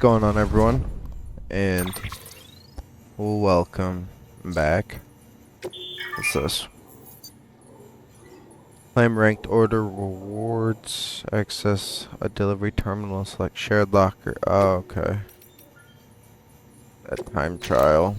going on, everyone? And welcome back. What's this? Claim ranked order rewards. Access a delivery terminal. Select shared locker. Oh, okay. A time trial.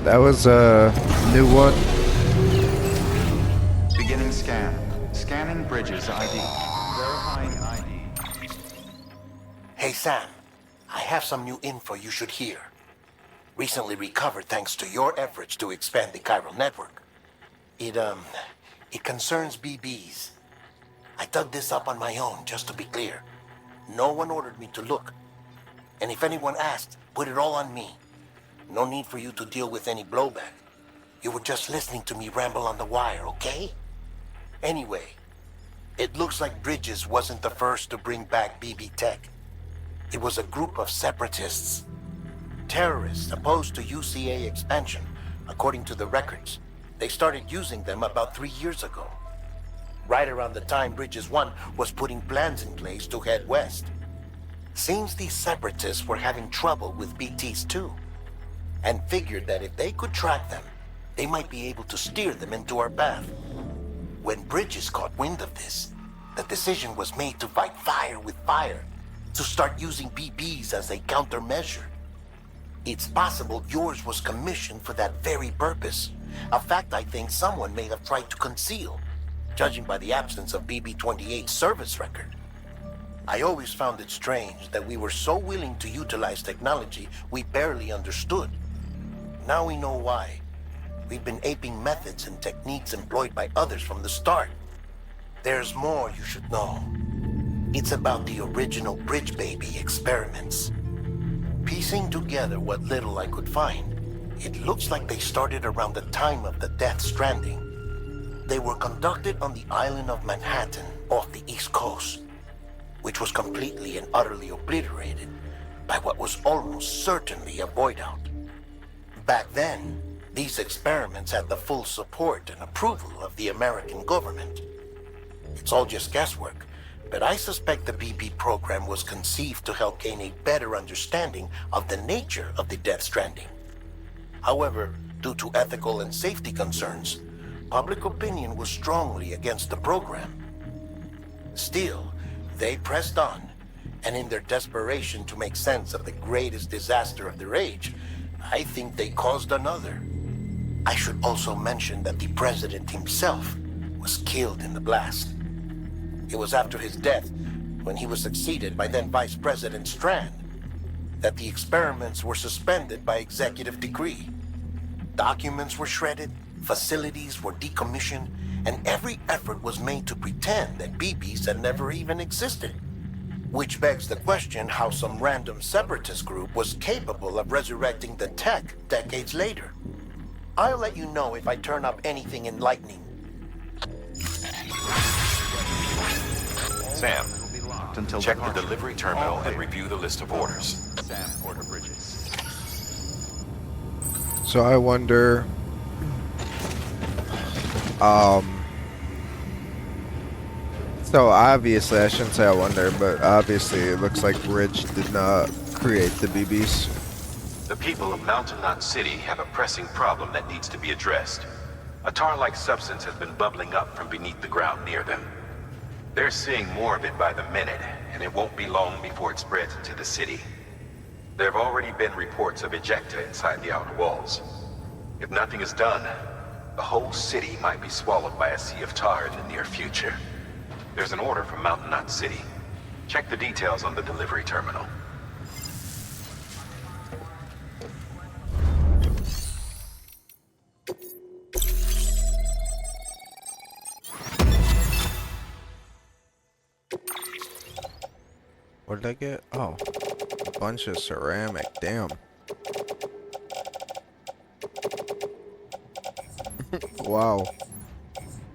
That was a new one. Beginning scan. Scanning Bridges ID. Verifying ID. Hey Sam, I have some new info you should hear. Recently recovered thanks to your efforts to expand the chiral network. It concerns BBs. I dug this up on my own, just to be clear. No one ordered me to look. And if anyone asked, put it all on me. No need for you to deal with any blowback. You were just listening to me ramble on the wire, okay? Anyway, it looks like Bridges wasn't the first to bring back BB tech. It was a group of separatists. Terrorists opposed to UCA expansion, according to the records. They started using them about 3 years ago. Right around the time Bridges 1 was putting plans in place to head west. Seems these separatists were having trouble with BTs too, and figured that if they could track them, they might be able to steer them into our path. When Bridges caught wind of this, the decision was made to fight fire with fire, to start using BBs as a countermeasure. It's possible yours was commissioned for that very purpose, a fact I think someone may have tried to conceal, judging by the absence of BB-28's service record. I always found it strange that we were so willing to utilize technology we barely understood. Now we know why. We've been aping methods and techniques employed by others from the start. There's more you should know. It's about the original Bridge Baby experiments. Piecing together what little I could find, it looks like they started around the time of the Death Stranding. They were conducted on the island of Manhattan off the East Coast, which was completely and utterly obliterated by what was almost certainly a void out. Back then, these experiments had the full support and approval of the American government. It's all just guesswork, but I suspect the BB program was conceived to help gain a better understanding of the nature of the Death Stranding. However, due to ethical and safety concerns, public opinion was strongly against the program. Still, they pressed on, and in their desperation to make sense of the greatest disaster of their age, I think they caused another. I should also mention that the president himself was killed in the blast. It was after his death, when he was succeeded by then Vice President Strand, that the experiments were suspended by executive decree. Documents were shredded, facilities were decommissioned, and every effort was made to pretend that BBs had never even existed. Which begs the question how some random separatist group was capable of resurrecting the tech decades later. I'll let you know if I turn up anything enlightening. Sam, check the delivery terminal and review the list of orders. Sam, order Bridges. So I wonder, so obviously, I shouldn't say I wonder, but obviously it looks like Bridge did not create the BBs. The people of Mountain Knot City have a pressing problem that needs to be addressed. A tar-like substance has been bubbling up from beneath the ground near them. They're seeing more of it by the minute, and it won't be long before it spreads into the city. There have already been reports of ejecta inside the outer walls. If nothing is done, the whole city might be swallowed by a sea of tar in the near future. There's an order from Mountain Knot City. Check the details on the delivery terminal. What did I get? Oh, a bunch of ceramic. Damn. Wow.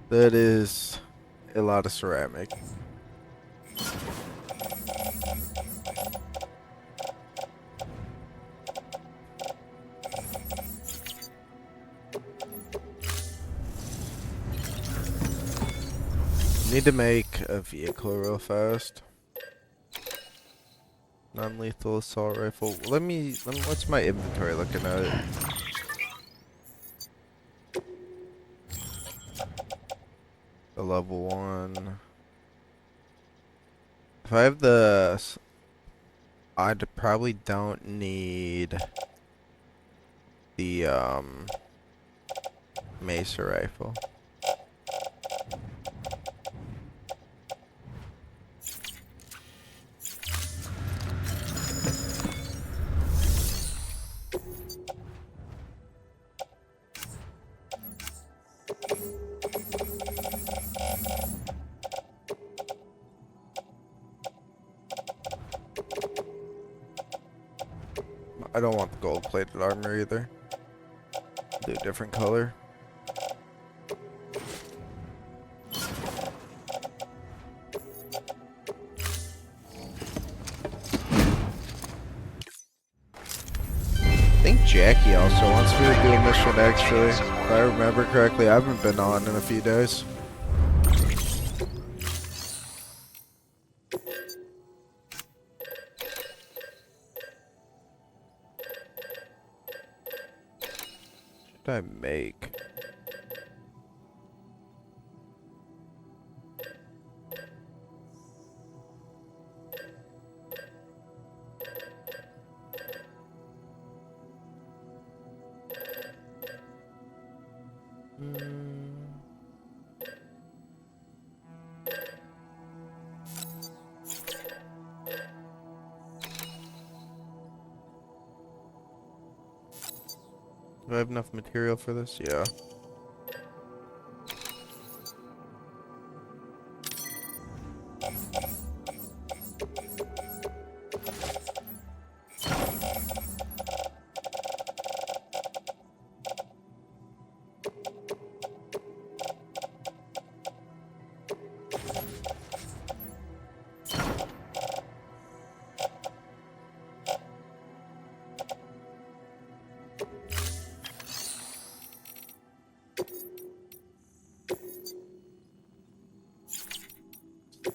That is a lot of ceramic. Need to make a vehicle real fast. Non-lethal assault rifle. What's my inventory looking at it? The level 1. If I have I probably don't need the Mesa rifle. I don't want the gold-plated armor either. Do a different color. I think Jackie also wants me to do a mission actually. If I remember correctly, I haven't been on in a few days. I make? Do I have enough material for this? Yeah.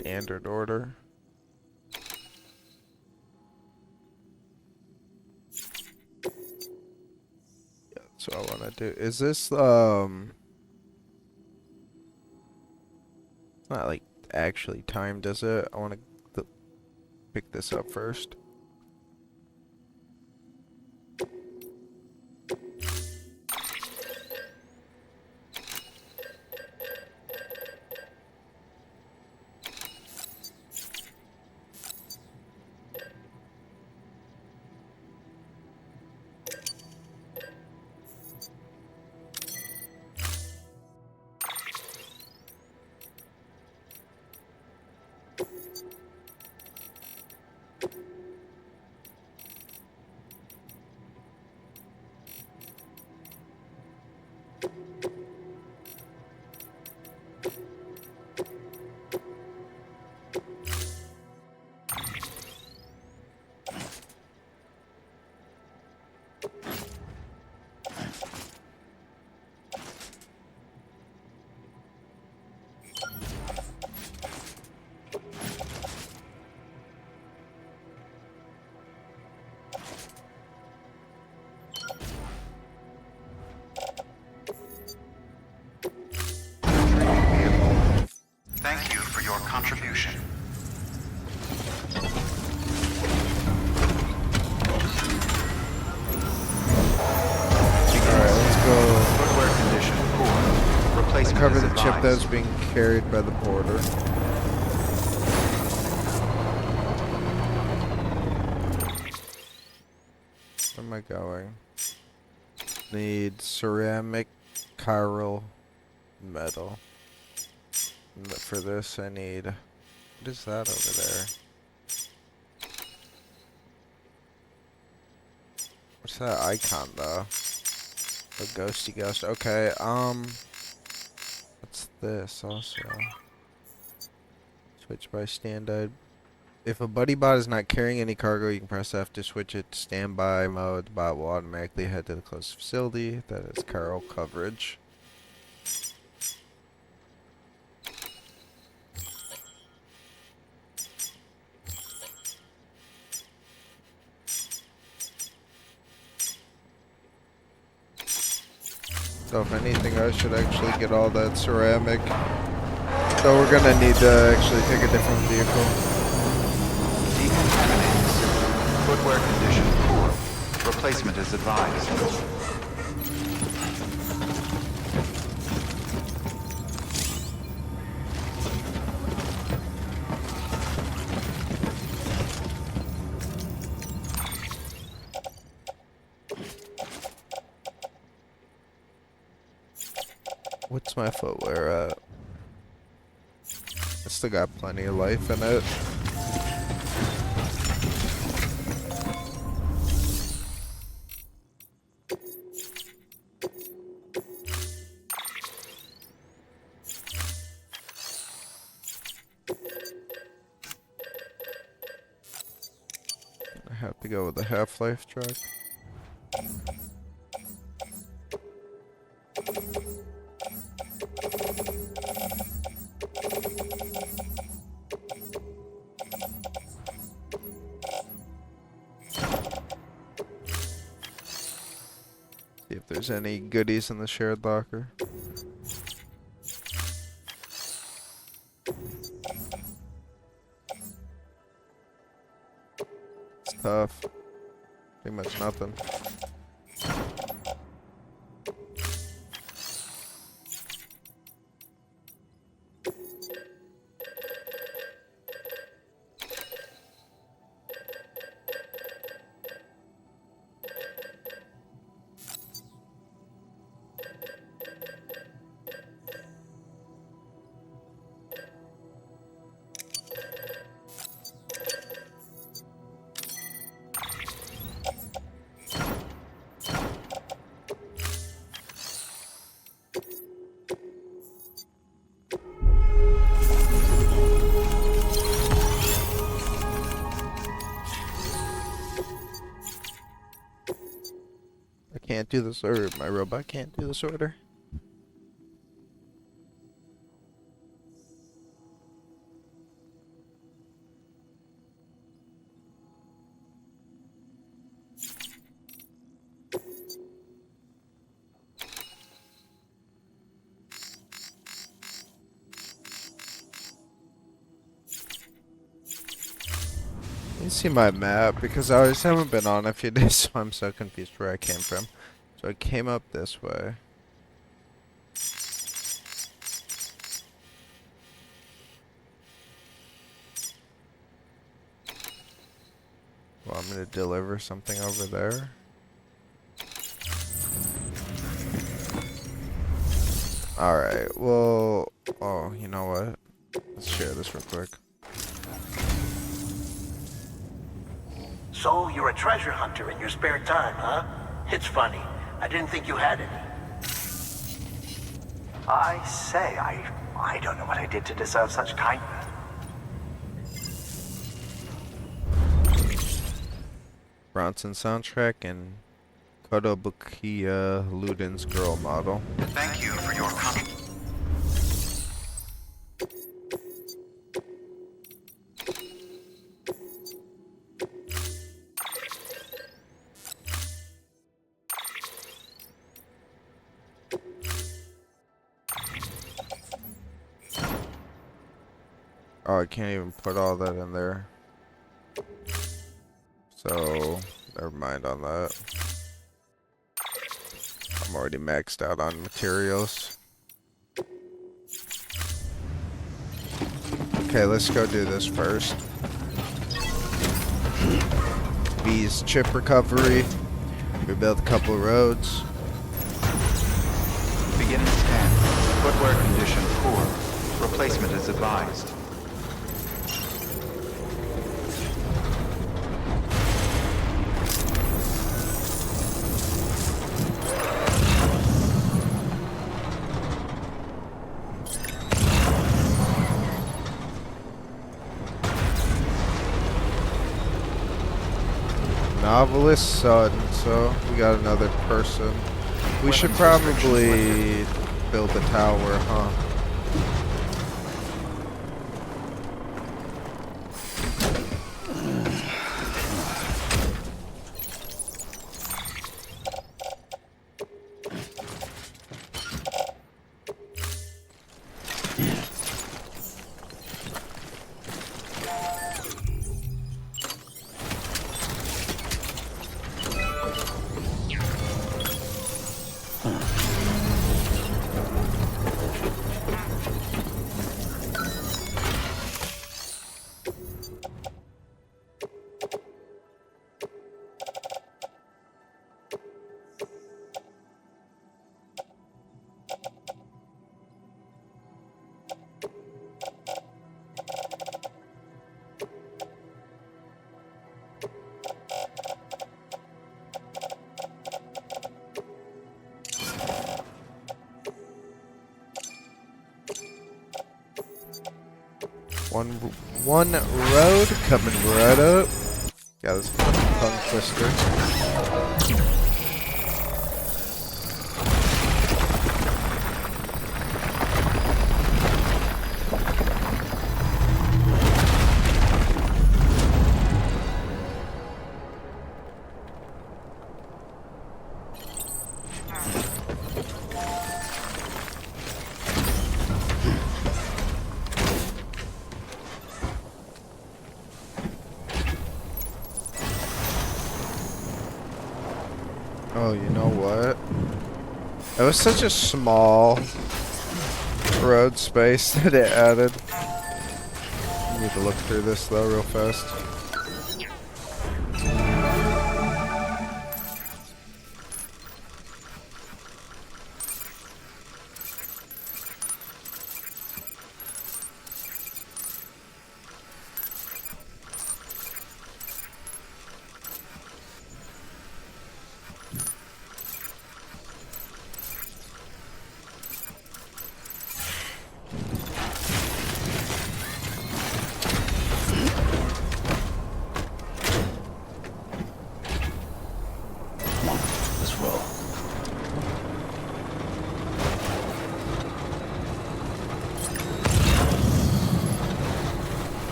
Standard order. Yeah, that's what I want to do. Is this not like actually timed, is it? I want to pick this up first. ship that's being carried by the porter. Where am I going? Need ceramic, chiral, metal. And for this I need... What is that over there? What's that icon though? The ghosty ghost. Okay, what's this also? Switch by standard. If a buddy bot is not carrying any cargo, you can press F to switch it to standby mode. The bot will automatically head to the closest facility. That is chiral coverage. So if anything, I should actually get all that ceramic. So we're gonna need to actually take a different vehicle. Decontaminating system. Footwear condition poor. Replacement is advised. What's my footwear at? I still got plenty of life in it. I have to go with the Half-Life truck. See if there's any goodies in the shared locker. It's tough. Pretty much nothing. Can't do this, or my robot can't do this order. You see my map because I always haven't been on a few days, so I'm so confused where I came from. So I came up this way. Well, I'm gonna deliver something over there. Alright, well, oh, you know what? Let's share this real quick. So you're a treasure hunter in your spare time, huh? It's funny. I didn't think you had any. I say, I don't know what I did to deserve such kindness. Bronson soundtrack and Kotobukiya Luden's girl model. Thank you for your comment. Oh, I can't even put all that in there. So, never mind on that. I'm already maxed out on materials. Okay, let's go do this first. B's chip recovery. Rebuild a couple roads. Beginning scan. Footwear condition poor. Replacement is advised. Novelist son, so we got another person. We should probably build a tower, huh? One road coming right up. Got this tongue twister. Oh, you know what? It was such a small road space that it added. I need to look through this though real fast.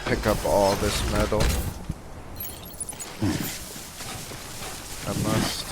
Pick up all this metal. I must.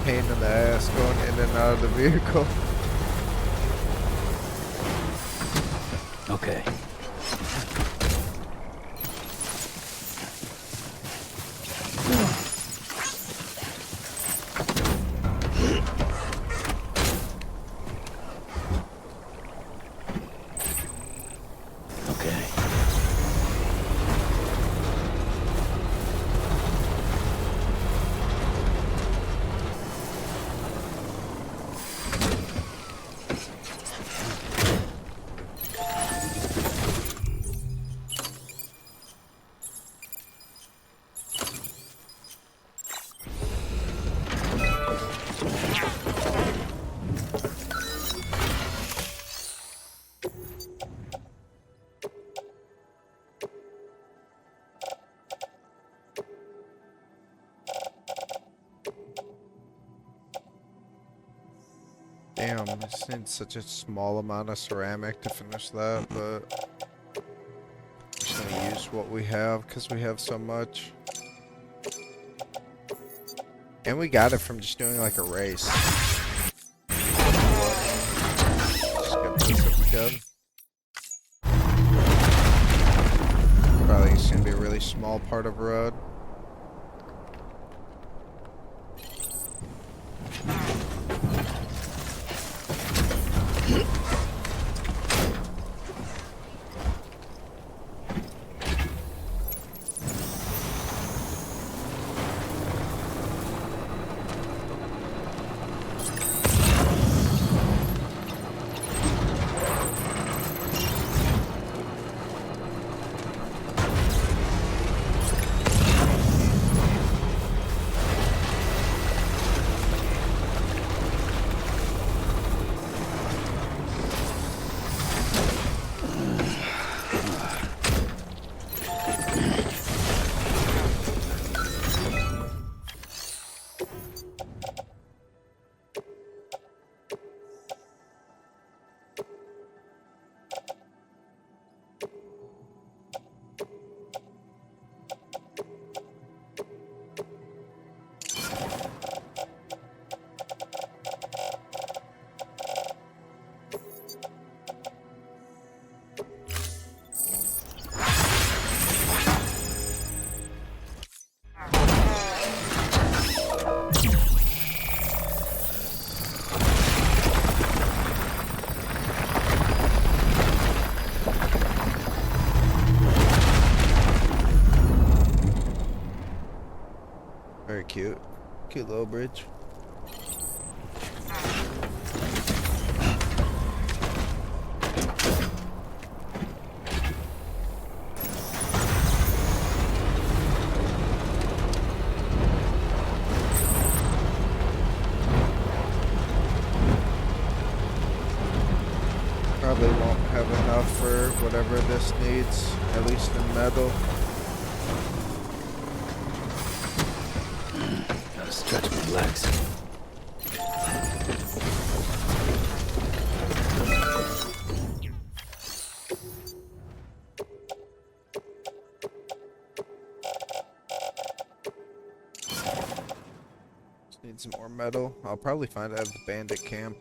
Pain in the ass going in and out of the vehicle. Okay. Damn, I just need such a small amount of ceramic to finish that, but I'm just gonna use what we have because we have so much. And we got it from just doing like a race. Skip this if we could. Probably it's gonna be a really small part of road. Very cute. Cute little bridge. Probably won't have enough for whatever this needs, at least in metal. Gotta stretch my legs. Just need some more metal. I'll probably find it at the bandit camp.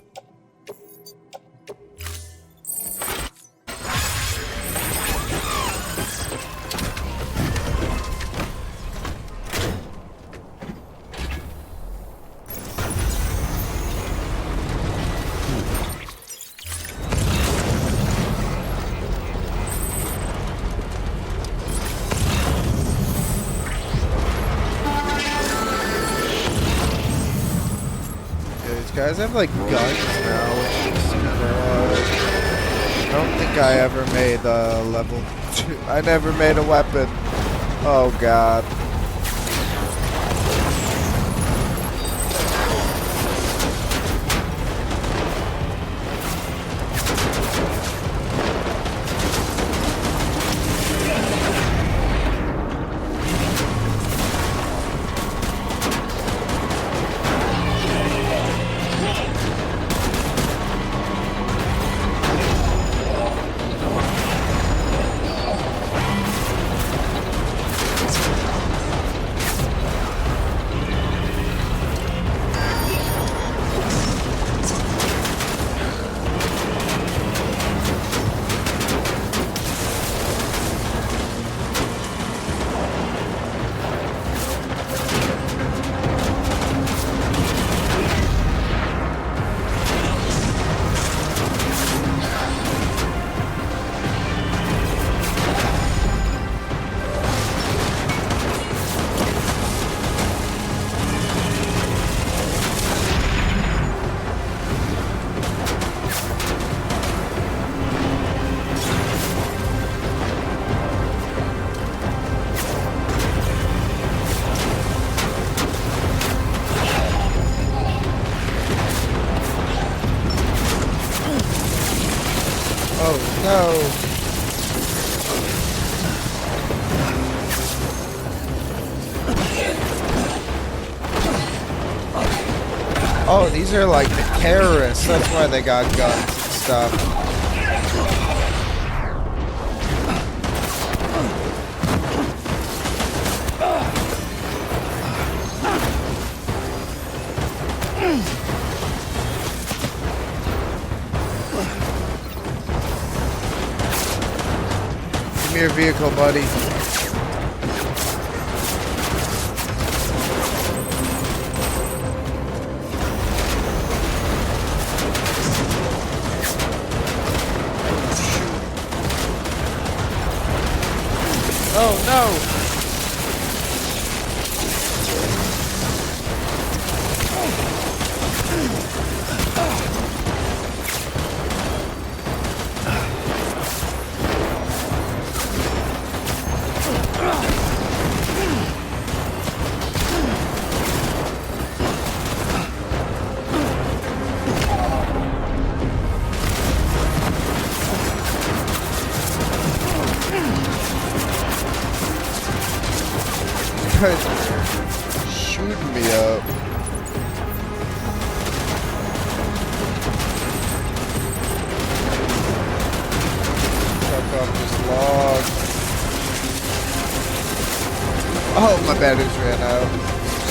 Guys have like guns now, which is I don't think I ever made a level 2. I never made a weapon. Oh god. No. Oh, these are like the terrorists. That's why they got guns and stuff. Give me your vehicle, buddy. Oh no! Shooting me up. Fuck off this log. Oh, my batteries ran out.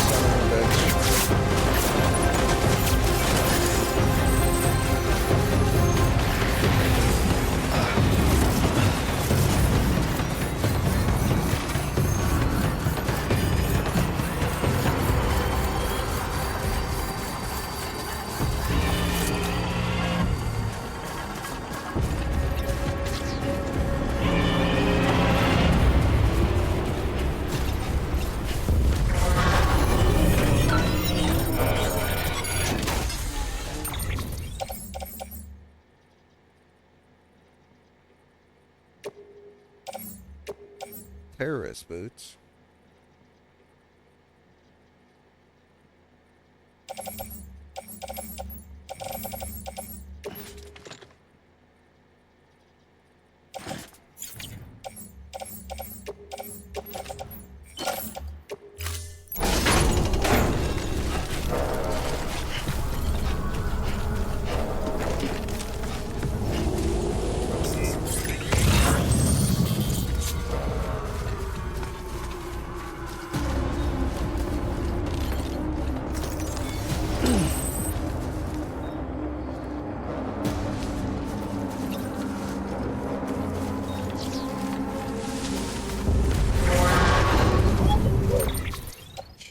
Son of a bitch. Terrorist boots.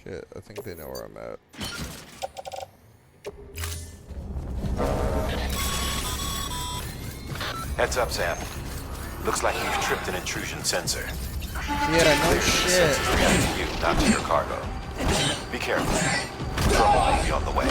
Shit, I think they know where I'm at. Heads up, Sam. Looks like you've tripped an intrusion sensor. Yeah, no shit. Sensors react to you, not to your cargo. Be careful. Trouble may be on the way.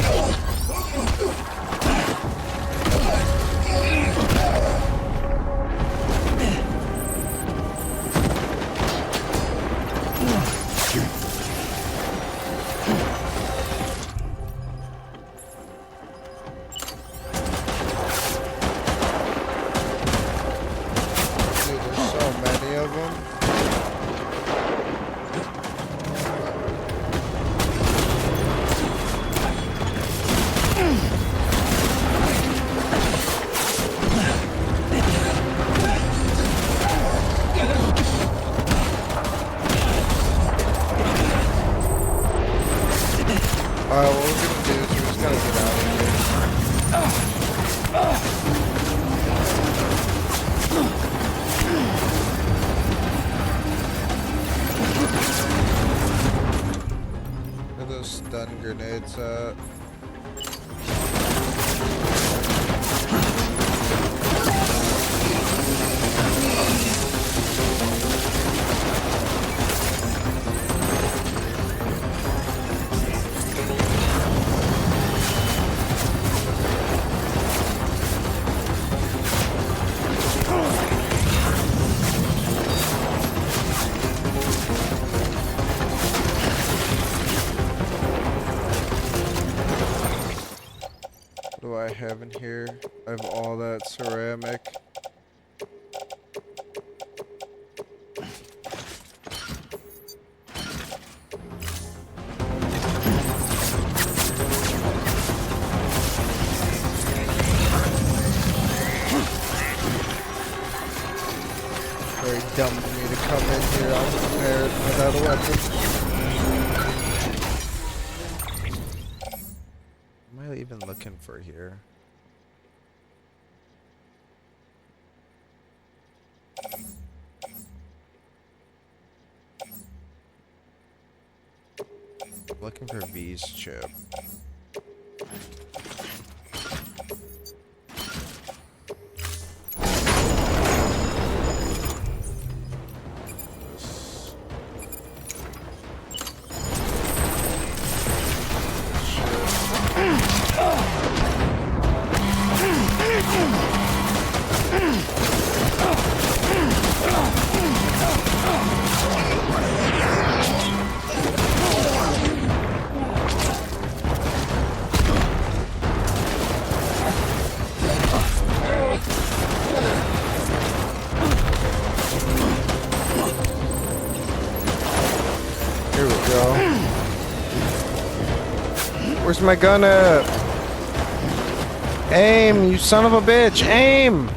Dude, there's so many of them. Alright, what we're gonna do is we're just gonna get out of here. Where are those stun grenades at? What do I have in here? I have all that ceramic. dumb of me to come in here unprepared without a weapon. What am I even looking for here? Looking for V's chip. Here we go. Where's my gun at? Aim, you son of a bitch! Aim!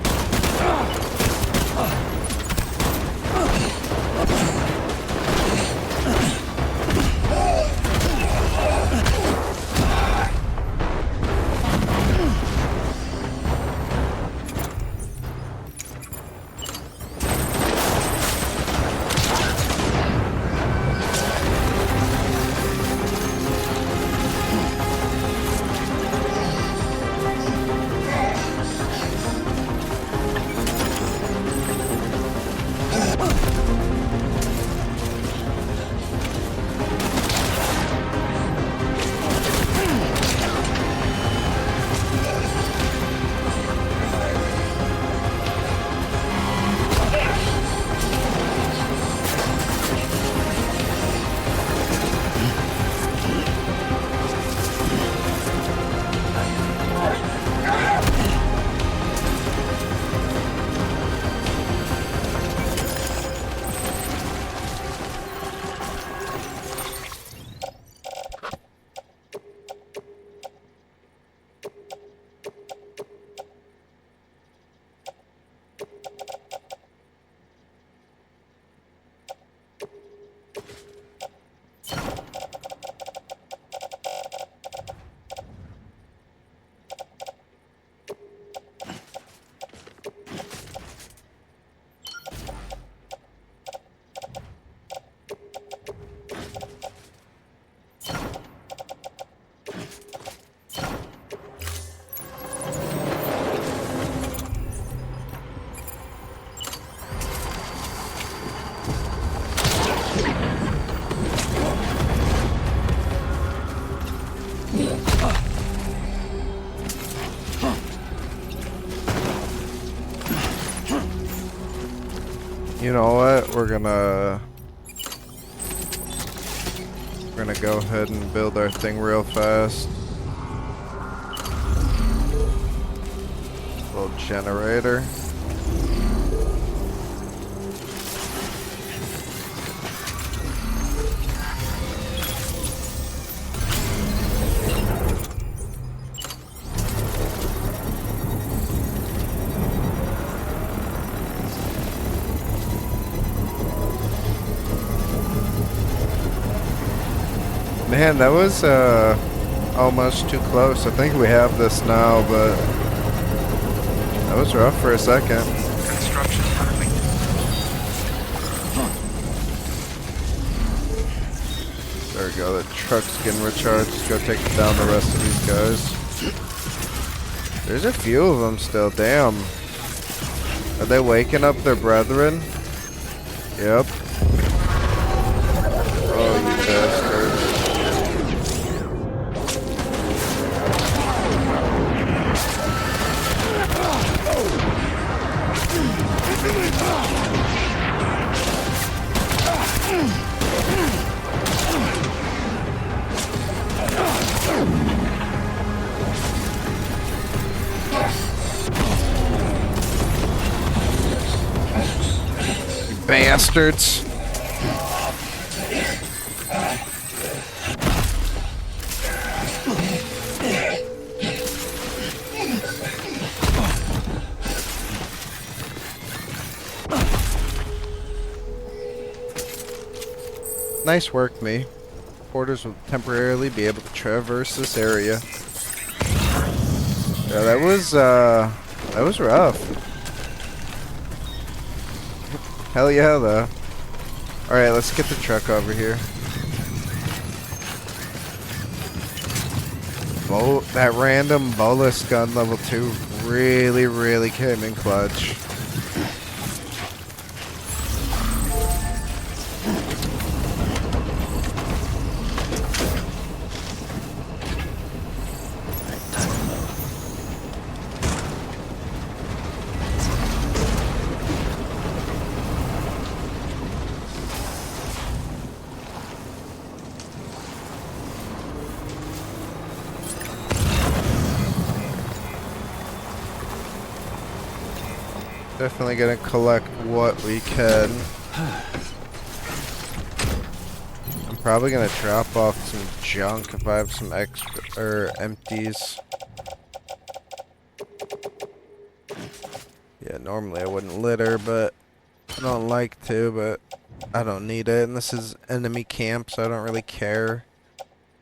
You know what? We're gonna go ahead and build our thing real fast. Little generator. Man, that was almost too close. I think we have this now, but that was rough for a second. Construction complete. There we go. The truck's getting recharged. Let's go take down the rest of these guys. There's a few of them still. Damn. Are they waking up their brethren? Yep. Oh, you bastards. Bastards. Nice work, me. Porters will temporarily be able to traverse this area. Yeah, that was rough. Hell yeah, though. Alright, let's get the truck over here. That random bolus gun level 2 really came in clutch. Definitely gonna collect what we can. I'm probably gonna drop off some junk if I have some extra or empties. Yeah, normally I wouldn't litter, but I don't like to, but I don't need it. And this is enemy camp, so I don't really care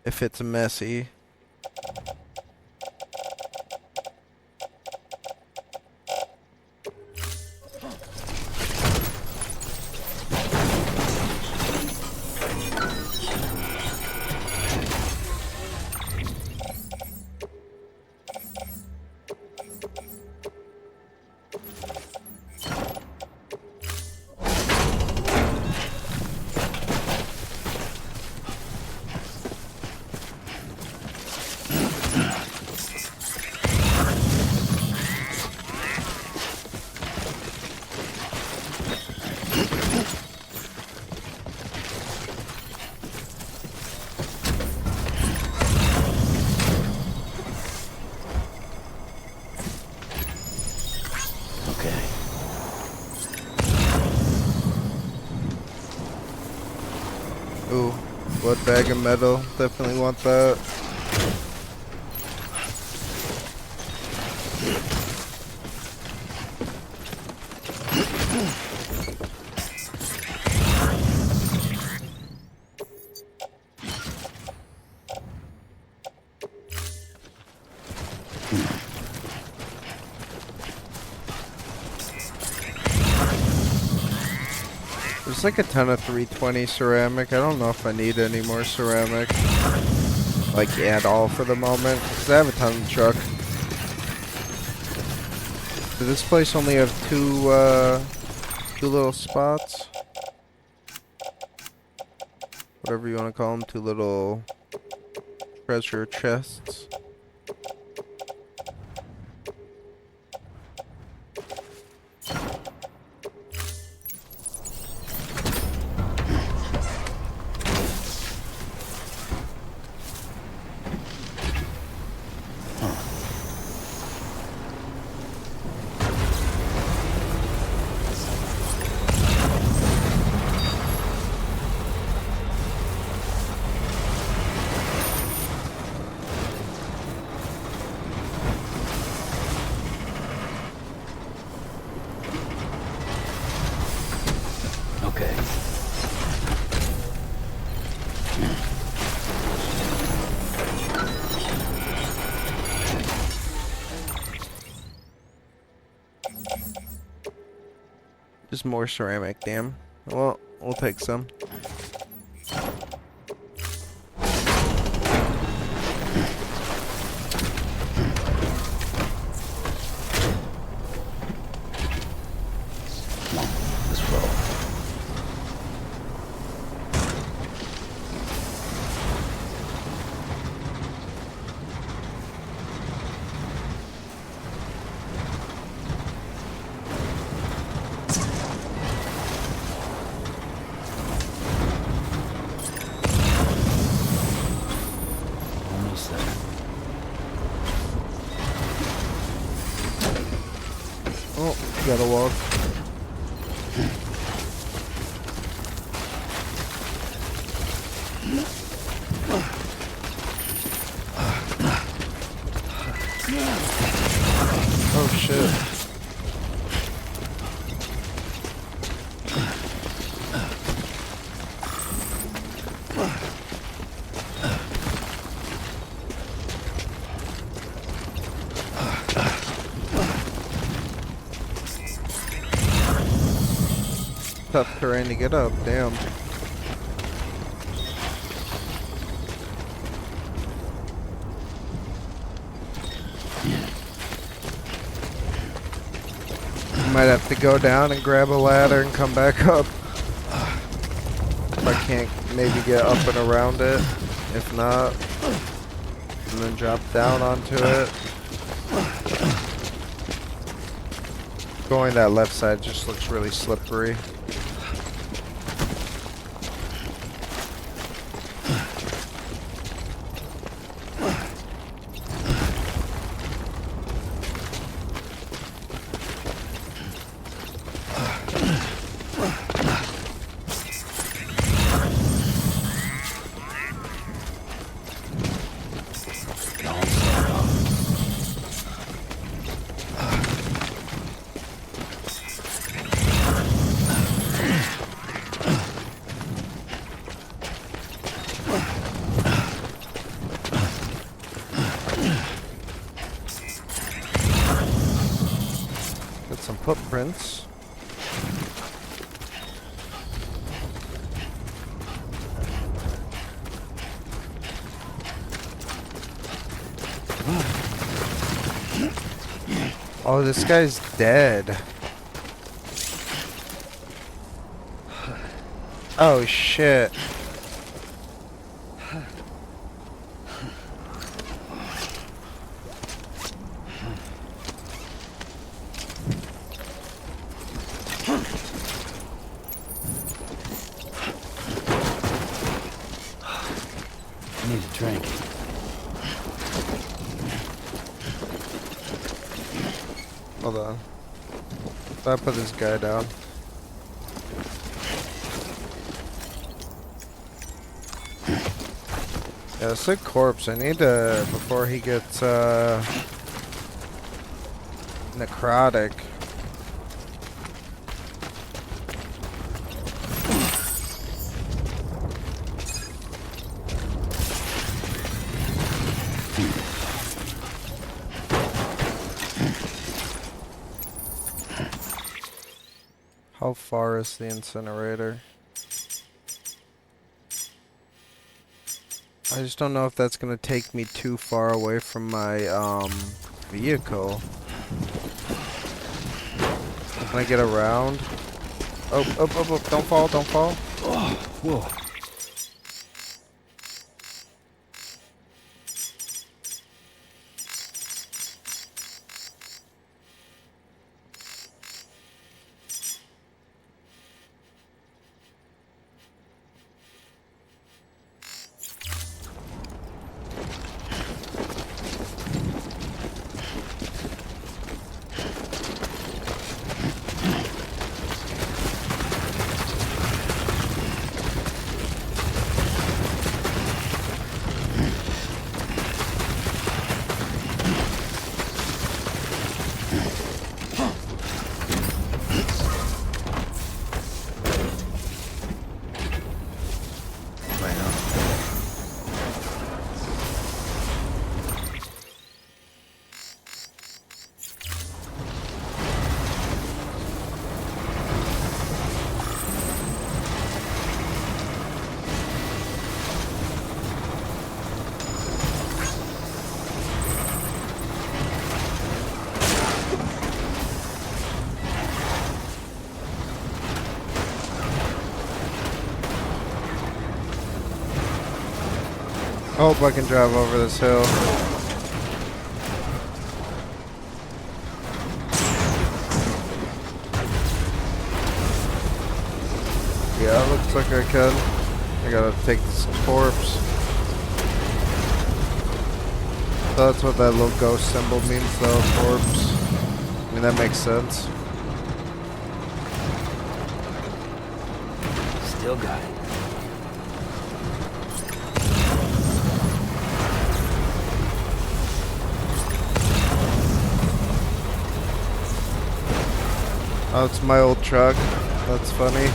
if it's messy. Ooh, blood bag of metal. Definitely want that. There's like a ton of 320 ceramic. I don't know if I need any more ceramic. Like at all for the moment. Because I have a ton of truck. Does this place only have two little spots? Whatever you want to call them. Two little treasure chests. Just more ceramic, damn. Well, we'll take some. Oh, gotta walk. Oh shit. Tough terrain to get up, damn. Might have to go down and grab a ladder and come back up. If I can't maybe get up and around it. If not, and then drop down onto it. Going that left side just looks really slippery. Got some footprints. Oh, this guy's dead. Oh shit. I need a drink. Hold on. If I put this guy down. Yeah, it's a corpse. I need to, before he gets necrotic. How far is the incinerator? I just don't know if that's gonna take me too far away from my vehicle. Can I get around? Oh, don't fall, don't fall. Oh, whoa. I hope I can drive over this hill. Yeah, it looks like I can. I gotta take this corpse. So that's what that little ghost symbol means though, corpse. I mean, that makes sense. Still got it. Oh, it's my old truck. That's funny.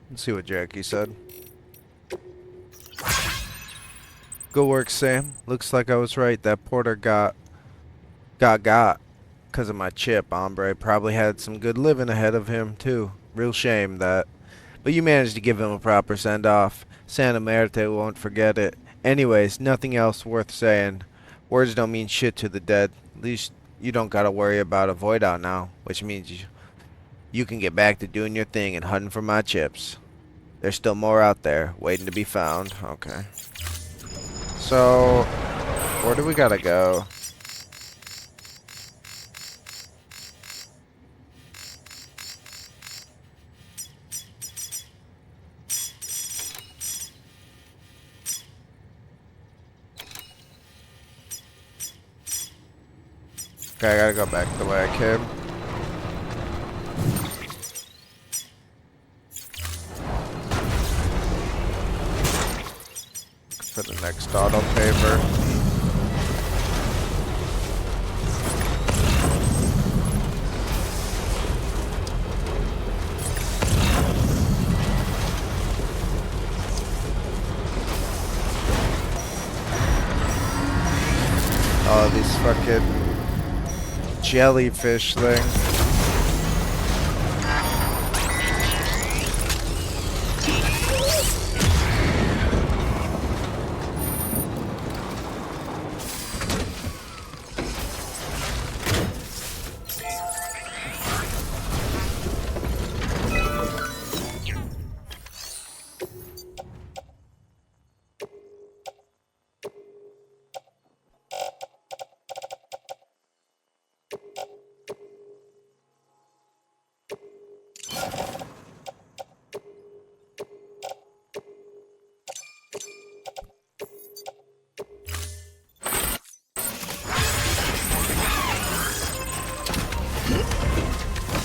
Let's see what Jackie said. Good work, Sam. Looks like I was right. That Porter got because of my chip. Hombre probably had some good living ahead of him, too. Real shame that. But you managed to give him a proper send-off. Santa Muerte won't forget it. Anyways, nothing else worth saying. Words don't mean shit to the dead. At least you don't gotta worry about a void out now, which means you can get back to doing your thing and hunting for my chips. There's still more out there, waiting to be found. Okay. So, where do we gotta go? Okay, I gotta go back the way I came. For the next auto paper. Oh, these fucking jellyfish thing.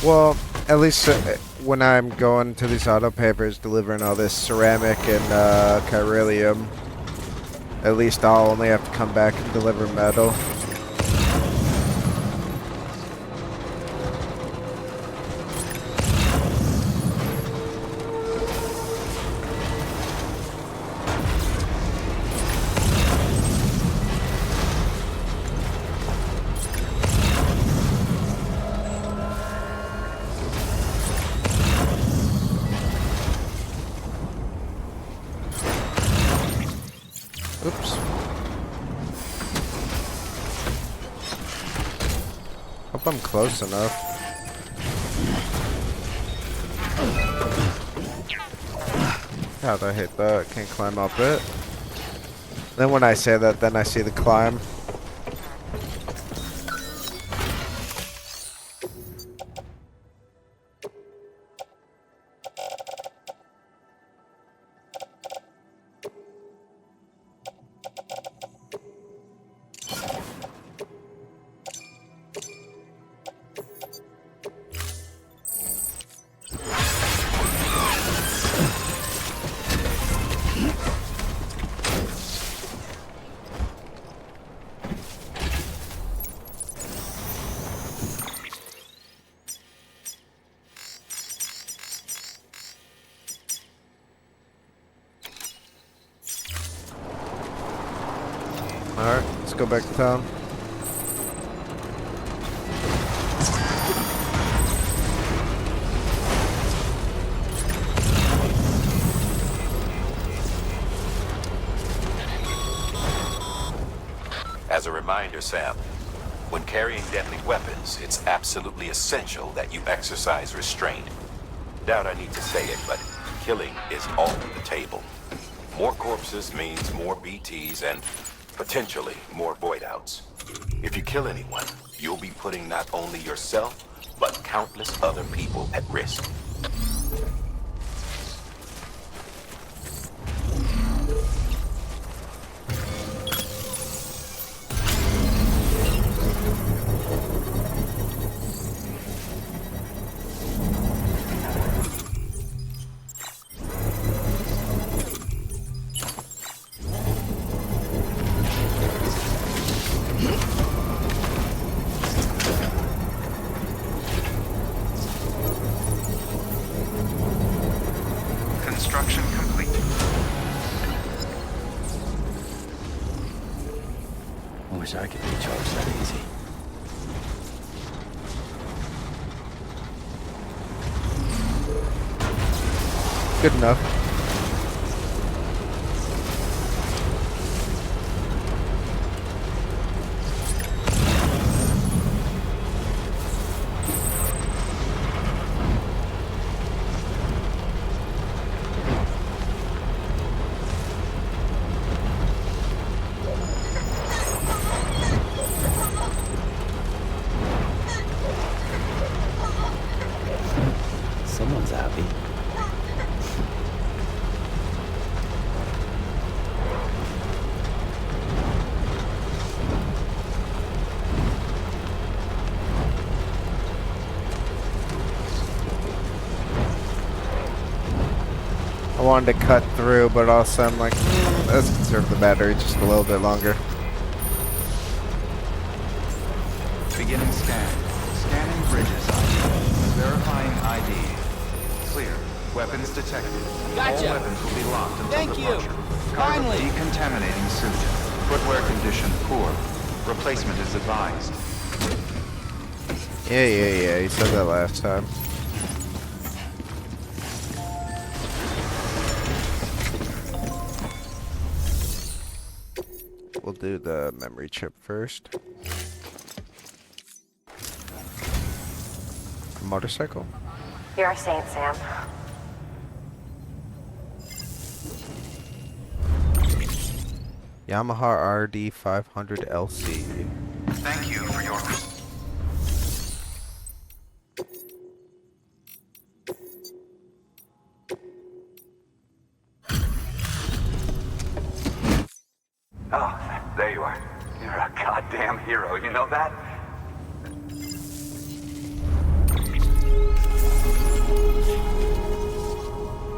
Well, at least when I'm going to these auto papers, delivering all this ceramic and chiralium, at least I'll only have to come back and deliver metal. Oops. Hope I'm close enough. How'd I hit that? Can't climb up it. Then when I say that, then I see the climb. Alright, let's go back to town. As a reminder, Sam, when carrying deadly weapons, it's absolutely essential that you exercise restraint. Doubt I need to say it, but killing is off the table. More corpses means more BTs and potentially more void outs. If you kill anyone, you'll be putting not only yourself, but countless other people at risk. Construction complete. I wish I could recharge that easy. Good enough. Someone's happy. I wanted to cut through, but also I'm like, let's conserve the battery just a little bit longer. Beginning scan. Scanning bridges. Verifying ID. Clear. Weapons detected. Gotcha. All weapons will be locked until Thank you. departure. Finally. Decontaminating suit. Footwear condition poor. Replacement is advised. Yeah, you said that last time. We'll do the memory chip first. Motorcycle? You're a saint, Sam. Yamaha RD 500 LC. Thank you for your... Oh, there you are. You're a goddamn hero, you know that?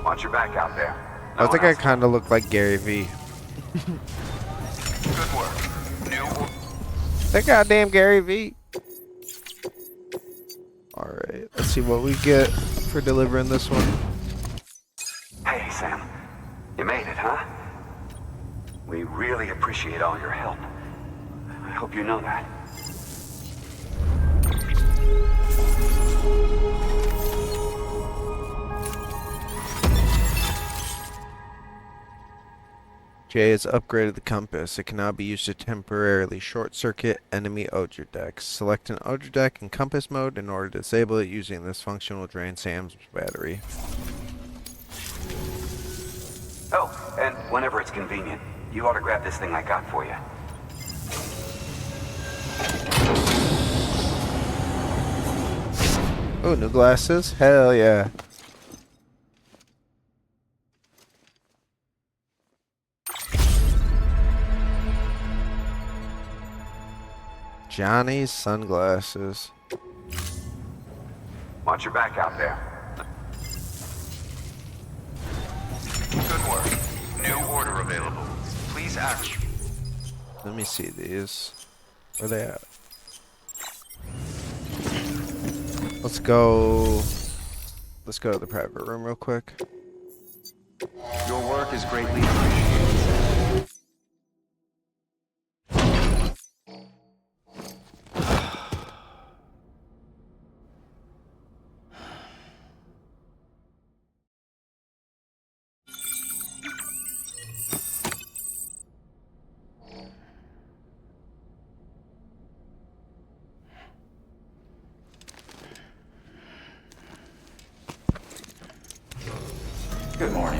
Watch your back out there. I think I kind of look like Gary V. Good work. New... That goddamn Gary V. Alright, let's see what we get for delivering this one. Hey, Sam. You made it, huh? We really appreciate all your help. I hope you know that. Jay has upgraded the compass. It can now be used to temporarily short-circuit enemy Odger decks. Select an Odger deck in compass mode in order to disable it. Using this function will drain Sam's battery. Oh, and whenever it's convenient, you ought to grab this thing I got for you. Oh, new glasses? Hell yeah. Johnny's sunglasses. Watch your back out there. Good work. New order available. Please act. Let me see these. Where they at? Let's go to the private room real quick. Your work is greatly appreciated.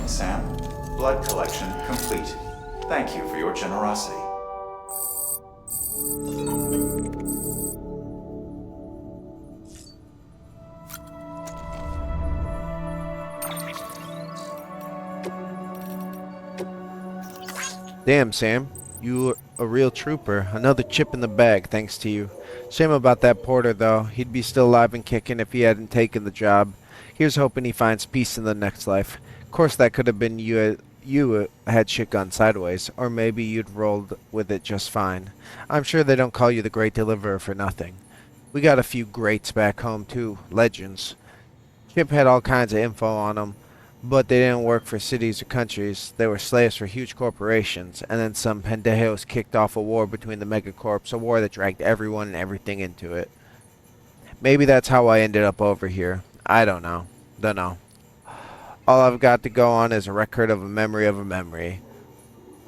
morning, Sam. Blood collection complete. Thank you for your generosity. Damn, Sam. You a real trooper. Another chip in the bag, thanks to you. Shame about that Porter, though. He'd be still alive and kicking if he hadn't taken the job. Here's hoping he finds peace in the next life. Of course, that could have been you had shit gone sideways, or maybe you'd rolled with it just fine. I'm sure they don't call you the Great Deliverer for nothing. We got a few greats back home, too. Legends. Chip had all kinds of info on them, but they didn't work for cities or countries. They were slaves for huge corporations, and then some pendejos kicked off a war between the megacorps, a war that dragged everyone and everything into it. Maybe that's how I ended up over here. I don't know. Dunno. All I've got to go on is a record of a memory of a memory.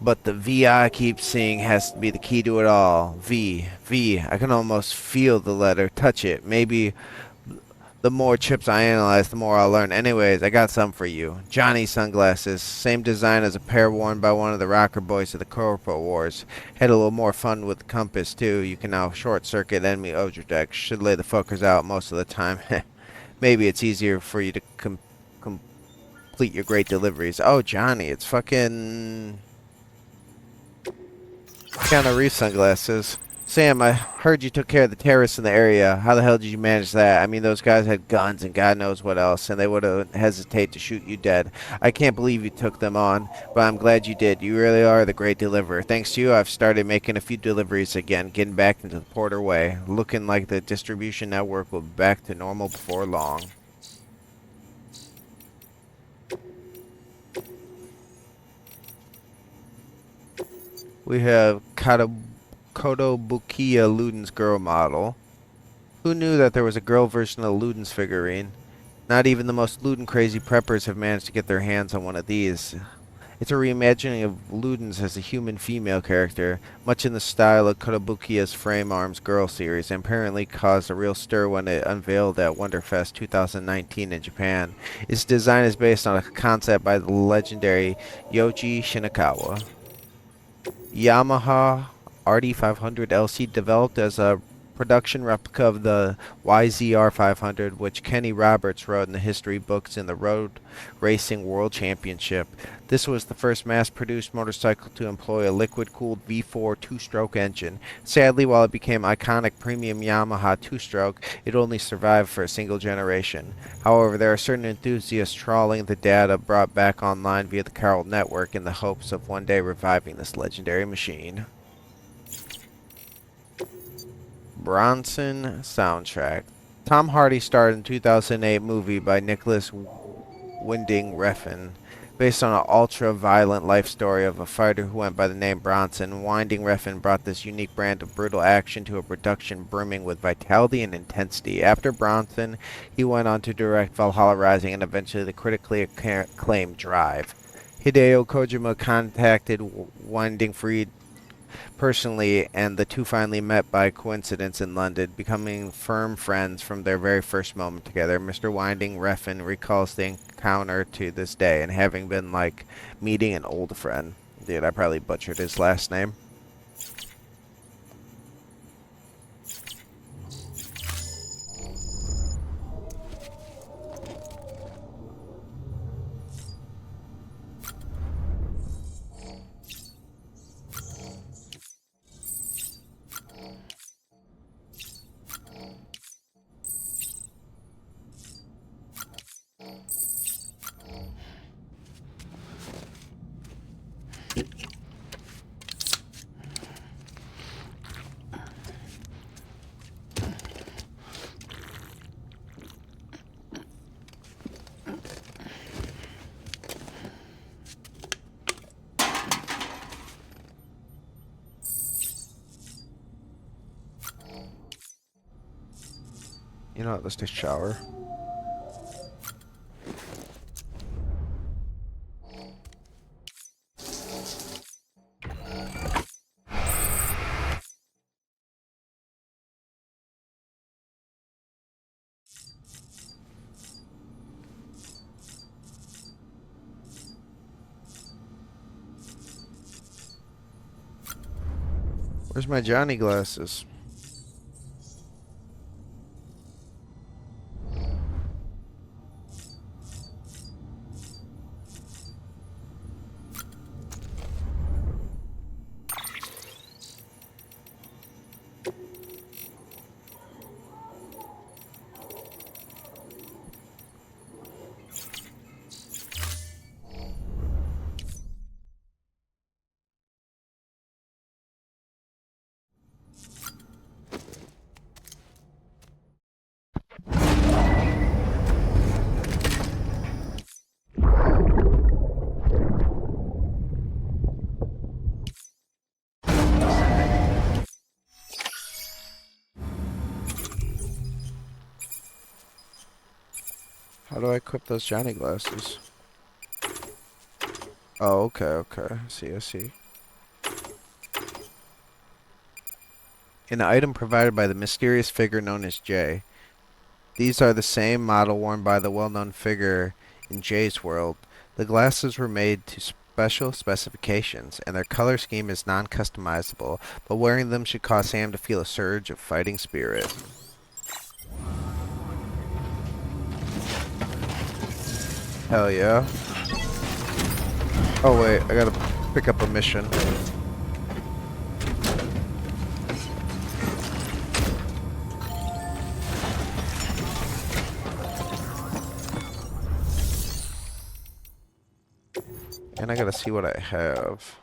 But the V I keep seeing has to be the key to it all. V. I can almost feel the letter, touch it. Maybe the more chips I analyze, the more I'll learn. Anyways, I got some for you. Johnny sunglasses. Same design as a pair worn by one of the rocker boys of the Corpo Wars. Had a little more fun with the compass, too. You can now short-circuit enemy Odra decks. Should lay the fuckers out most of the time. Maybe it's easier for you to complete your great deliveries. Oh, Johnny, it's fucking Keanu Reeves sunglasses. Sam, I heard you took care of the terrorists in the area. How the hell did you manage that? I mean, those guys had guns and God knows what else, and they would have hesitate to shoot you dead. I can't believe you took them on, but I'm glad you did. You really are the great deliverer. Thanks to you, I've started making a few deliveries again, getting back into the Porter way. Looking like the distribution network will be back to normal before long. We have Kotobukiya Luden's girl model. Who knew that there was a girl version of Luden's figurine? Not even the most Luden-crazy preppers have managed to get their hands on one of these. It's a reimagining of Luden's as a human female character, much in the style of Kotobukiya's Frame Arms Girl series, and apparently caused a real stir when it unveiled at Wonderfest 2019 in Japan. Its design is based on a concept by the legendary Yoji Shinakawa. Yamaha RD500 LC developed as a production replica of the YZR 500, which Kenny Roberts rode in the history books in the Road Racing World Championship. This was the first mass-produced motorcycle to employ a liquid-cooled V4 two-stroke engine. Sadly, while it became iconic premium Yamaha two-stroke, it only survived for a single generation. However, there are certain enthusiasts trawling the data brought back online via the Carol Network in the hopes of one day reviving this legendary machine. Bronson soundtrack. Tom Hardy starred in 2008 movie by Nicholas Winding Refn. Based on an ultra-violent life story of a fighter who went by the name Bronson, Winding Refn brought this unique brand of brutal action to a production brimming with vitality and intensity. After Bronson, he went on to direct Valhalla Rising and eventually the critically acclaimed Drive. Hideo Kojima contacted Winding Freed personally, and the two finally met by coincidence in London, becoming firm friends from their very first moment together. Mr. Winding Refn recalls the encounter to this day, and having been like meeting an old friend. Dude, I probably butchered his last name. You know what, let's take a shower. Where's my Johnny glasses? How do I equip those Johnny glasses? Oh, okay, okay. I see. An item provided by the mysterious figure known as Jay. These are the same model worn by the well-known figure in Jay's world. The glasses were made to special specifications, and their color scheme is non-customizable, but wearing them should cause Sam to feel a surge of fighting spirit. Hell yeah. Oh wait, I gotta pick up a mission. And I gotta see what I have.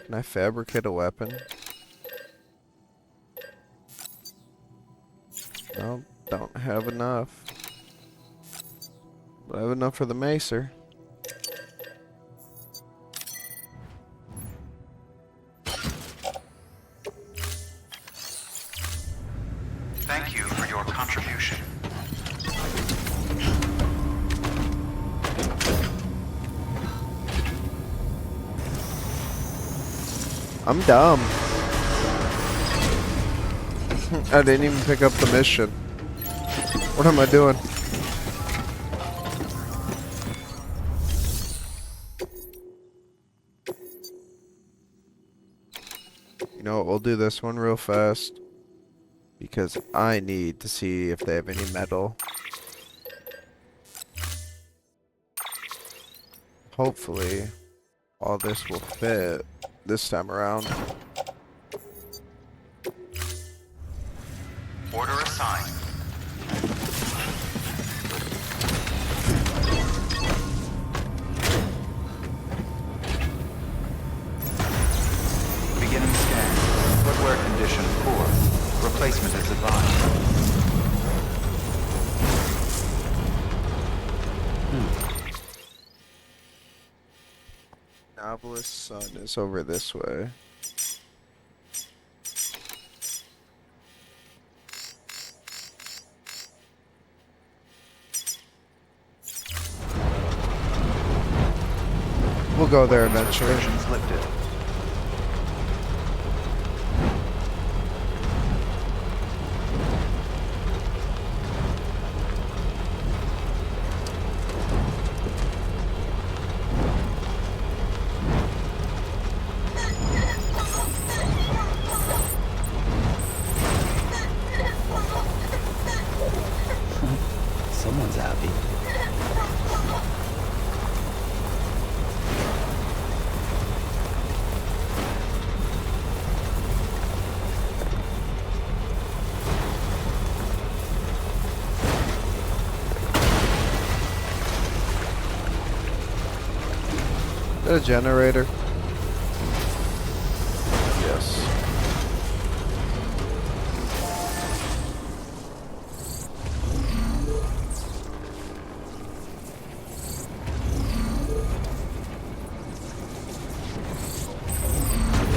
Can I fabricate a weapon? No, don't have enough. But I have enough for the macer. Thank you for your contribution. I'm dumb. I didn't even pick up the mission. What am I doing? You know what, we'll do this one real fast. Because I need to see if they have any metal. Hopefully, all this will fit this time around. Order assigned. Beginning scan. Footwear condition poor. Replacement is advised. Novelist's son is over this way. We'll go there eventually. Restrictions lifted. Someone's happy. Is that a generator? Yes.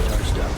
Charged up.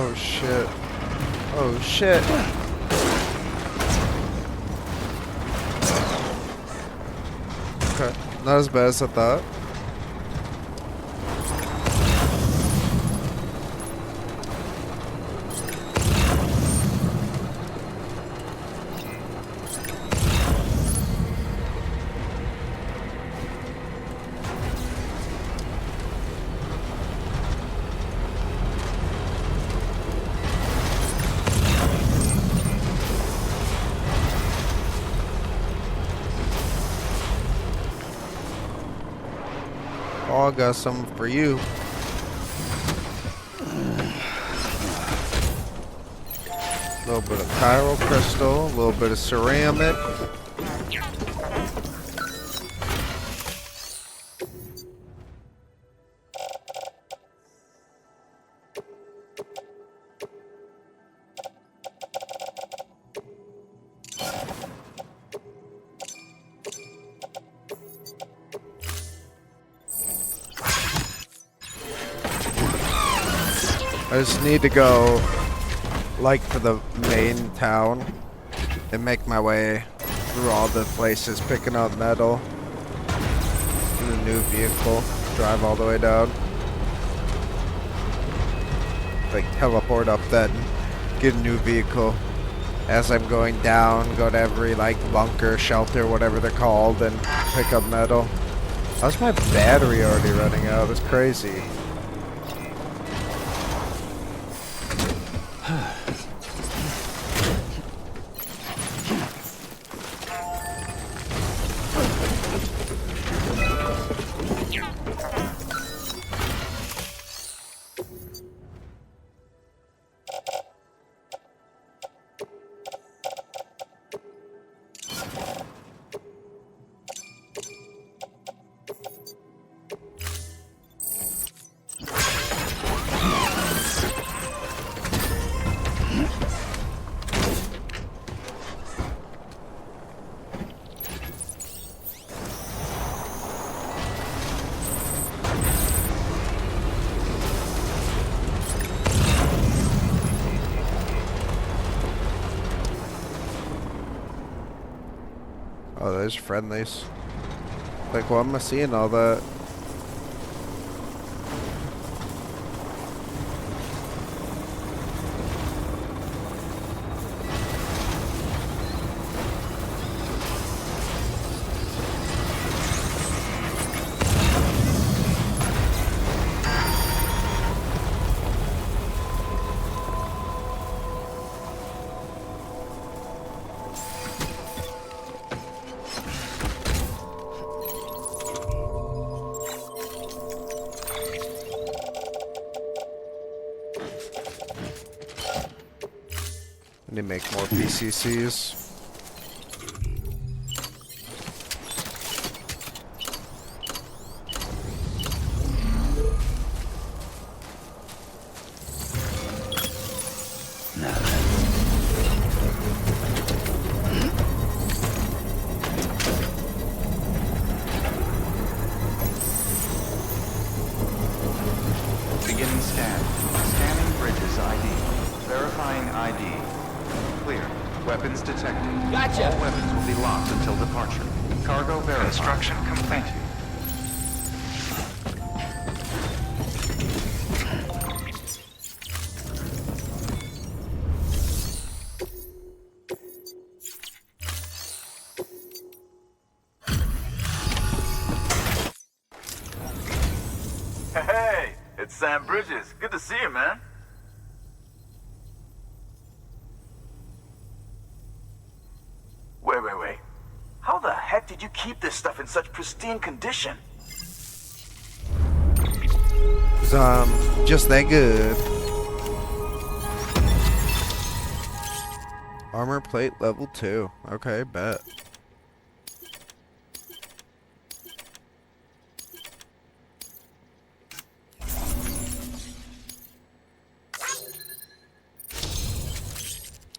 Oh shit. Oh shit. Okay, not as bad as I thought. Oh, I got something for you. A little bit of chiral crystal, a little bit of ceramic. I just need to go, like, to the main town and make my way through all the places, picking up metal in a new vehicle, drive all the way down. Like, teleport up then, get a new vehicle. As I'm going down, go to every, like, bunker, shelter, whatever they're called, and pick up metal. How's my battery already running out? That's crazy. Oh, there's friendlies. Like, why am I seeing all that? I need to make more PCCs. Beginning scan. Scanning bridges ID. Verifying ID. Clear. Weapons detected. Gotcha. All weapons will be locked until departure. Cargo verified. Construction complete. Hey, it's Sam Bridges. Good to see you, man. Wait. How the heck did you keep this stuff in such pristine condition? Just that good. Armor plate level 2. Okay, bet.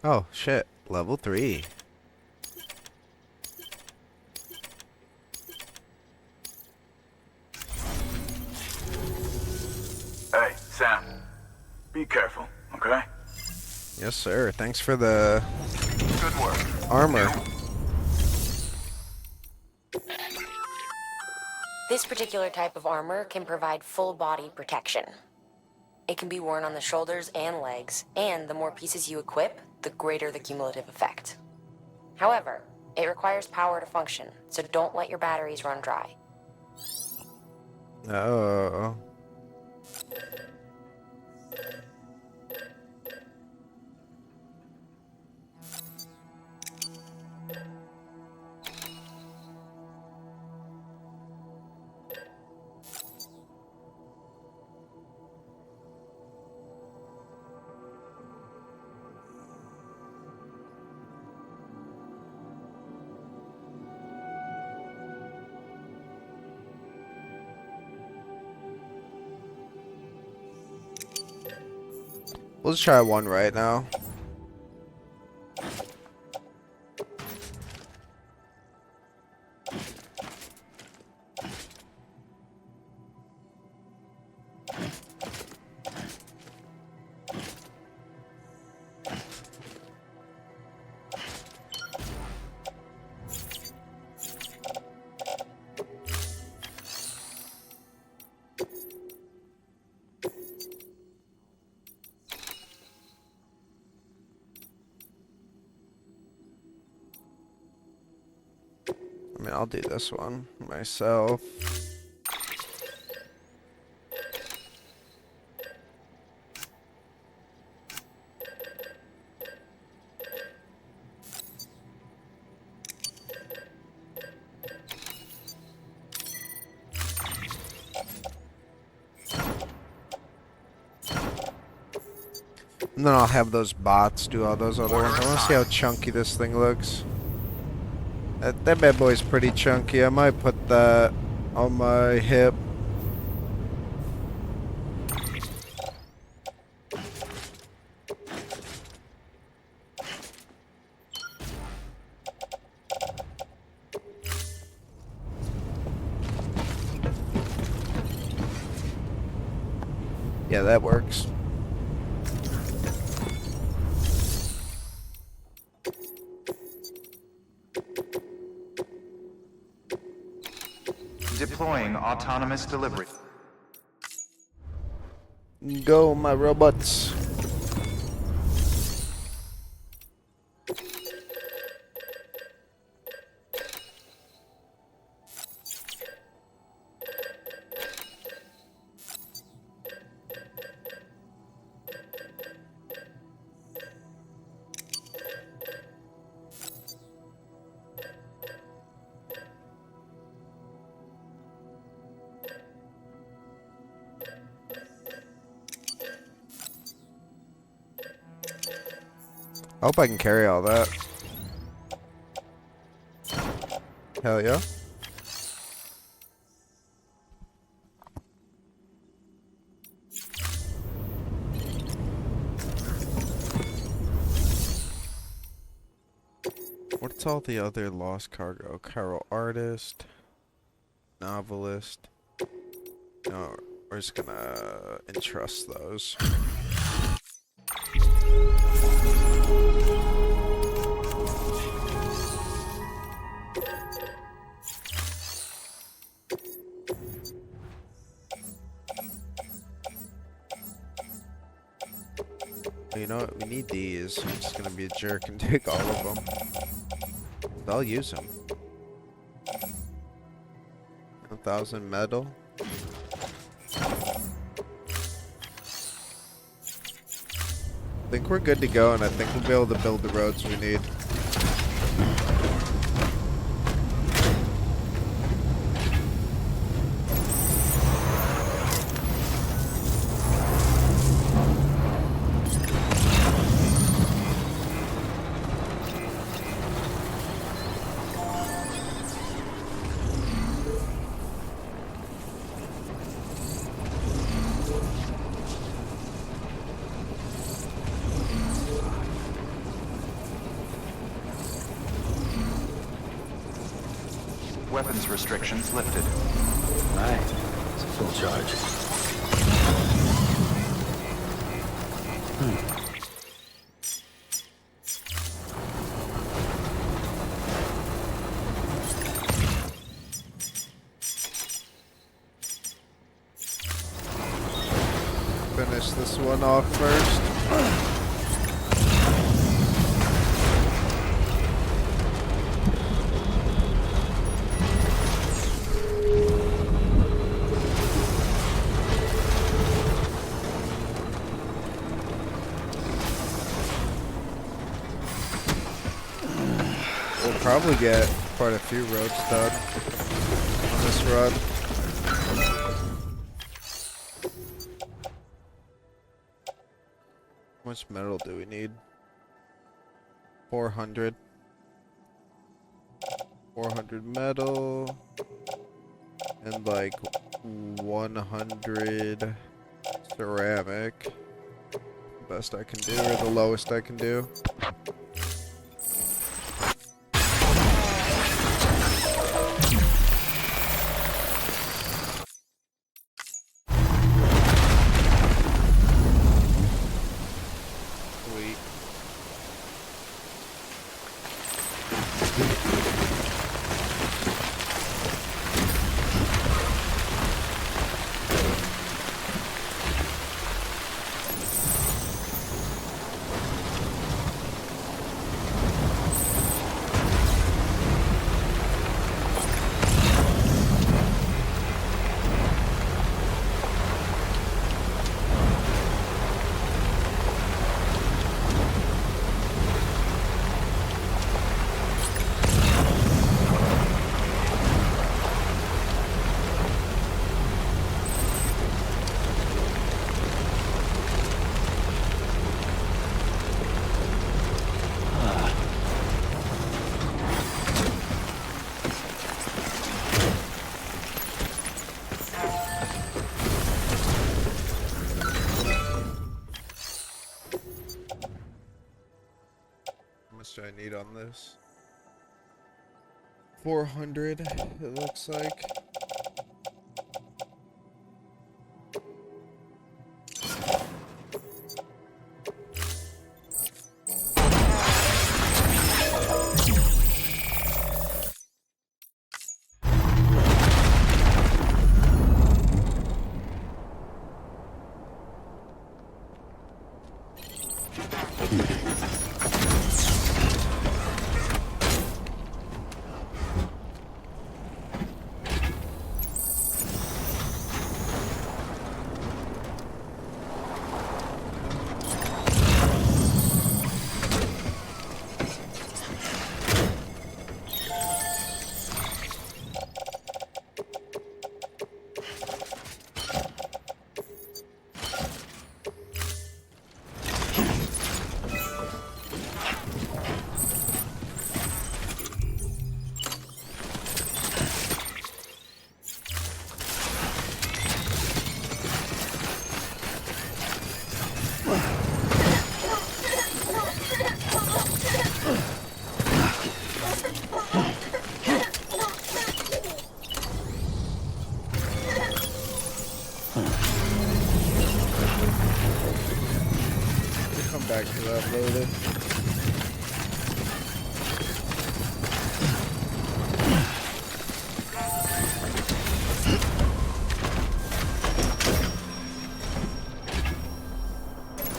Oh, shit. Level 3. Hey, Sam. Be careful, okay? Yes, sir. Thanks for the Good work. armor. This particular type of armor can provide full body protection. It can be worn on the shoulders and legs, and the more pieces you equip, the greater the cumulative effect. However, it requires power to function, so don't let your batteries run dry. Oh. We'll just try one right now. I mean, I'll do this one myself. And then I'll have those bots do all those other ones. I want to see how chunky this thing looks. That bad boy's pretty chunky. I might put that on my hip. Yeah, that works. Deploying autonomous delivery. Go, my robots. I hope I can carry all that. Hell yeah. What's all the other lost cargo? Carol artist, novelist. No, we're just gonna entrust those. You know what? We need these. I'm just gonna be a jerk and take all of them. I'll use them. 1,000 metal. I think we're good to go, and I think we'll be able to build the roads we need. Weapons restrictions lifted. Right. It's a full charge. finish this one off first. We'll probably get quite a few roads done on this run. How much metal do we need? 400. 400 metal. And like 100 ceramic. Best I can do, or the lowest I can do. Do I need on this? 400, it looks like. Back to that loaded.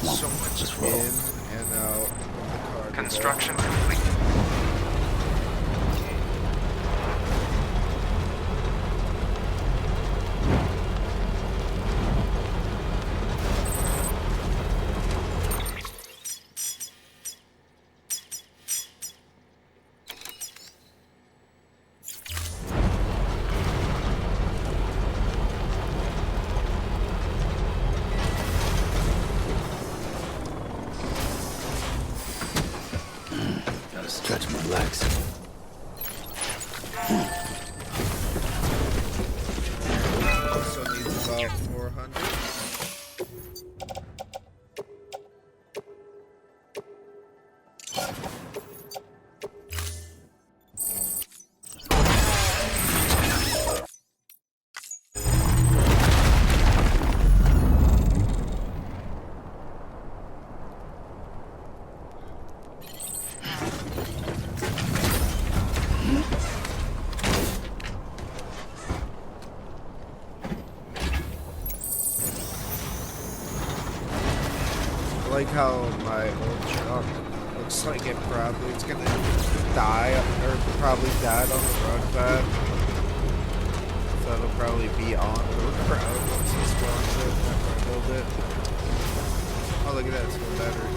So much in and out of the car. Construction complete. Stretch my legs. Also needs about 400. like how my old truck looks like it's gonna die, or probably died on the road pad. So it'll probably be on the road once he spawns it after I build it. Oh, look at that, it's going better.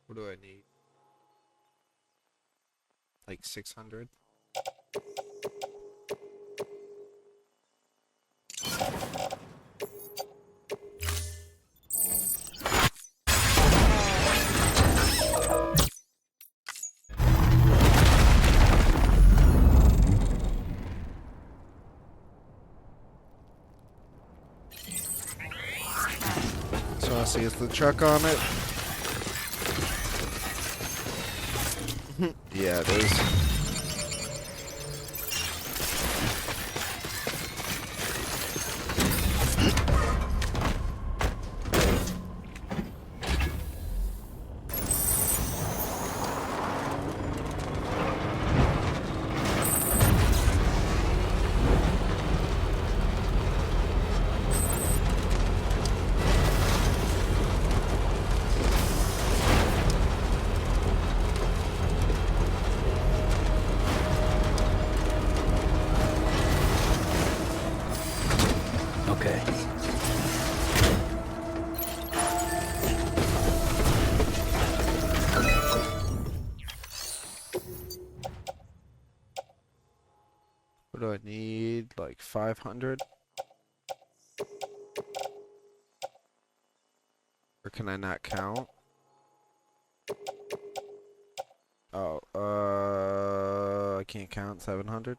What do I need? Like 600? So I see it's the truck on it. Yeah, it is. Okay. What do I need? Like 500? Or can I not count? Oh, I can't count 700?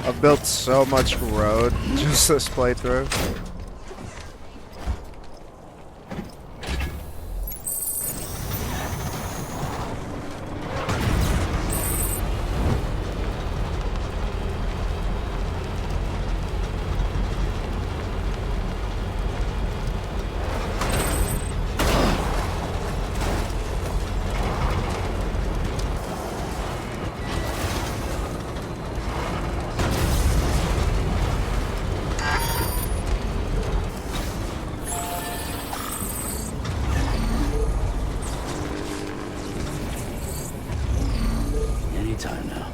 I've built so much road just this playthrough. Anytime now.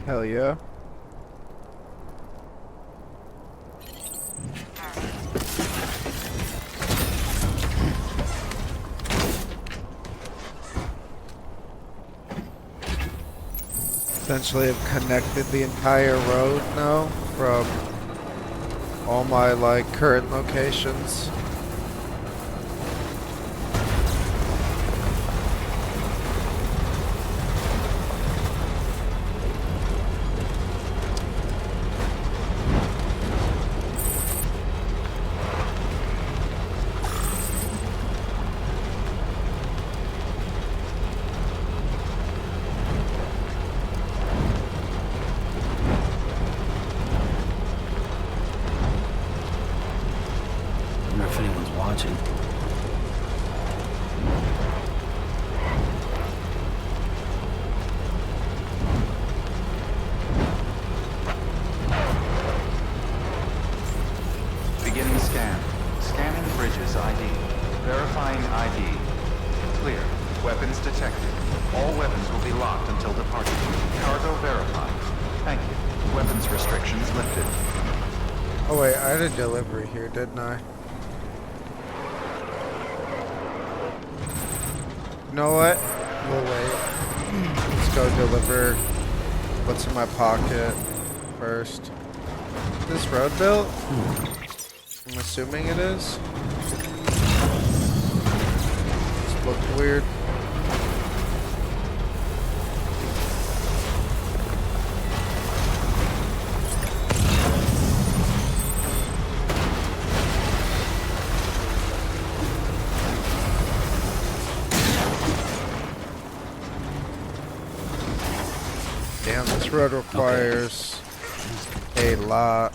Hell yeah. Essentially, I've connected the entire road now from all my like current locations. I had a delivery here, didn't I? You know what? We'll wait. Let's go deliver what's in my pocket first. Is this road built? I'm assuming it is. This looks weird. Damn, this road requires a lot.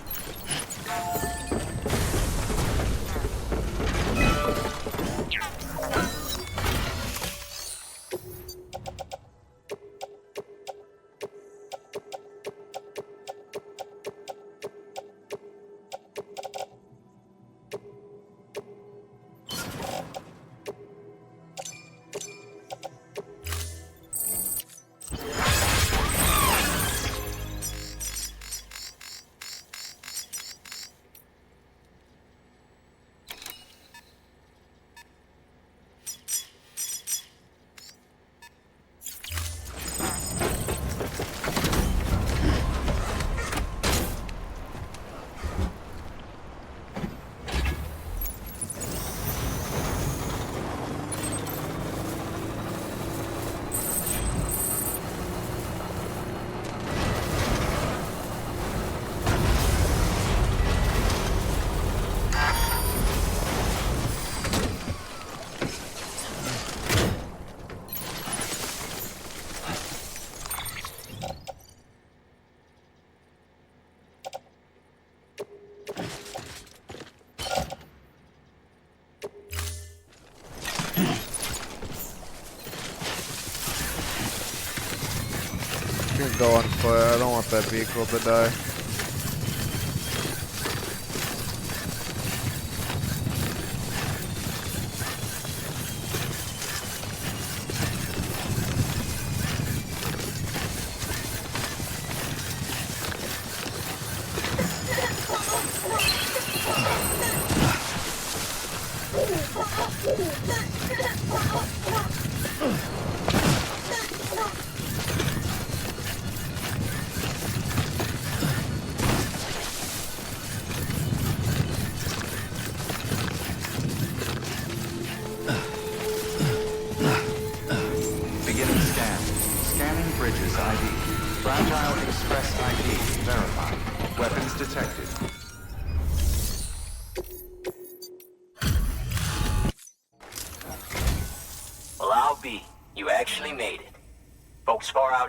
Go on foot. I don't want that vehicle to die.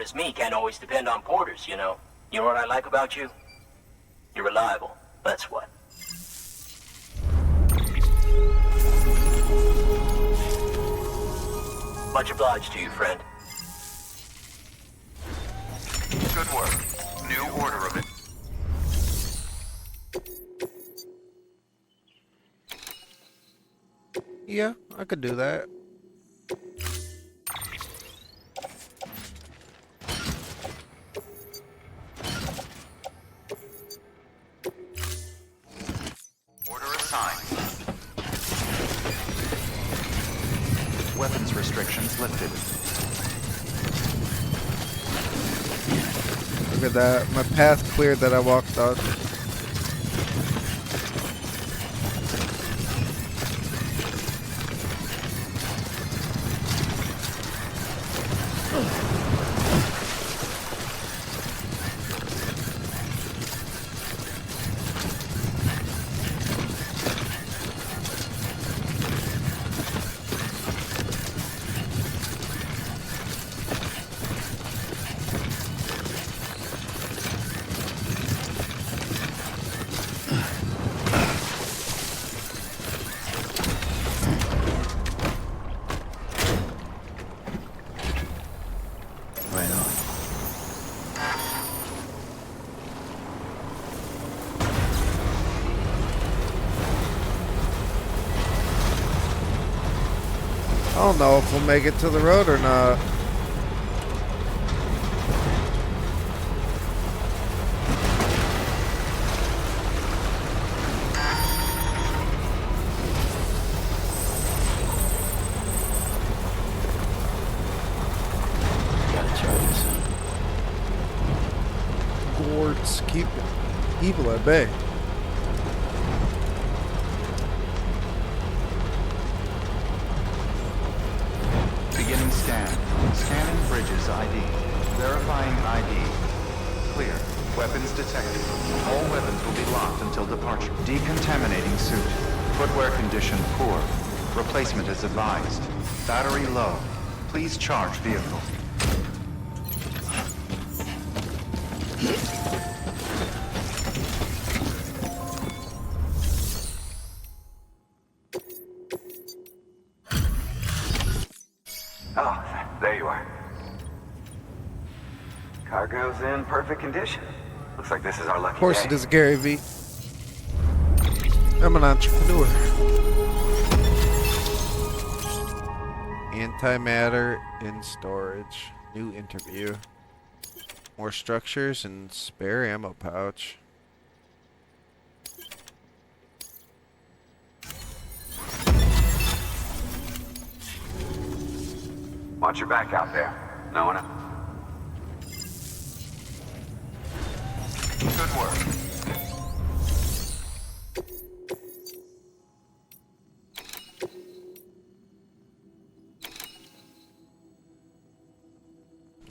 As me can't always depend on porters, you know. You know what I like about you? You're reliable, that's what. Much obliged to you, friend. Good work. New order of it. Yeah, I could do that. Weapons restrictions lifted. Look at that. My path cleared that I walked on. I don't know if we'll make it to the road or not. Hordes keep evil at bay. Beginning scan. Scanning bridges ID. Verifying ID. Clear. Weapons detected. All weapons will be locked until departure. Decontaminating suit. Footwear condition poor. Replacement is advised. Battery low. Please charge vehicle. Oh, there you are. Cargo's in perfect condition. Looks like this is our lucky Of course day. it is, Gary V. I'm an entrepreneur. Antimatter in storage. New interview. More structures and spare ammo pouch. Watch your back out there. No one. Good work.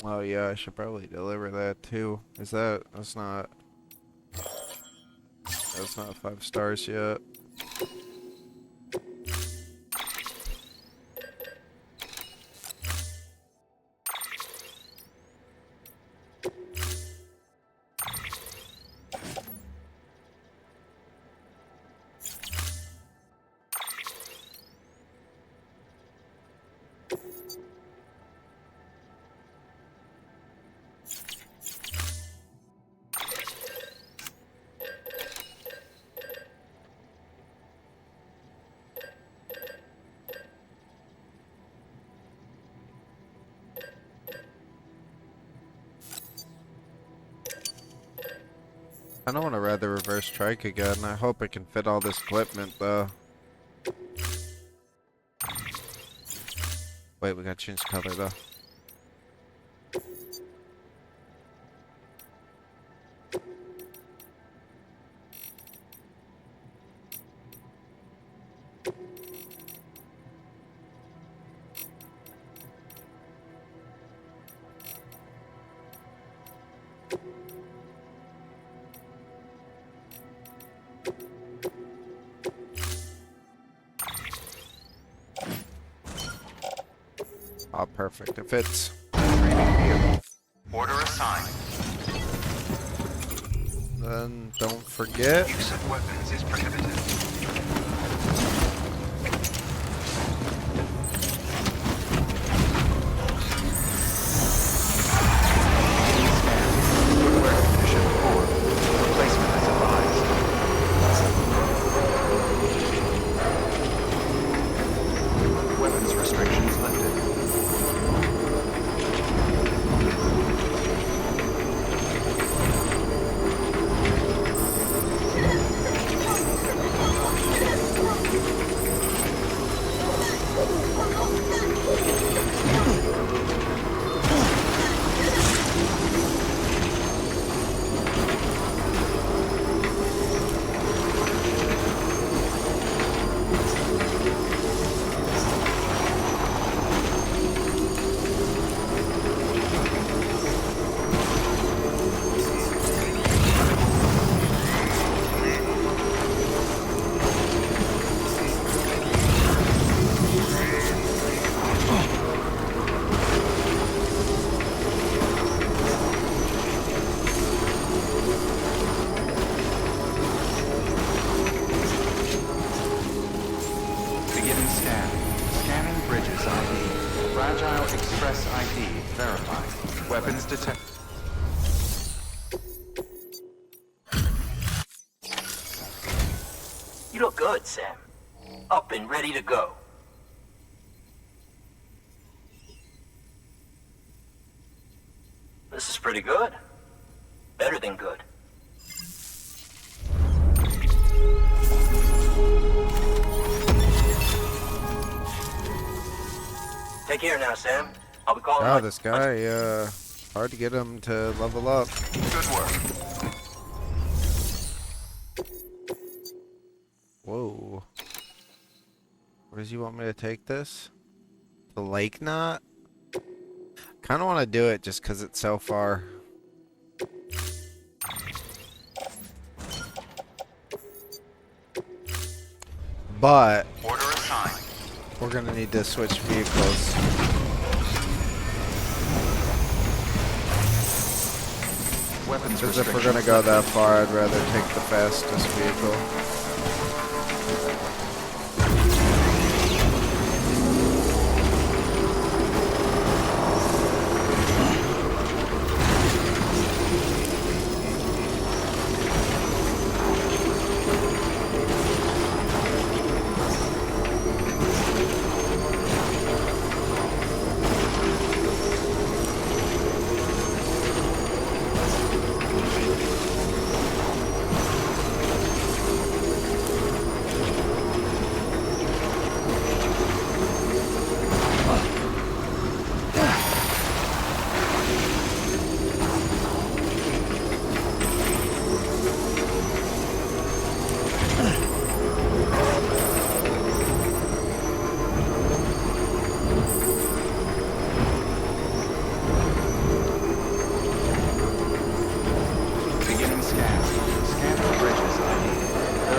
Oh yeah, I should probably deliver that too. That's not 5 stars yet. I don't want to ride the reverse trike again. I hope I can fit all this equipment though. Wait, we gotta change color though. Oh, perfect. It fits. Order assigned. Then don't forget. Use of weapons is prohibited. Footwear condition poor. Replacement is advised. Weapons restrictions lifted. Beginning scan. Scanning bridges ID. Fragile Express ID verified. Weapons detected. You look good, Sam. Up and ready to go. This is pretty good. Better than good. Take care now, Sam. I'll be calling. Oh, this guy, hard to get him to level up. Good work. does he want me to take this? The lake knot? Kind of want to do it just because it's so far. But Order assigned. we're going to need to switch vehicles. Weapons Because if we're restrictions going to go that far, I'd rather take the fastest vehicle.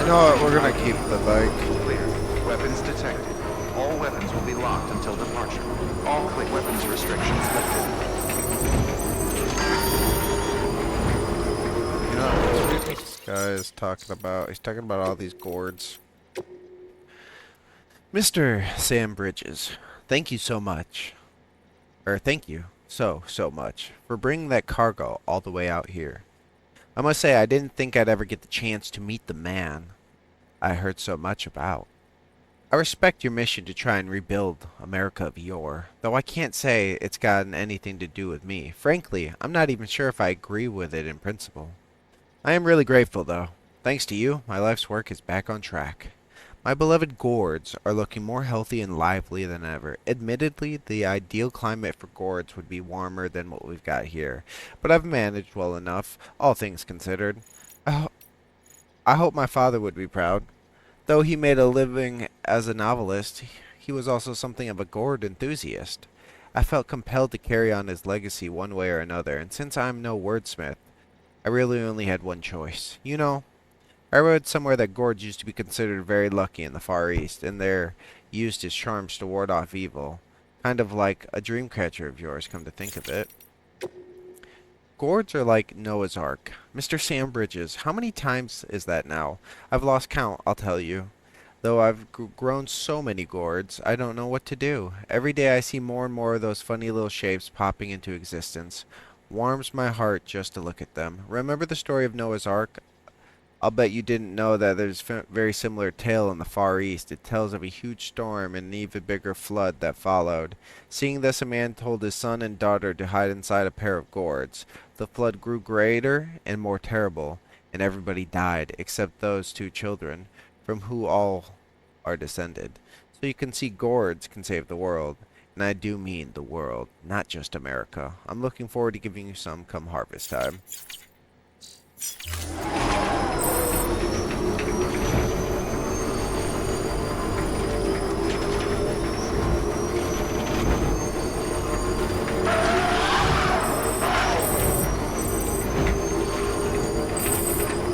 You know what, we're gonna keep the bike. Clear. Weapons detected. All weapons will be locked until departure. All click weapons restrictions lifted. You know what this guy is talking about? He's talking about all these gourds. Mr. Sam Bridges, thank you so much. Or thank you so much for bringing that cargo all the way out here. I must say, I didn't think I'd ever get the chance to meet the man I heard so much about. I respect your mission to try and rebuild America of yore, though I can't say it's gotten anything to do with me. Frankly, I'm not even sure if I agree with it in principle. I am really grateful, though. Thanks to you, my life's work is back on track. My beloved gourds are looking more healthy and lively than ever. Admittedly, the ideal climate for gourds would be warmer than what we've got here, but I've managed well enough, all things considered. I hope my father would be proud. Though he made a living as a novelist, he was also something of a gourd enthusiast. I felt compelled to carry on his legacy one way or another, and since I'm no wordsmith, I really only had one choice. You know, I read somewhere that gourds used to be considered very lucky in the Far East, and they're used as charms to ward off evil. Kind of like a dream catcher of yours, come to think of it. Gourds are like Noah's Ark. Mr. Sam Bridges, how many times is that now? I've lost count, I'll tell you. Though I've grown so many gourds, I don't know what to do. Every day I see more and more of those funny little shapes popping into existence. Warms my heart just to look at them. Remember the story of Noah's Ark? I'll bet you didn't know that there's a very similar tale in the Far East. It tells of a huge storm and an even bigger flood that followed. Seeing this, a man told his son and daughter to hide inside a pair of gourds. The flood grew greater and more terrible, and everybody died except those two children, from who all are descended. So you can see gourds can save the world. And I do mean the world, not just America. I'm looking forward to giving you some come harvest time.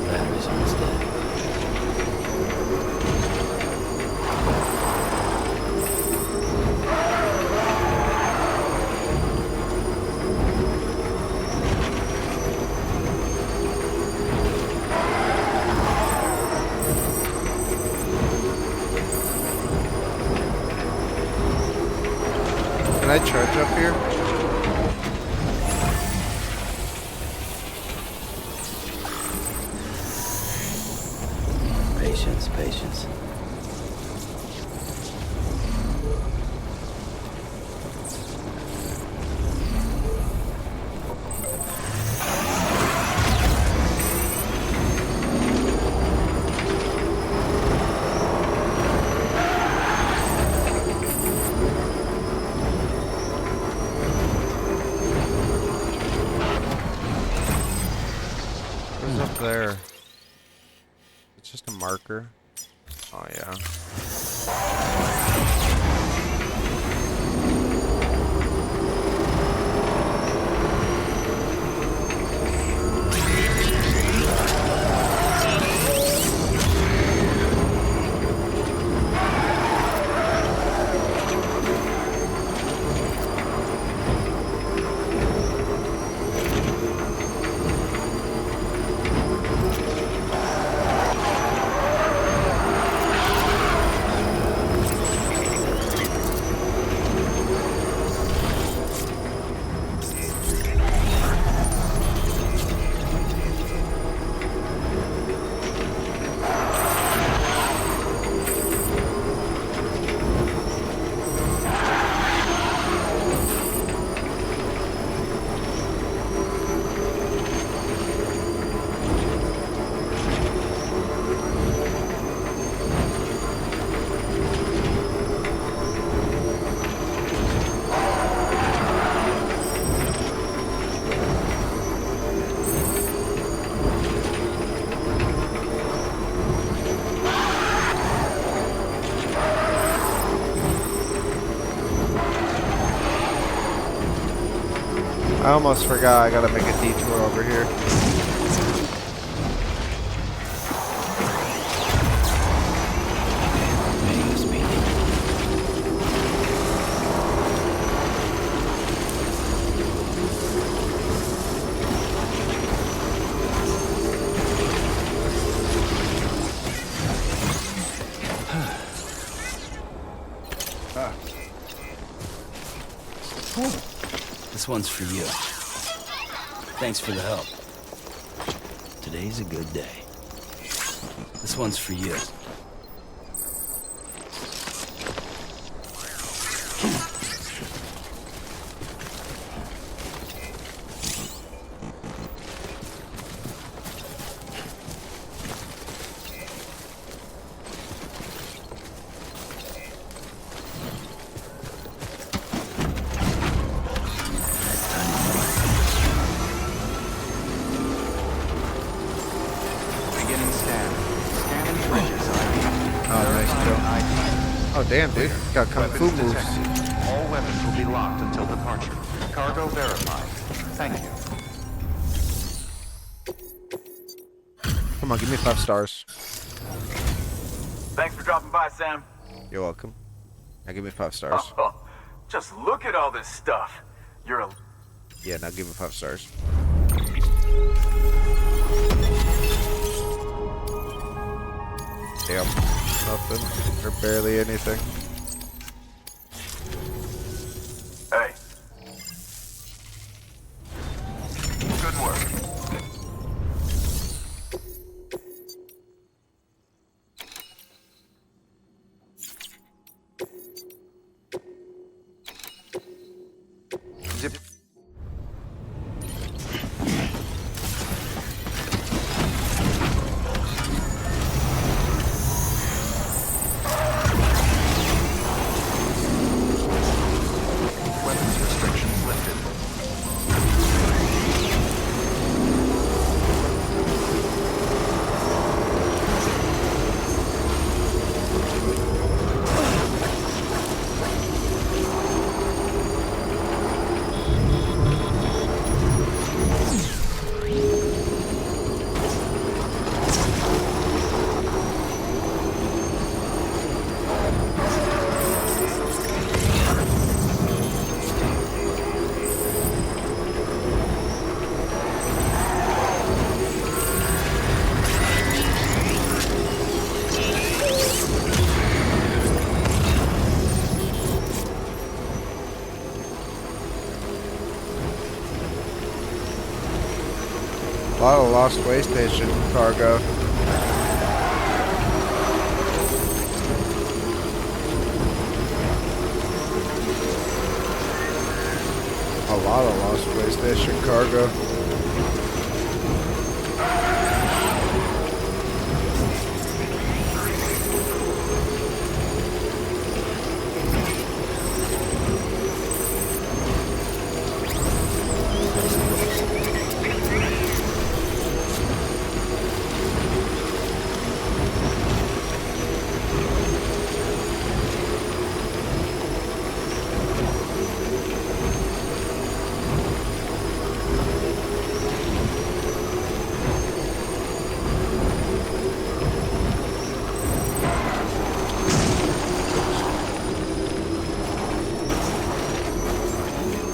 Batteries almost dead. Can I charge up here? Patience, patience. What's up there? It's just a marker. Oh yeah. I almost forgot I gotta make a detour over here. This one's for you. Thanks for the help. Today's a good day. This one's for you. Oh damn, dude. Got kung fu moves. All weapons will be locked until departure. Cargo verified. Thank you. Come on, give me 5 stars. Thanks for dropping by, Sam. You're welcome. Now give me 5 stars. Oh, just look at all this stuff. You're a... Yeah, now give me 5 stars. Damn. Nothing. Or barely anything. Hey. Good work. Zip. Weapons restrictions lifted. A lot of lost Waystation cargo. A lot of lost Waystation cargo.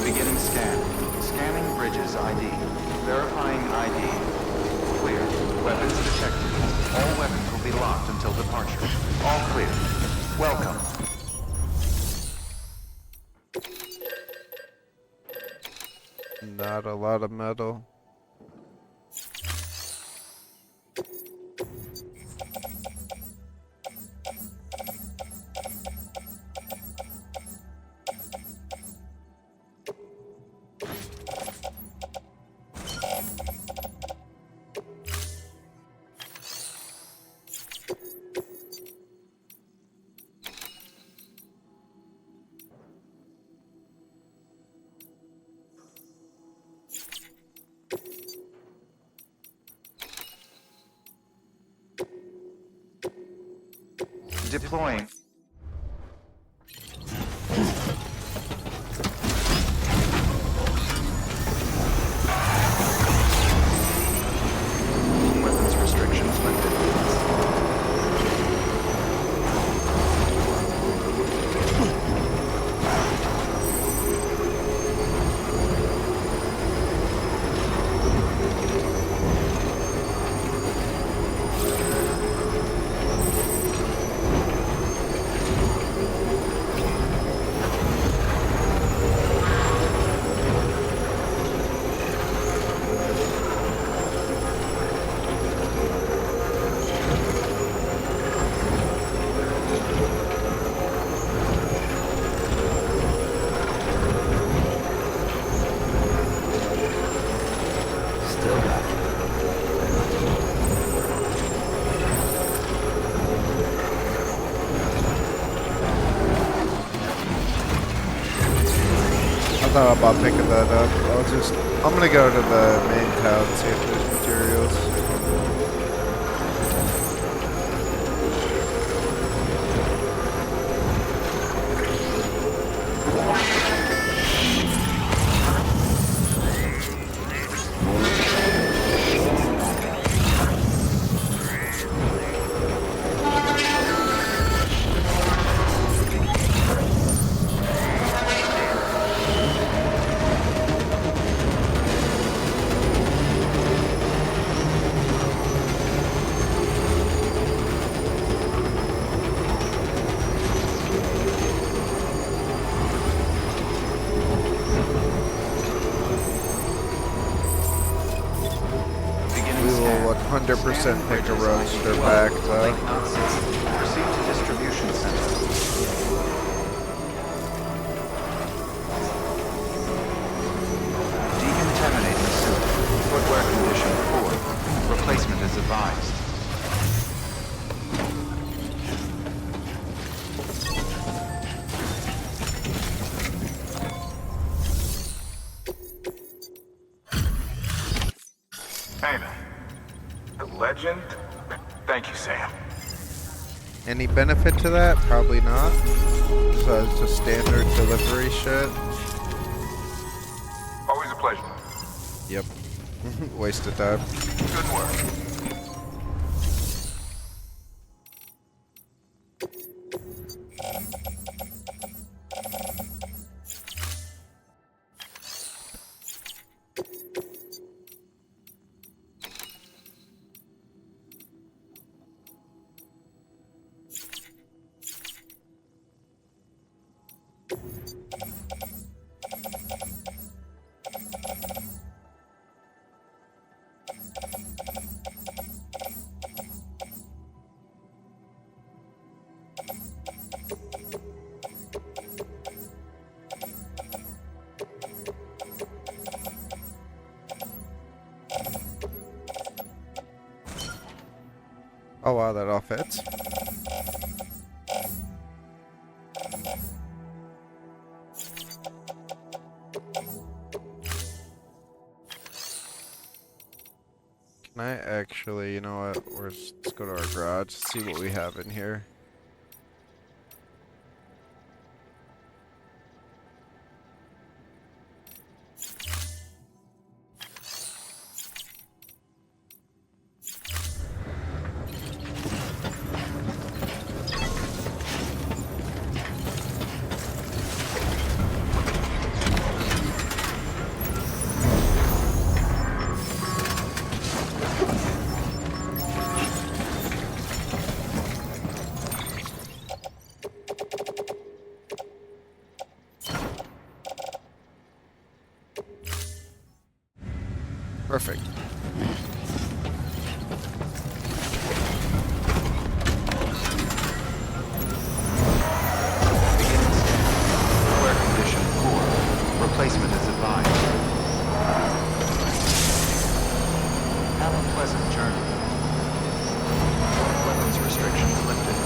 Beginning scan. Scanning bridges ID. Verifying ID. Clear. Weapons detected. All weapons will be locked until departure. All clear. Welcome. Not a lot of metal. Deploying. still got it. I thought about picking that up. I'm gonna go to the main town and see if there's materials. We will 100% pick a roadster back though. Proceed to distribution center. Decontaminating suit. Footwear condition poor. Replacement is advised. Hey, man. A legend? Thank you, Sam. Any benefit to that? Probably not. So it's just standard delivery shit. Always a pleasure. Yep. Waste of time. Good work. Oh wow, that all fits. Can I actually, you know what, let's go to our garage, see what we have in here. Perfect. Wear condition poor. Replacement is advised. Have a pleasant journey. Weapons restrictions lifted.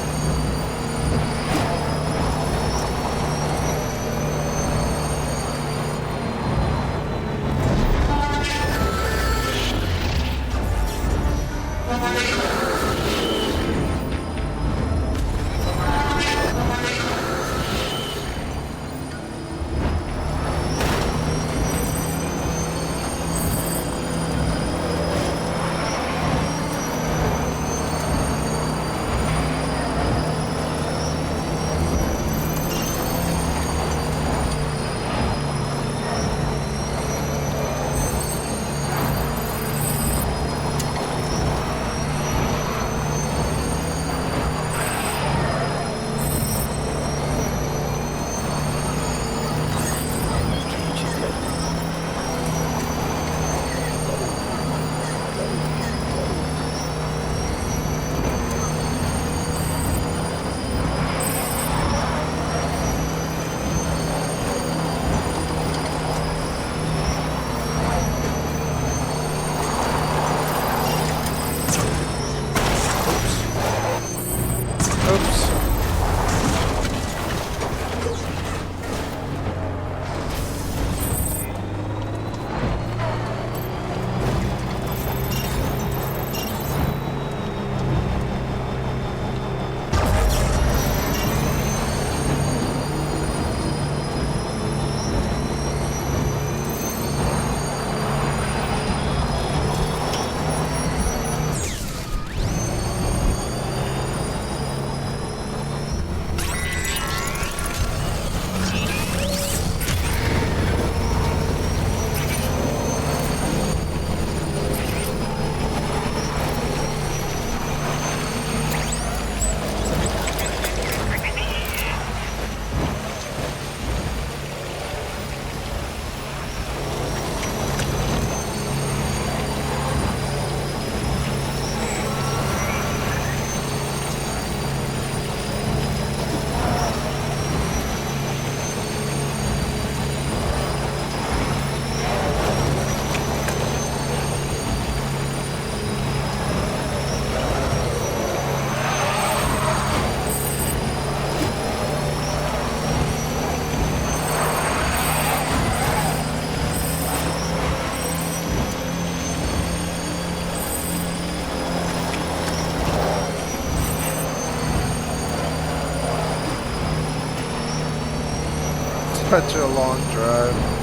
such a long drive.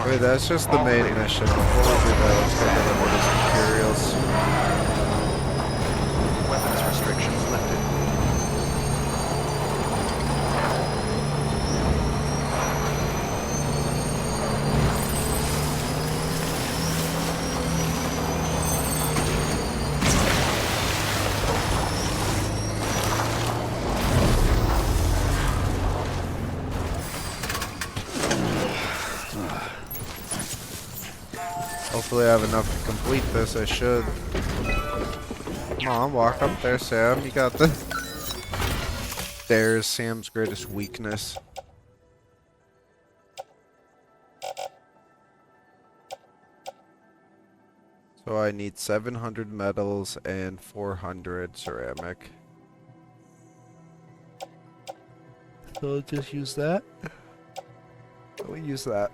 Wait, that's just the main mission. Before we do that, let's go deliver these materials. Weapons restrictions lifted. Hopefully I have enough to complete this. I should. Come on, walk up there, Sam. You got the... There's Sam's greatest weakness. So I need 700 metals and 400 ceramic. So I'll just use that. We'll use that.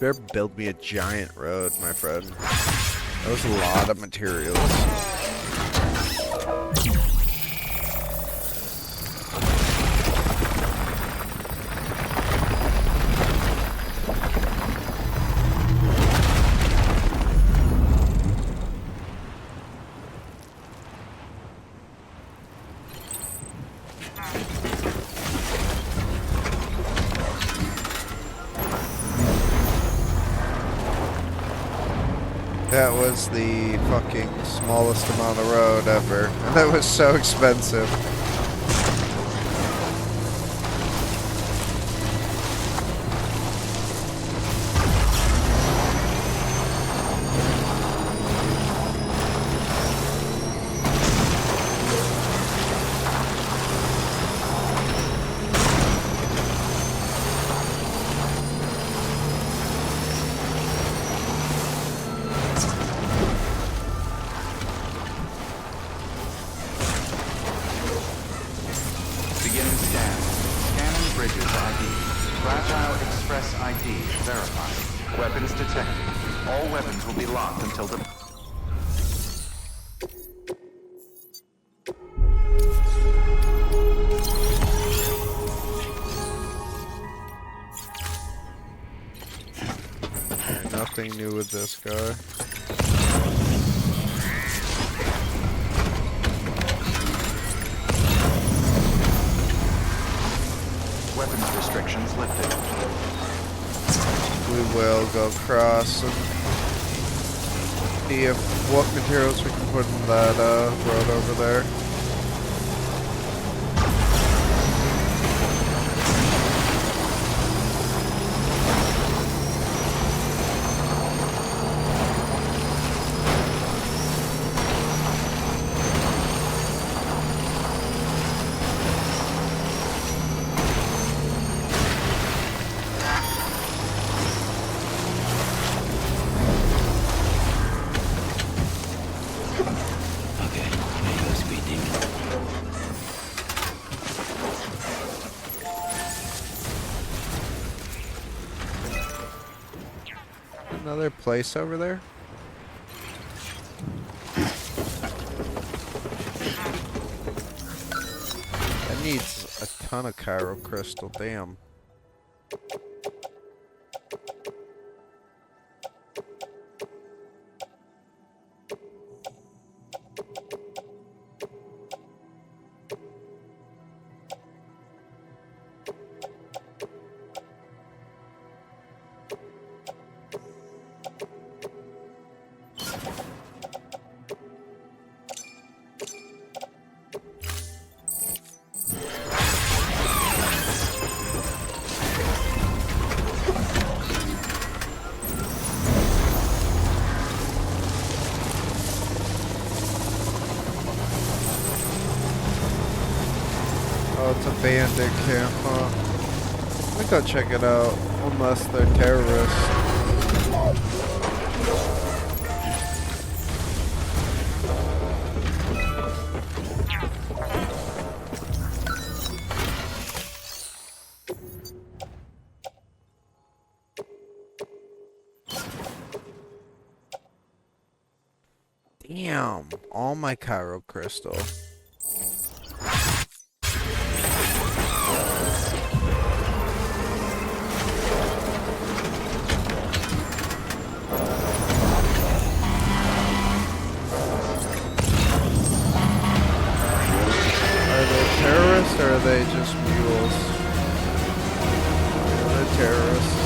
Better build me a giant road, my friend. That was a lot of materials. That was the fucking smallest amount of road ever. And that was so expensive. Nothing new with this guy. Weapons restrictions lifted. We will go across and see if what materials we can put in that road over there. Another place over there? That needs a ton of chiral crystal, damn. Oh, it's a bandit camp, huh? Let me go check it out, unless they're terrorists. Damn, all my chiral crystal. Terrorists, or are they just mules? Yeah, they're terrorists.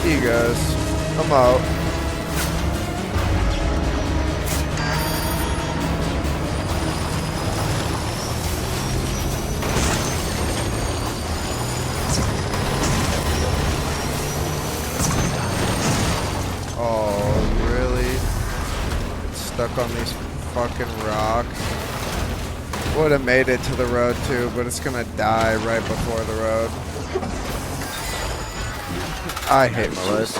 See you guys. I'm out. Oh, really? It's stuck on these fucking rocks. Would have made it to the road too, but it's gonna die right before the road. I hate my life.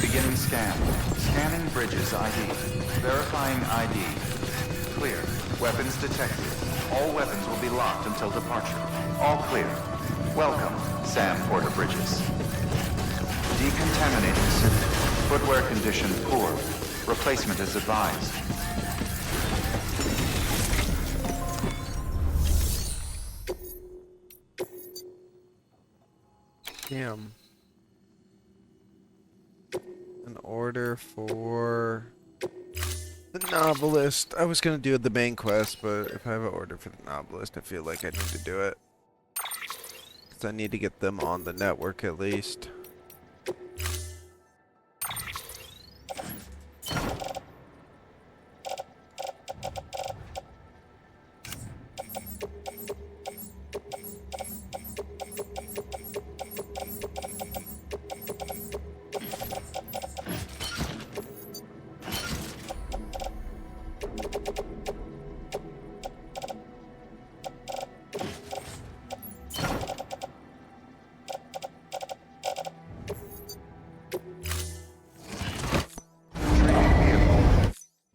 Beginning scan. Scanning bridges ID. Verifying ID. Clear. Weapons detected. All weapons will be locked until departure. All clear. Welcome, Sam Porter Bridges. Decontaminating city. Footwear condition poor. Replacement is advised. Damn. An order for the novelist. I was gonna do the main quest, but if I have an order for the novelist, I feel like I need to do it. Because I need to get them on the network at least.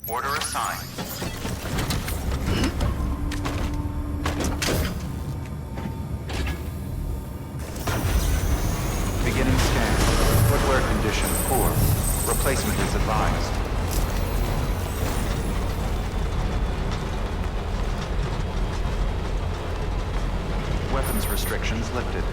Order assigned. Beginning scan. Footwear condition poor. Replacement is advised. Weapons restrictions lifted.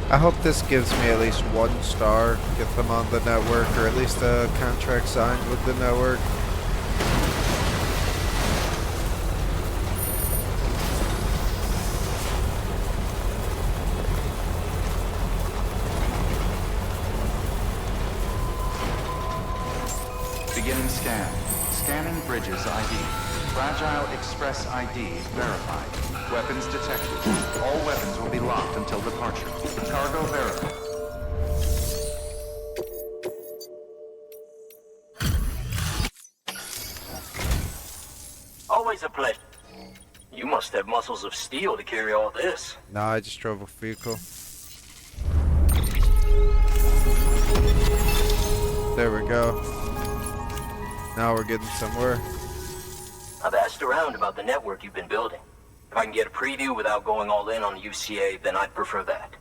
I hope this gives me at least 1 star, get them on the network, or at least a contract signed with the network. Beginning scan. Scanning bridges ID. Fragile Express ID verified. Weapons detected. All weapons will be locked until departure. Cargo verified. Always a pleasure. You must have muscles of steel to carry all this. Nah, I just drove a vehicle. There we go. Now we're getting somewhere. I've asked around about the network you've been building. If I can get a preview without going all in on the UCA, then I'd prefer that.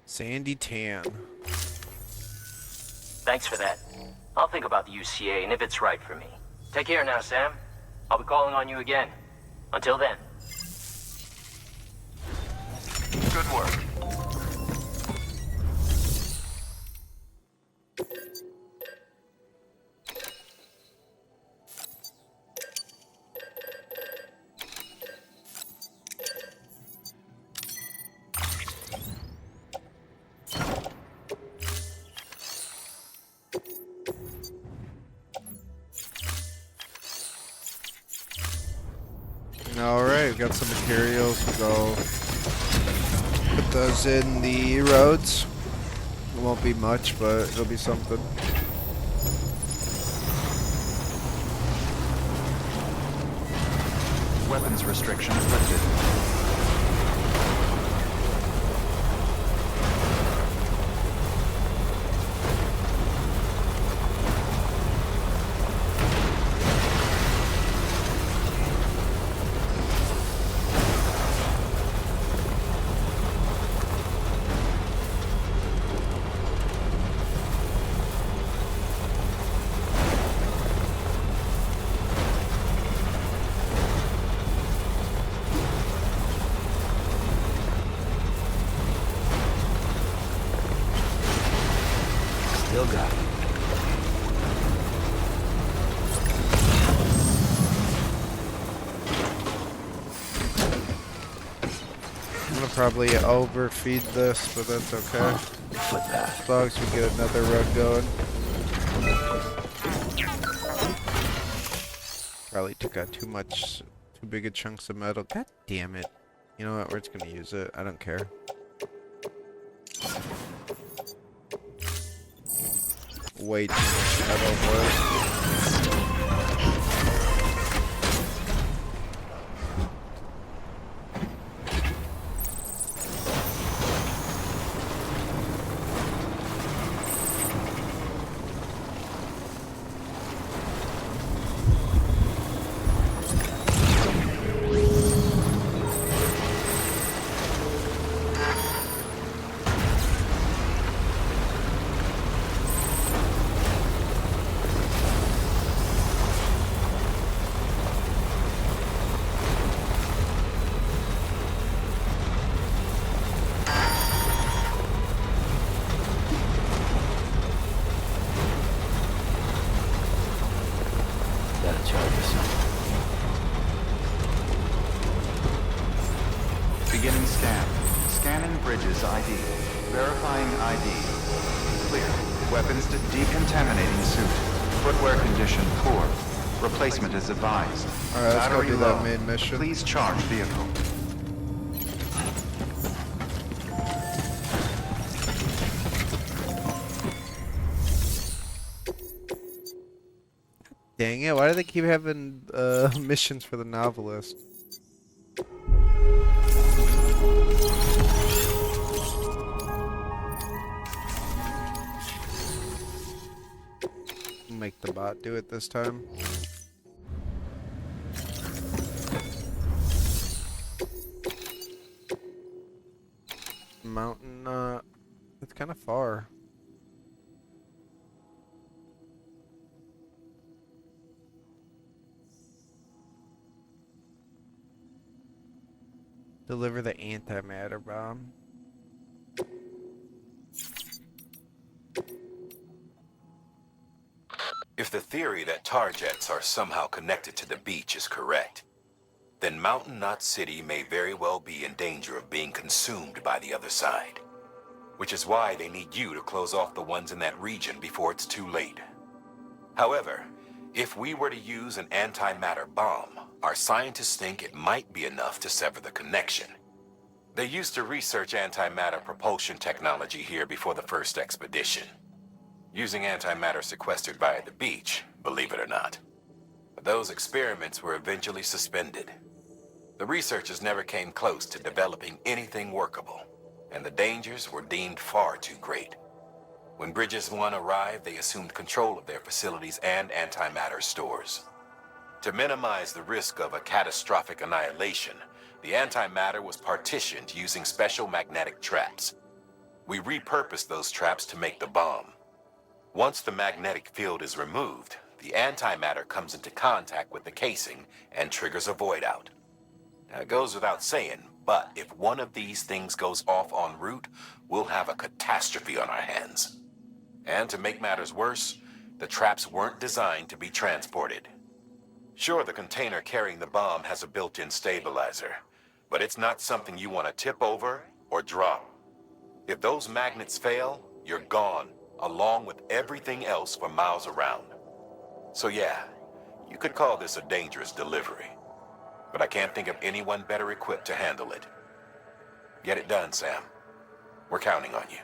Sandy Tan. Thanks for that. I'll think about the UCA and if it's right for me. Take care now, Sam. I'll be calling on you again. Until then. Good work. Alright, we've got some materials. We'll go put those in the roads. It won't be much, but it'll be something. Weapons restrictions lifted. Still got it. I'm gonna probably overfeed this, but that's okay. Flip that. As long as we get another run going. Probably took out too big a chunks of metal. God damn it. You know what, we're just gonna use it. I don't care. Way too much metal for it. Gotta charge this up. Beginning scan. Scanning bridges ID. Verifying ID. Clear. Weapons decontaminating suit. Footwear condition poor. Replacement is advised. Alright, let's go Battery do low. that main mission. Please charge vehicle. Dang it, why do they keep having missions for the novelist? Make the bot do it this time. Mountain, it's kind of far. Deliver the antimatter bomb. If the theory that tar jets are somehow connected to the beach is correct, then Mountain Knot City may very well be in danger of being consumed by the other side. Which is why they need you to close off the ones in that region before it's too late. However, if we were to use an antimatter bomb, our scientists think it might be enough to sever the connection. They used to research antimatter propulsion technology here before the first expedition. Using antimatter sequestered by the beach, believe it or not. But those experiments were eventually suspended. The researchers never came close to developing anything workable, and the dangers were deemed far too great. When Bridges 1 arrived, they assumed control of their facilities and antimatter stores. To minimize the risk of a catastrophic annihilation, the antimatter was partitioned using special magnetic traps. We repurposed those traps to make the bomb. Once the magnetic field is removed, the antimatter comes into contact with the casing and triggers a void out. Now, it goes without saying, but if one of these things goes off en route, we'll have a catastrophe on our hands. And to make matters worse, the traps weren't designed to be transported. Sure, the container carrying the bomb has a built-in stabilizer, but it's not something you want to tip over or drop. If those magnets fail, you're gone, along with everything else for miles around. So yeah, you could call this a dangerous delivery, but I can't think of anyone better equipped to handle it. Get it done, Sam. We're counting on you.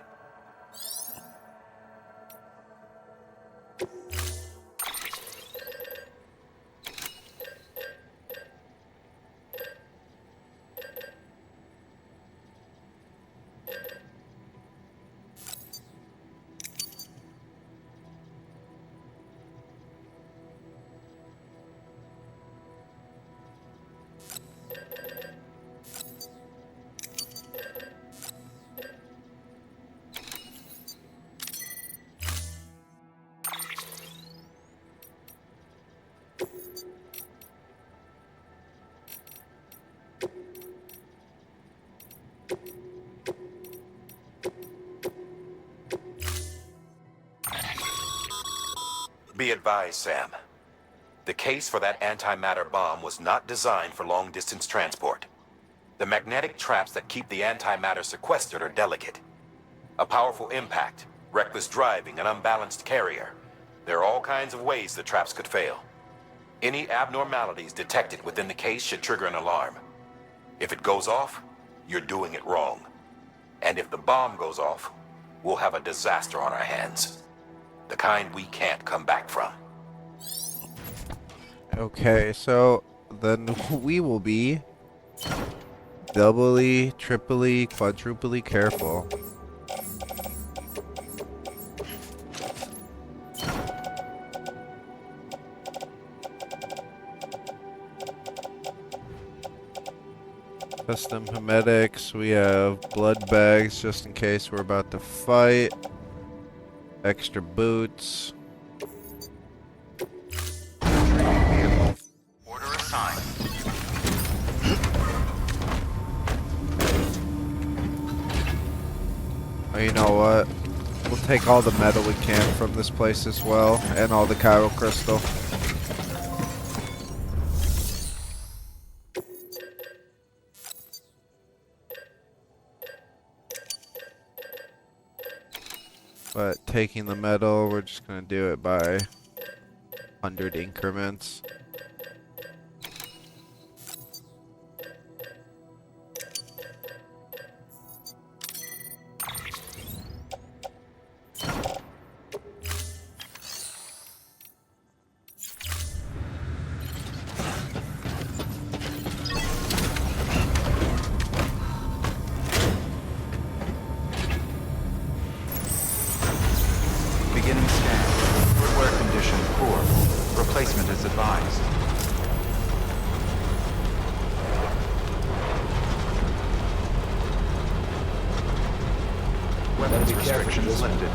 Be advised, Sam. The case for that antimatter bomb was not designed for long-distance transport. The magnetic traps that keep the antimatter sequestered are delicate. A powerful impact, reckless driving, an unbalanced carrier. There are all kinds of ways the traps could fail. Any abnormalities detected within the case should trigger an alarm. If it goes off, you're doing it wrong. And if the bomb goes off, we'll have a disaster on our hands. The kind we can't come back from. Okay, so then we will be doubly, triply, quadruply careful. Custom hermetics, we have blood bags just in case we're about to fight. Extra boots. Order assigned. Oh, you know what? We'll take all the metal we can from this place as well, and all the chiral crystal. But taking the metal, we're just gonna do it by 100 increments. Beginning scan. Footwear condition poor. Replacement is advised. Weapons restrictions lifted.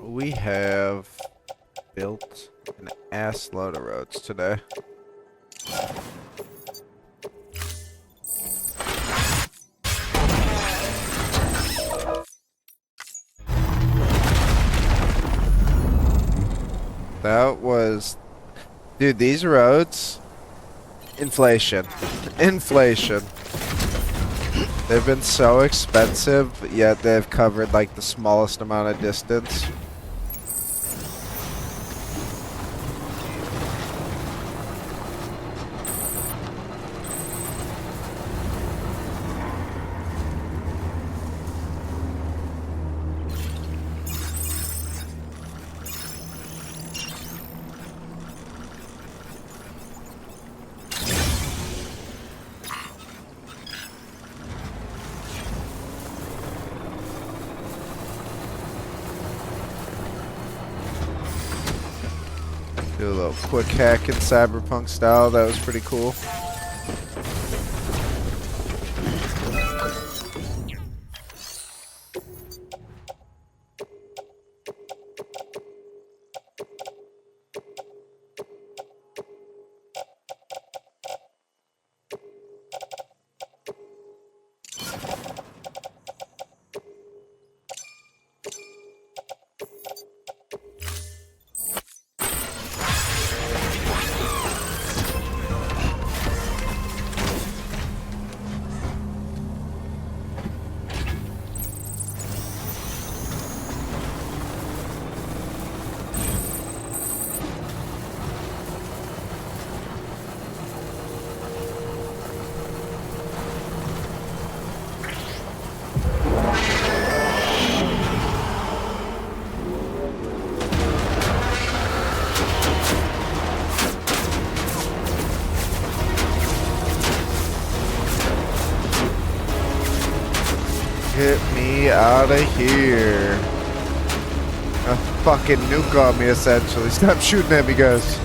We have built an ass load of roads today. That was... Dude, these roads... Inflation. Inflation. They've been so expensive, yet they've covered like the smallest amount of distance. Do a little quick hack in Cyberpunk style. That was pretty cool. Get me out of here. A fucking nuke on me, essentially. Stop shooting at me, guys.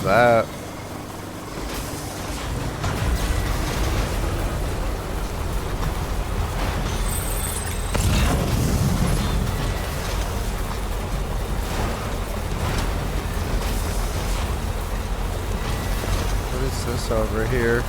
That what is this over here?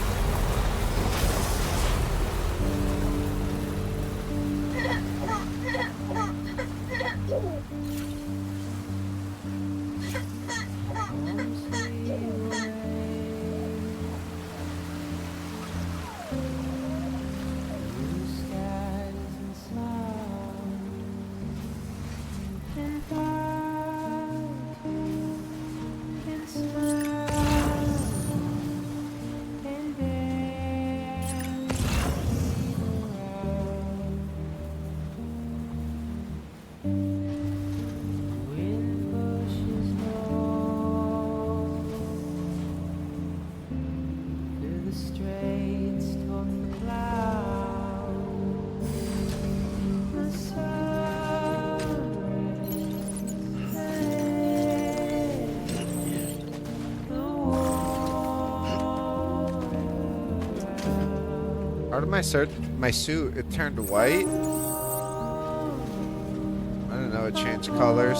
How did my suit, it turned white? I don't know, it changed colors.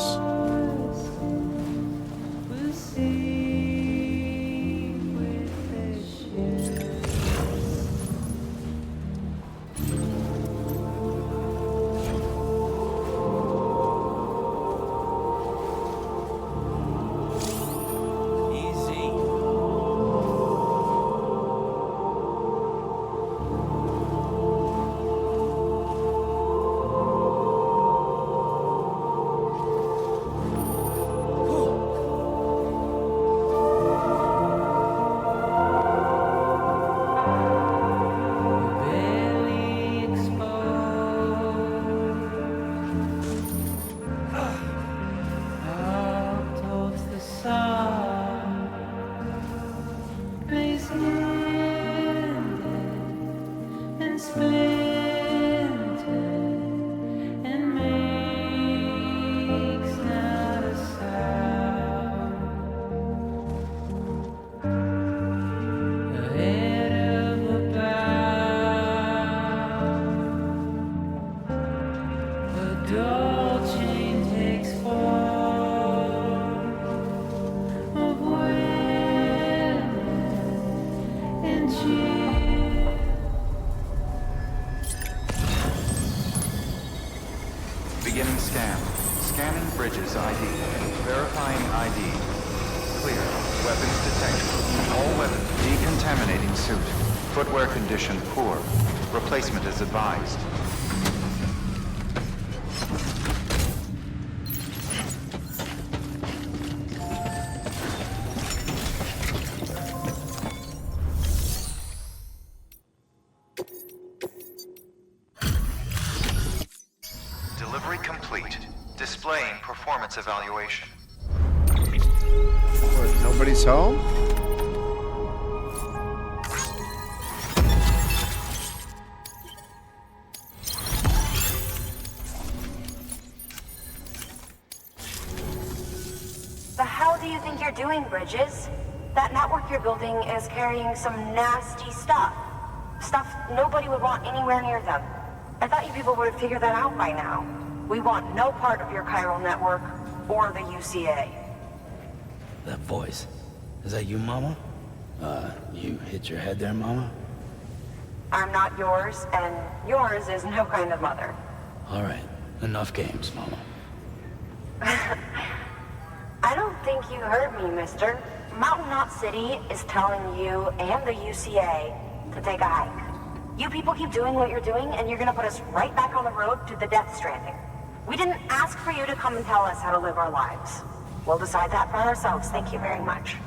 Beginning scan. Scanning bridges ID. Verifying ID. Clear. Weapons detected. All weapons. Decontaminating suit. Footwear condition poor. Replacement is advised. Delivery complete. Displaying performance evaluation. What, nobody's home? The hell do you think you're doing, Bridges? That network you're building is carrying some nasty stuff. Stuff nobody would want anywhere near them. I thought you people would have figured that out by now. We want no part of your chiral network or the UCA. That voice. Is that you, Mama? You hit your head there, Mama? I'm not yours, and yours is no kind of mother. All right. Enough games, Mama. I don't think you heard me, mister. Mountain Knot City is telling you and the UCA to take a hike. You people keep doing what you're doing, and you're gonna put us right back on the road to the death stranding. We didn't ask for you to come and tell us how to live our lives. We'll decide that for ourselves, thank you very much.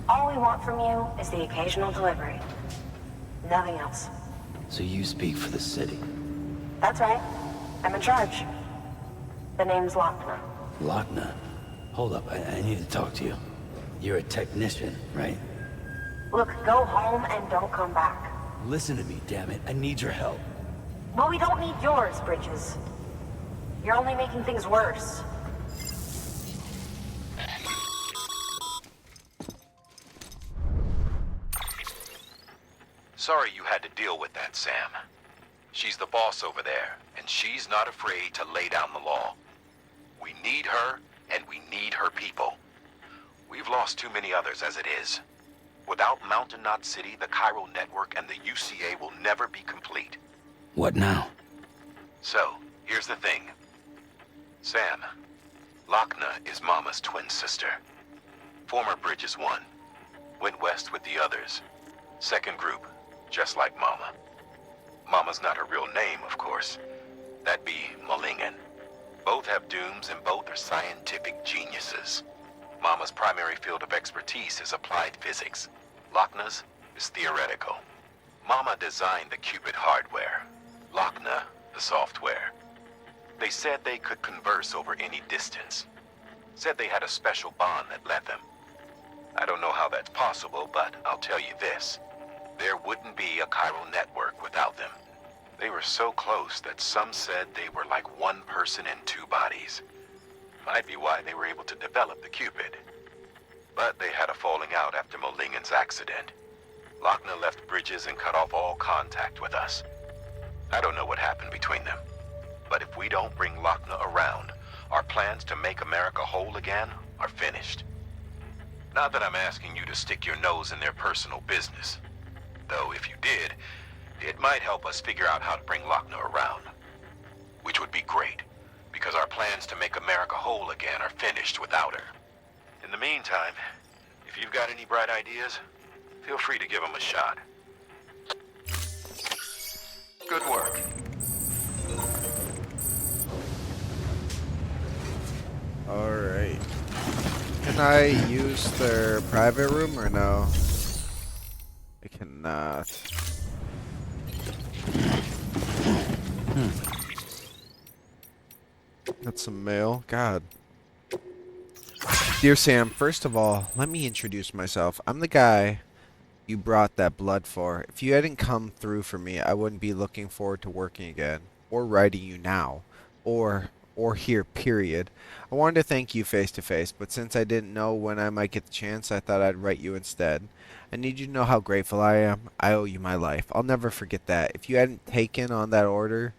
All we want from you is the occasional delivery. Nothing else. So you speak for the city? That's right. I'm in charge. The name's Lochner. Lochner? Hold up, I need to talk to you. You're a technician, right? Look, go home and don't come back. Listen to me, damn it. I need your help. Well, we don't need yours, Bridges. You're only making things worse. Sorry you had to deal with that, Sam. She's the boss over there, and she's not afraid to lay down the law. We need her, and we need her people. We've lost too many others as it is. Without Mountain Knot City, the chiral network, and the UCA will never be complete. What now? So, here's the thing. Sam, Lochner is Mama's twin sister. Former Bridges 1. Went west with the others. Second group, just like Mama. Mama's not her real name, of course. That'd be Malingen. Both have dooms and both are scientific geniuses. Mama's primary field of expertise is applied physics. Lochner's is theoretical. Mama designed the Cupid hardware. Lochner, the software. They said they could converse over any distance. Said they had a special bond that led them. I don't know how that's possible, but I'll tell you this. There wouldn't be a chiral network without them. They were so close that some said they were like one person in two bodies. Might be why they were able to develop the Cupid. But they had a falling out after Malingen's accident. Lochner left Bridges and cut off all contact with us. I don't know what happened between them, but if we don't bring Lochner around, our plans to make America whole again are finished. Not that I'm asking you to stick your nose in their personal business, though if you did, it might help us figure out how to bring Lochner around. Which would be great, because our plans to make America whole again are finished without her. In the meantime, if you've got any bright ideas, feel free to give them a shot. Good work. Alright. Can I use their private room or no? I cannot. That's some mail. God. Dear Sam, first of all, let me introduce myself. I'm the guy you brought that blood for. If you hadn't come through for me, I wouldn't be looking forward to working again. Or writing you now. Or here, period. I wanted to thank you face to face, but since I didn't know when I might get the chance, I thought I'd write you instead. I need you to know how grateful I am. I owe you my life. I'll never forget that. If you hadn't taken on that order,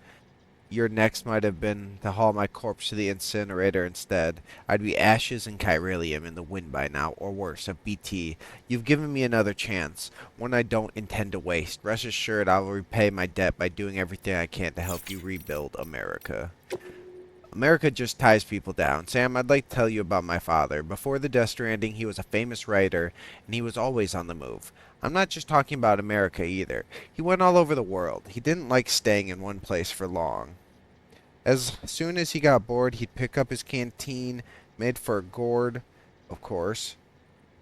your next might have been to haul my corpse to the incinerator instead. I'd be ashes and chiralium in the wind by now, or worse, a BT. You've given me another chance, one I don't intend to waste. Rest assured I will repay my debt by doing everything I can to help you rebuild America. America just ties people down. Sam, I'd like to tell you about my father. Before the Death Stranding, he was a famous writer, and he was always on the move. I'm not just talking about America either. He went all over the world. He didn't like staying in one place for long. As soon as he got bored, he'd pick up his canteen, made for a gourd, of course,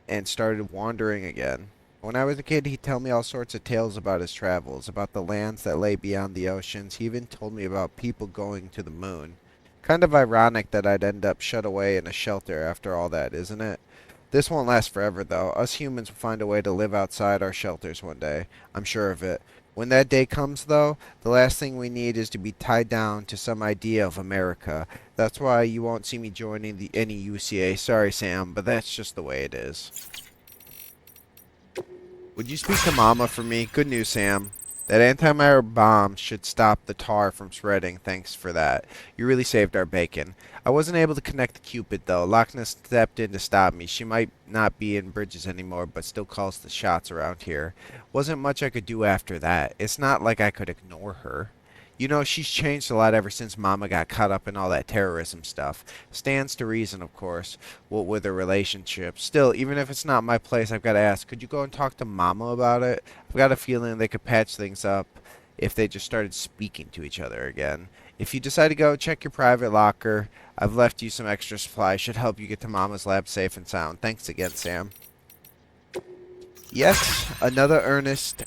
and started wandering again. When I was a kid, he'd tell me all sorts of tales about his travels, about the lands that lay beyond the oceans. He even told me about people going to the moon. Kind of ironic that I'd end up shut away in a shelter after all that, isn't it? This won't last forever, though. Us humans will find a way to live outside our shelters one day. I'm sure of it. When that day comes, though, the last thing we need is to be tied down to some idea of America. That's why you won't see me joining any UCA. Sorry, Sam, but that's just the way it is. Would you speak to Mama for me? Good news, Sam. That antimatter bomb should stop the tar from spreading. Thanks for that. You really saved our bacon. I wasn't able to connect the Cupid, though. Loch Ness stepped in to stop me. She might not be in Bridges anymore, but still calls the shots around here. Wasn't much I could do after that. It's not like I could ignore her. You know, she's changed a lot ever since Mama got caught up in all that terrorism stuff. Stands to reason, of course, what with their relationship. Still, even if it's not my place, I've got to ask, could you go and talk to Mama about it? I've got a feeling they could patch things up if they just started speaking to each other again. If you decide to go, check your private locker. I've left you some extra supplies. Should help you get to Mama's lab safe and sound. Thanks again, Sam. Yes, another earnest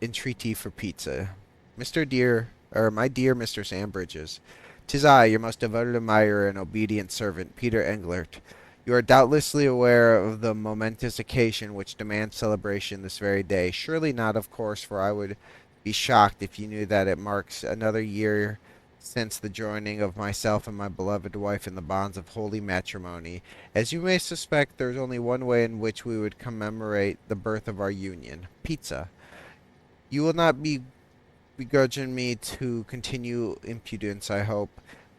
entreaty for pizza. My dear Mr. Sam Bridges, 'tis I, your most devoted admirer and obedient servant, Peter Englert. You are doubtlessly aware of the momentous occasion which demands celebration this very day. Surely not, of course, for I would be shocked if you knew that it marks another year since the joining of myself and my beloved wife in the bonds of holy matrimony. As you may suspect, there is only one way in which we would commemorate the birth of our union: pizza. You will not begrudging me to continue impudence, I hope.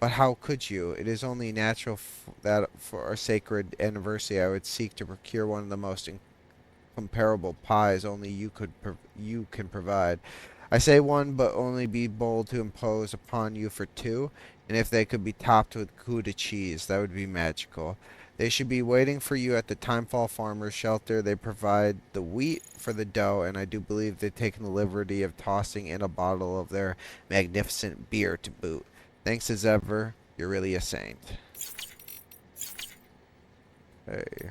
But how could you? It is only natural that for our sacred anniversary I would seek to procure one of the most incomparable pies only you can provide. I say one, but only be bold to impose upon you for two, and if they could be topped with Gouda cheese, that would be magical. They should be waiting for you at the Timefall Farmers Shelter. They provide the wheat for the dough, and I do believe they've taken the liberty of tossing in a bottle of their magnificent beer to boot. Thanks as ever. You're really a saint. Hey.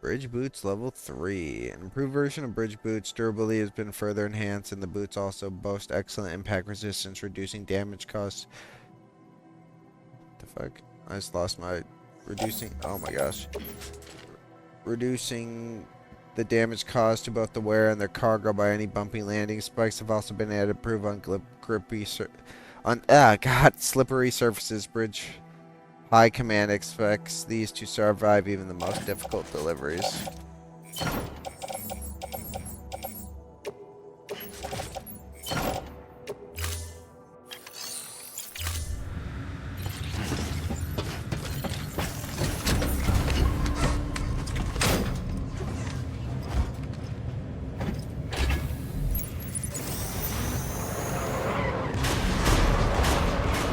Bridge boots level 3. An improved version of bridge boots. Durability has been further enhanced, and the boots also boast excellent impact resistance, reducing damage costs. What the fuck? I just lost my oh my gosh. Reducing the damage caused to both the wearer and their cargo by any bumpy landing. Spikes have also been added to improve on God, slippery surfaces bridge. High command expects these to survive even the most difficult deliveries.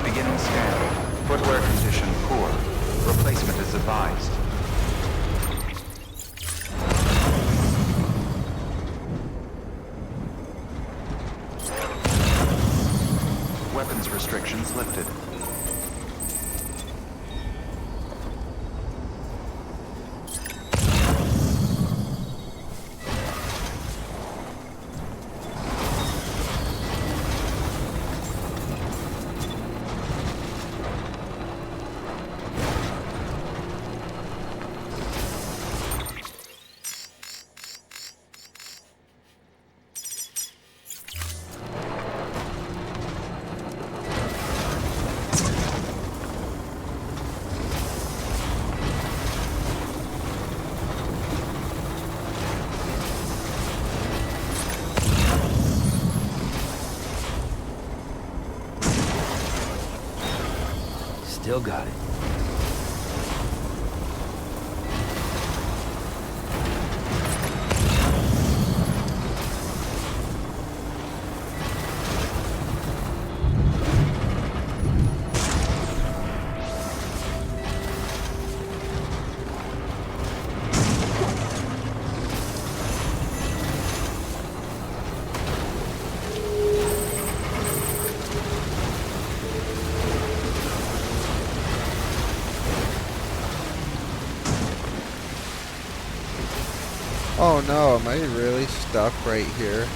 Beginning scan. Footwear condition poor. Replacement is advised. Weapons restrictions lifted. Still got it. Oh no, am I really stuck right here?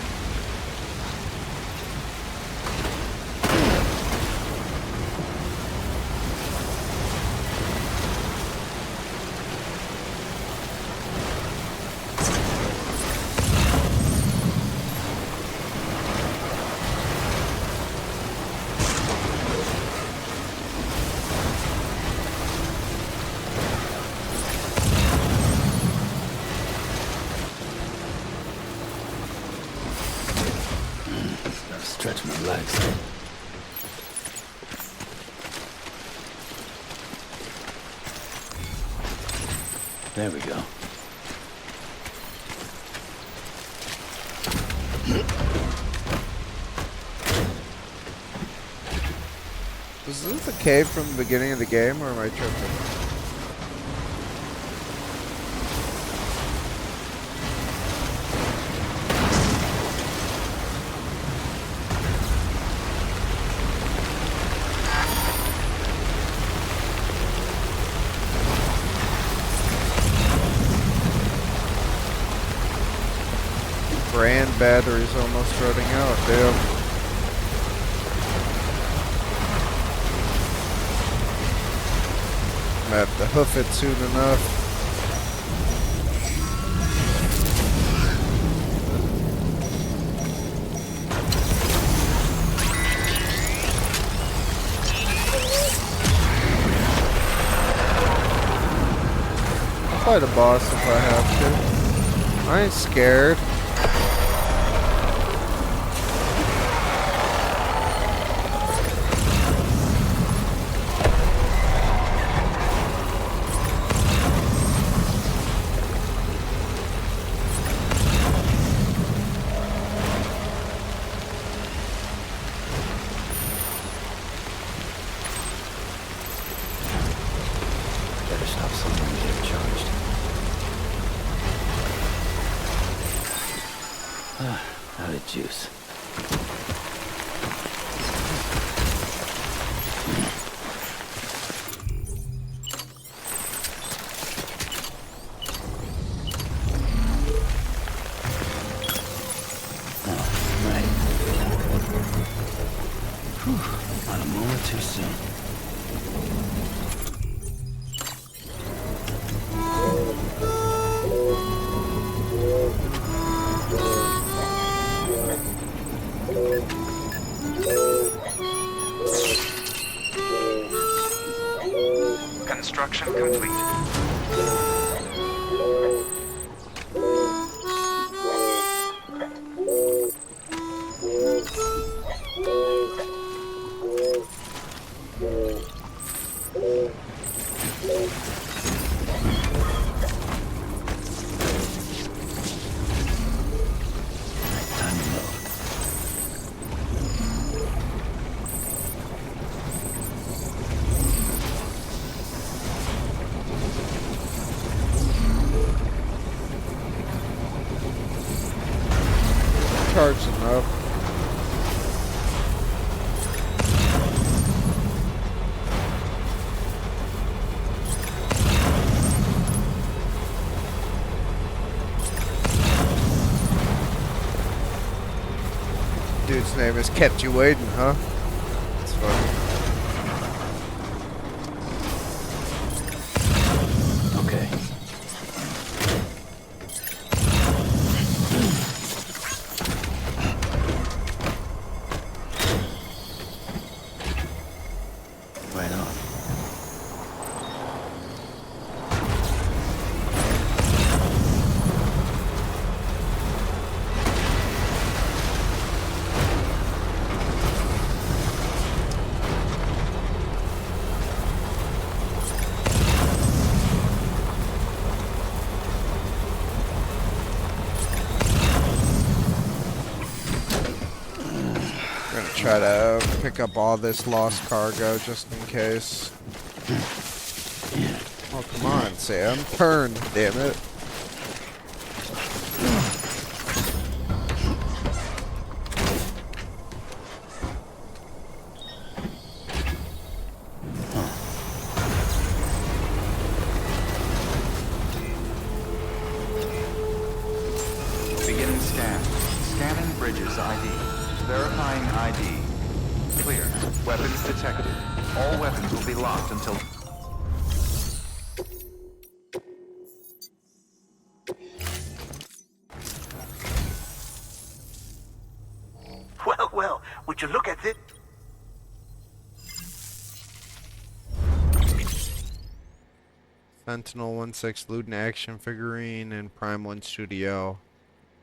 Stretch my legs. There we go. Was this the cave from the beginning of the game, or am I tripping? Brand battery's almost running out, damn. I'm gonna have to hoof it soon enough. I'll fight a boss if I have to. I ain't scared. Better stop someone and get charged. Out of juice. Oh, right. Whew, not a moment too soon. Construction complete. Time to load. Charging up. Dude's name is Kept You Waiting, huh? That's funny. Okay. Right on. Gonna try to pick up all this lost cargo just in case. Oh, come on, Sam. Turn, damn it. Beginning scan. Scanning bridges ID. Verifying ID. Clear. Weapons detected. All weapons will be locked until... Well, well, would you look at this? Sentinel 1-6 Luden action figurine and Prime 1 Studio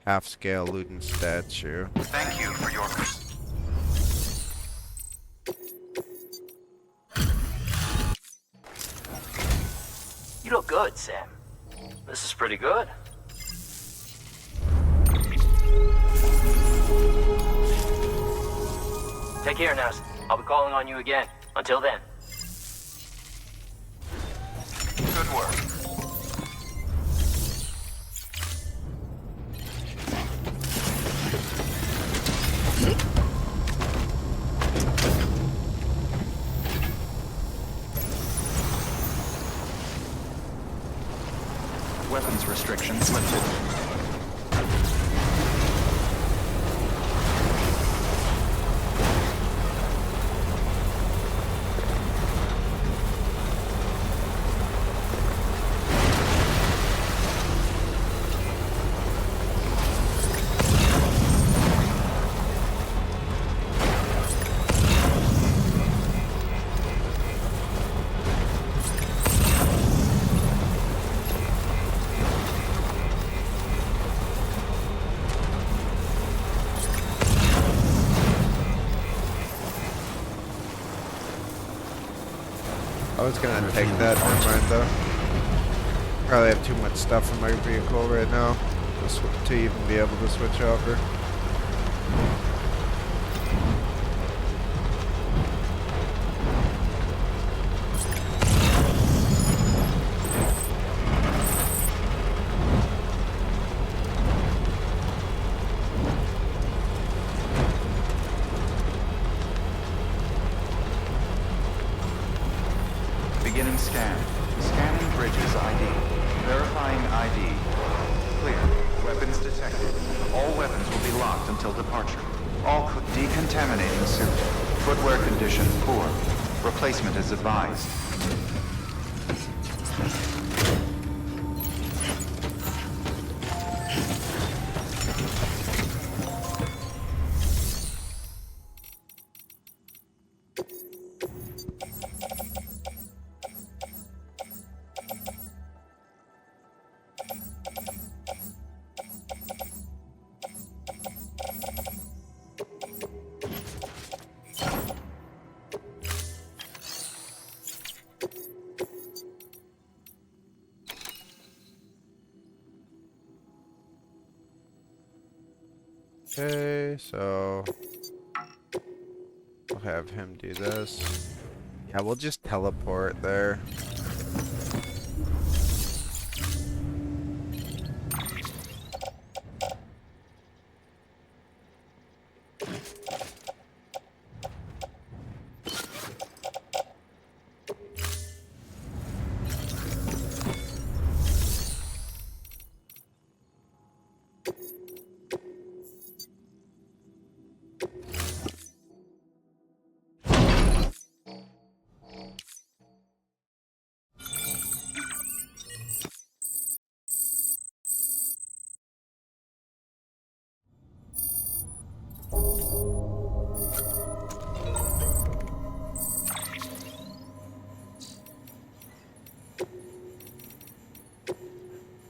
half-scale Luden statue. Thank you for your... You look good, Sam. This is pretty good. Take care now. I'll be calling on you again. Until then. Good work. Weapons restrictions lifted. I was gonna take that, never mind though. Probably have too much stuff in my vehicle right now to even be able to switch over. Beginning scan. Scanning bridges ID. Verifying ID. Clear. Weapons detected. All weapons will be locked until departure. All decontaminating suit. Footwear condition poor. Replacement is advised. Okay, so we'll have him do this. Yeah, we'll just teleport there.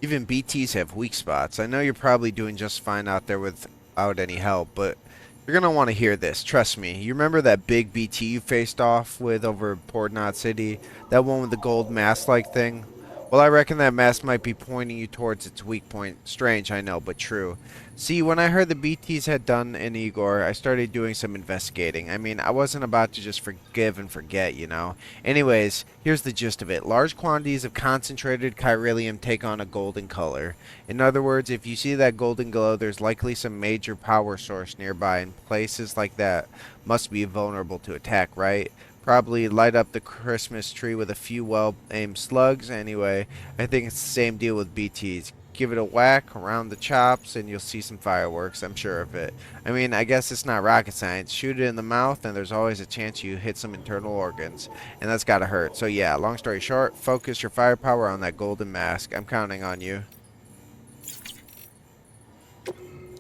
Even BTs have weak spots. I know you're probably doing just fine out there without any help, but you're going to want to hear this. Trust me. You remember that big BT you faced off with over Port Knot City? That one with the gold mask-like thing? Well, I reckon that mask might be pointing you towards its weak point. Strange, I know, but true. See, when I heard the BTs had done in Igor, I started doing some investigating. I mean, I wasn't about to just forgive and forget, you know. Anyways, here's the gist of it. Large quantities of concentrated chiralium take on a golden color. In other words, if you see that golden glow, there's likely some major power source nearby, and places like that must be vulnerable to attack, right? Probably light up the Christmas tree with a few well-aimed slugs. Anyway, I think it's the same deal with BTs. Give it a whack around the chops and you'll see some fireworks, I'm sure of it. I mean, I guess it's not rocket science. Shoot it in the mouth and there's always a chance you hit some internal organs. And that's gotta hurt. So yeah, long story short, focus your firepower on that golden mask. I'm counting on you.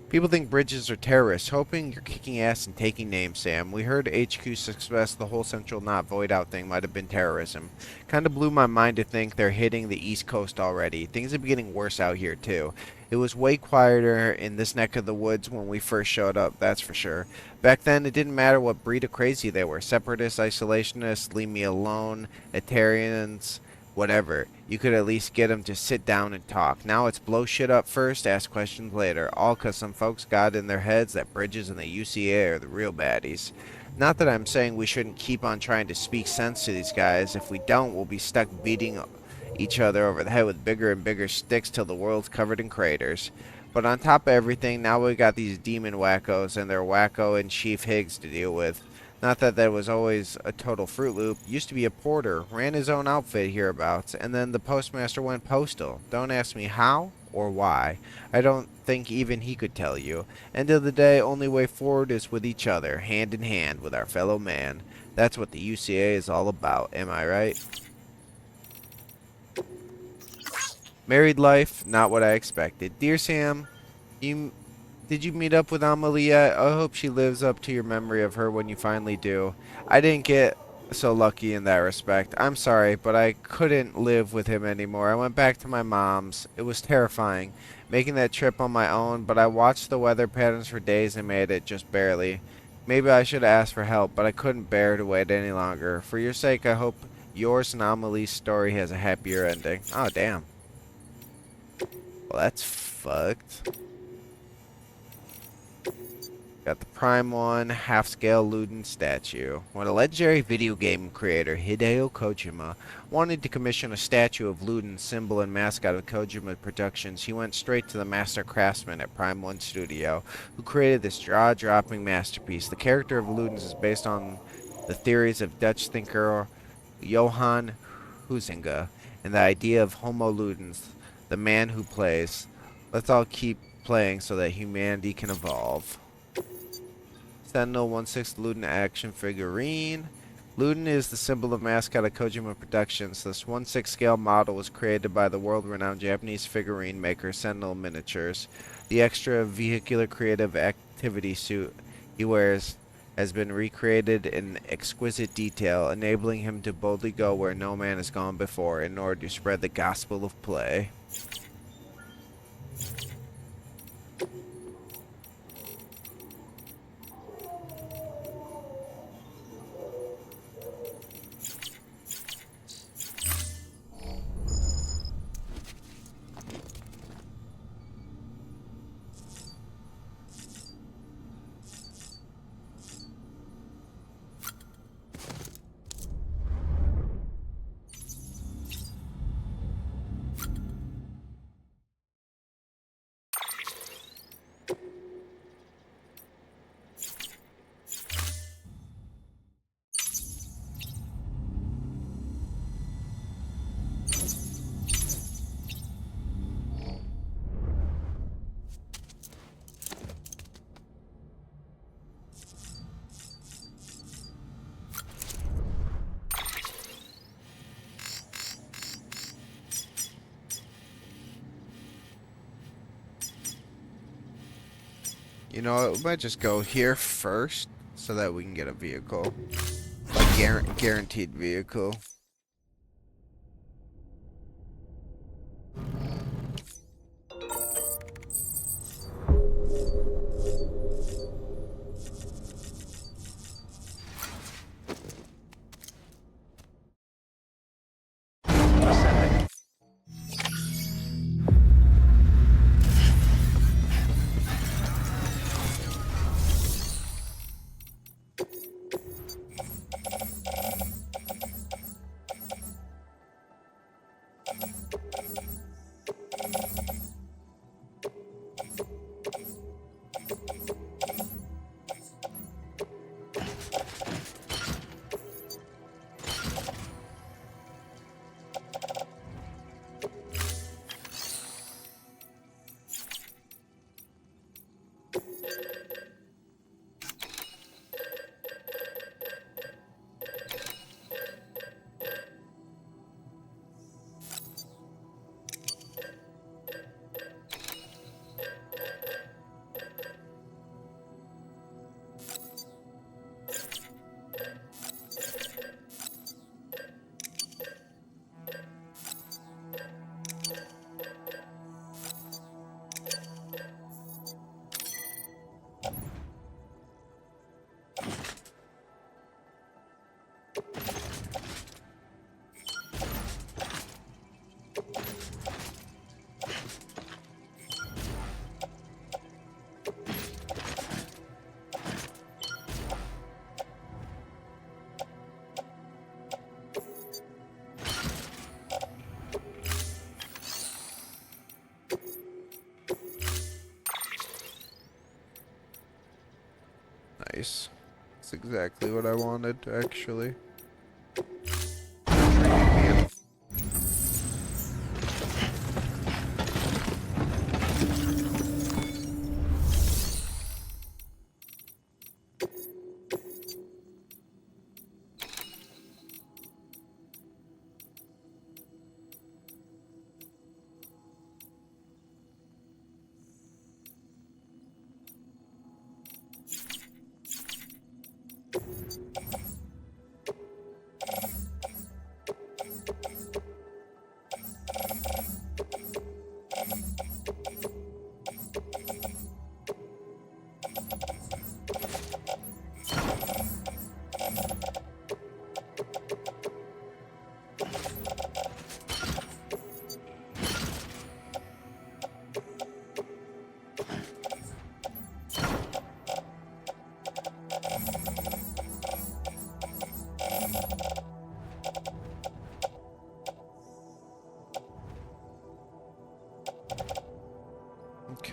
People think bridges are terrorists, hoping you're kicking ass and taking names, Sam. We heard HQ suspects the whole Central Knot void out thing might have been terrorism. Kinda blew my mind to think they're hitting the East Coast already. Things have been getting worse out here, too. It was way quieter in this neck of the woods when we first showed up, that's for sure. Back then, it didn't matter what breed of crazy they were. Separatists, isolationists, leave me alone, Etarians, whatever. You could at least get them to sit down and talk. Now it's blow shit up first, ask questions later. All because some folks got in their heads that Bridges and the UCA are the real baddies. Not that I'm saying we shouldn't keep on trying to speak sense to these guys. If we don't, we'll be stuck beating each other over the head with bigger and bigger sticks till the world's covered in craters. But on top of everything, now we got these demon wackos and their wacko and Chief Higgs to deal with. Not that that was always a total Fruit Loop. Used to be a porter, ran his own outfit hereabouts, and then the postmaster went postal. Don't ask me how or why. I don't think even he could tell you. End of the day, only way forward is with each other, hand in hand with our fellow man. That's what the UCA is all about, am I right? Married life, not what I expected. Dear Sam, did you meet up with Amelie yet? I hope she lives up to your memory of her when you finally do. I didn't get so lucky in that respect. I'm sorry, but I couldn't live with him anymore. I went back to my mom's. It was terrifying, making that trip on my own, but I watched the weather patterns for days and made it just barely. Maybe I should have asked for help, but I couldn't bear to wait any longer. For your sake, I hope yours and Amelie's story has a happier ending. Oh, damn. Well, that's fucked. Got the Prime 1 half-scale Luden statue. When a legendary video game creator, Hideo Kojima, wanted to commission a statue of Luden, symbol and mascot of Kojima Productions, he went straight to the master craftsman at Prime 1 Studio, who created this jaw-dropping masterpiece. The character of Luden is based on the theories of Dutch thinker Johan Huizinga and the idea of Homo Ludens, the man who plays. Let's all keep playing so that humanity can evolve. Sentinel 1/6 Luden action figurine. Luden is the symbol and mascot of Kojima Productions. This 1/6 scale model was created by the world-renowned Japanese figurine maker Sentinel Miniatures. The extra vehicular creative activity suit he wears has been recreated in exquisite detail, enabling him to boldly go where no man has gone before in order to spread the gospel of play. You know what? We might just go here first so that we can get a vehicle. A guaranteed vehicle. Ascending. Nice. That's exactly what I wanted, actually.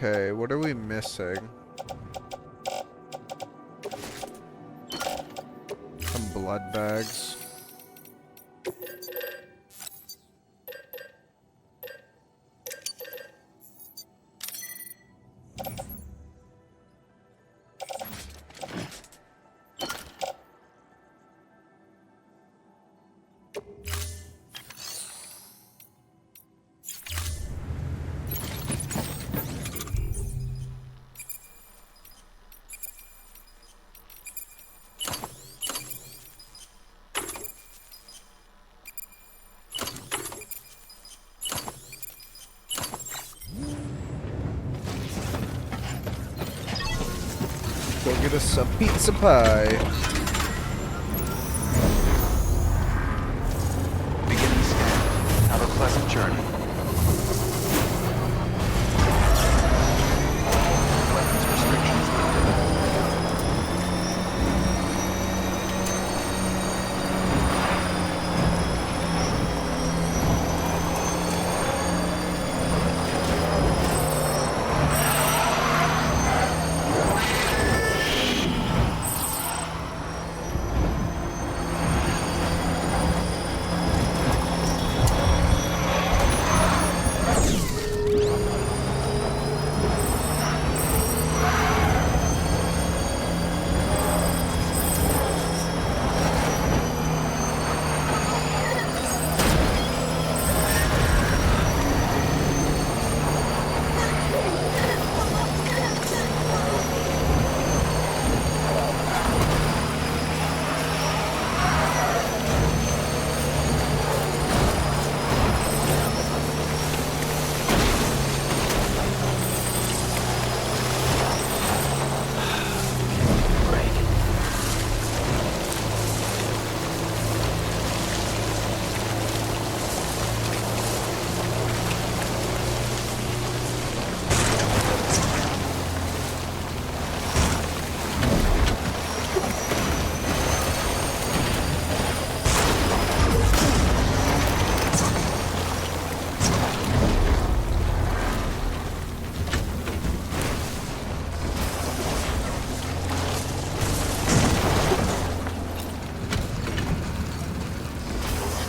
Okay, what are we missing? Some blood bags. Go get us some pizza pie. Beginning scan. Have a pleasant journey. Weapons restrictions lifted.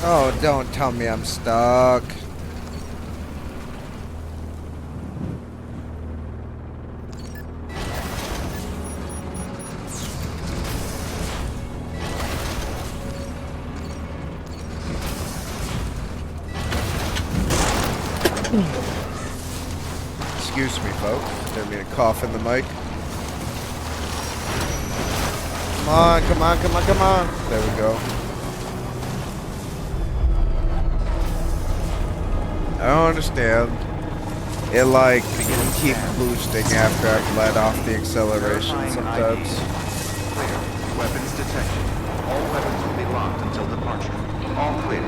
Oh, don't tell me I'm stuck. Excuse me, folks. Didn't mean to cough in the mic. Come on, come on, come on, come on. There we go. I don't understand. It like can keep boosting after I've let off the acceleration sometimes. Clear. Weapons detected. All weapons will be locked until departure. All clear.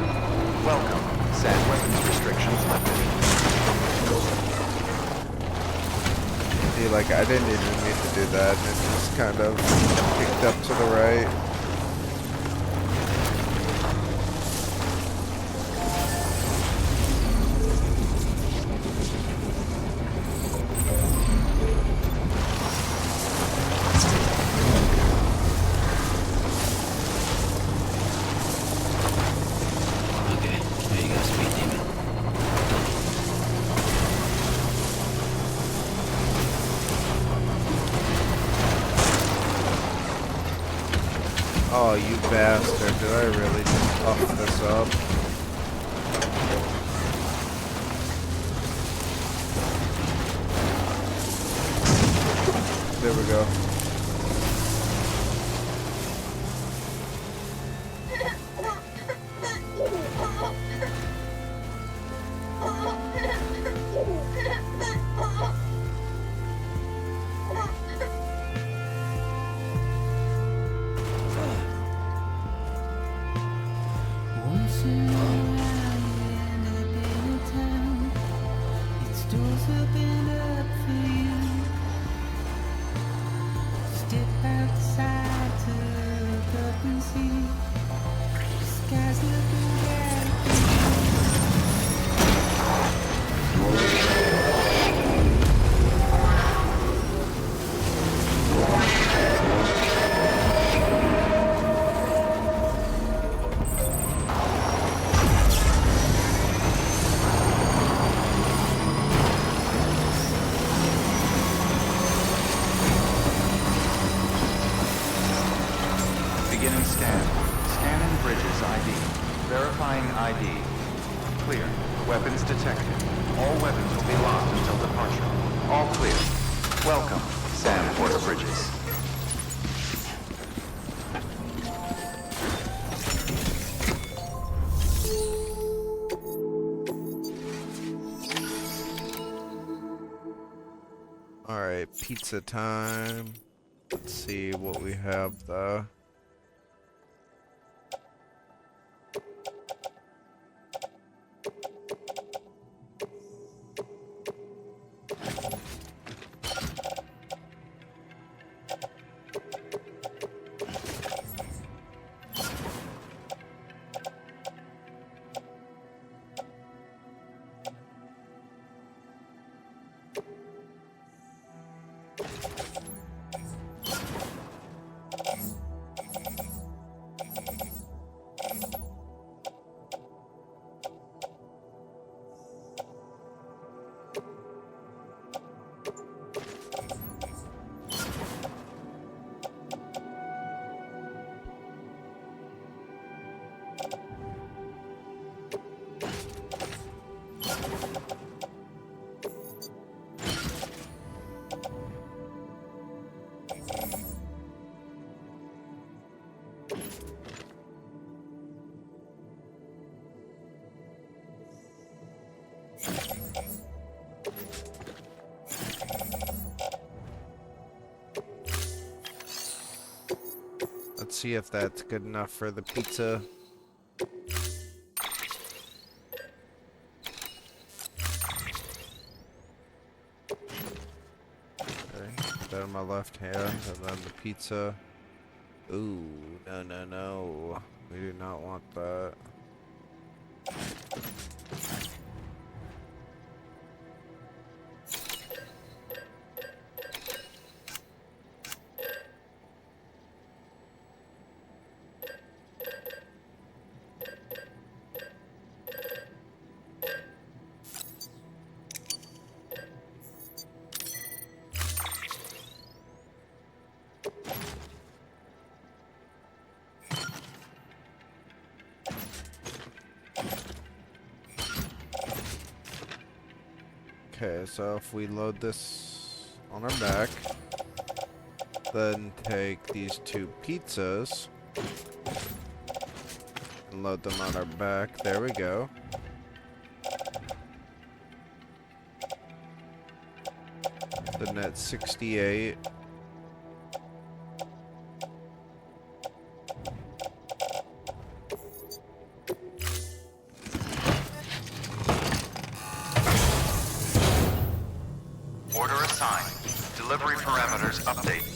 Welcome. Set weapons restrictions lifted. See, like I didn't even mean to do that, and it just kind of kicked up to the right. Oh, you bastard. Did I really just puff this up? There we go. Beginning scan. Scanning bridges ID. Verifying ID. Clear. Weapons detected. All weapons will be locked until departure. All clear. Welcome, Sam Porter Bridges. Alright, pizza time. Let's see what we have though. Let's see if that's good enough for the pizza. Okay, put that in my left hand, and then the pizza. Ooh, no, no, no. We do not want that. Okay, so if we load this on our back, then take these 2 pizzas and load them on our back. There we go. Then that's 68. Order assigned. Delivery parameters update.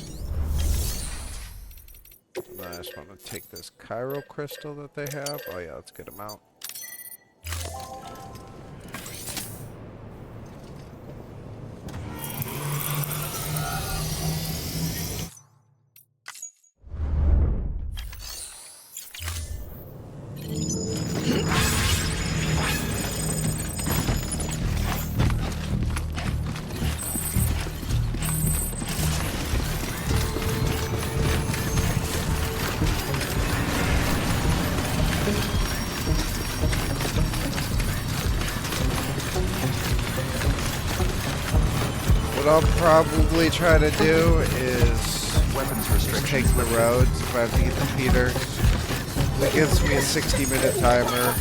I just want to take this Cairo crystal that they have. Oh yeah, that's a good amount. What I'll probably try to do is Weapons just take restrictions. the roads if I have to get to Peter. It gives me a 60-minute timer.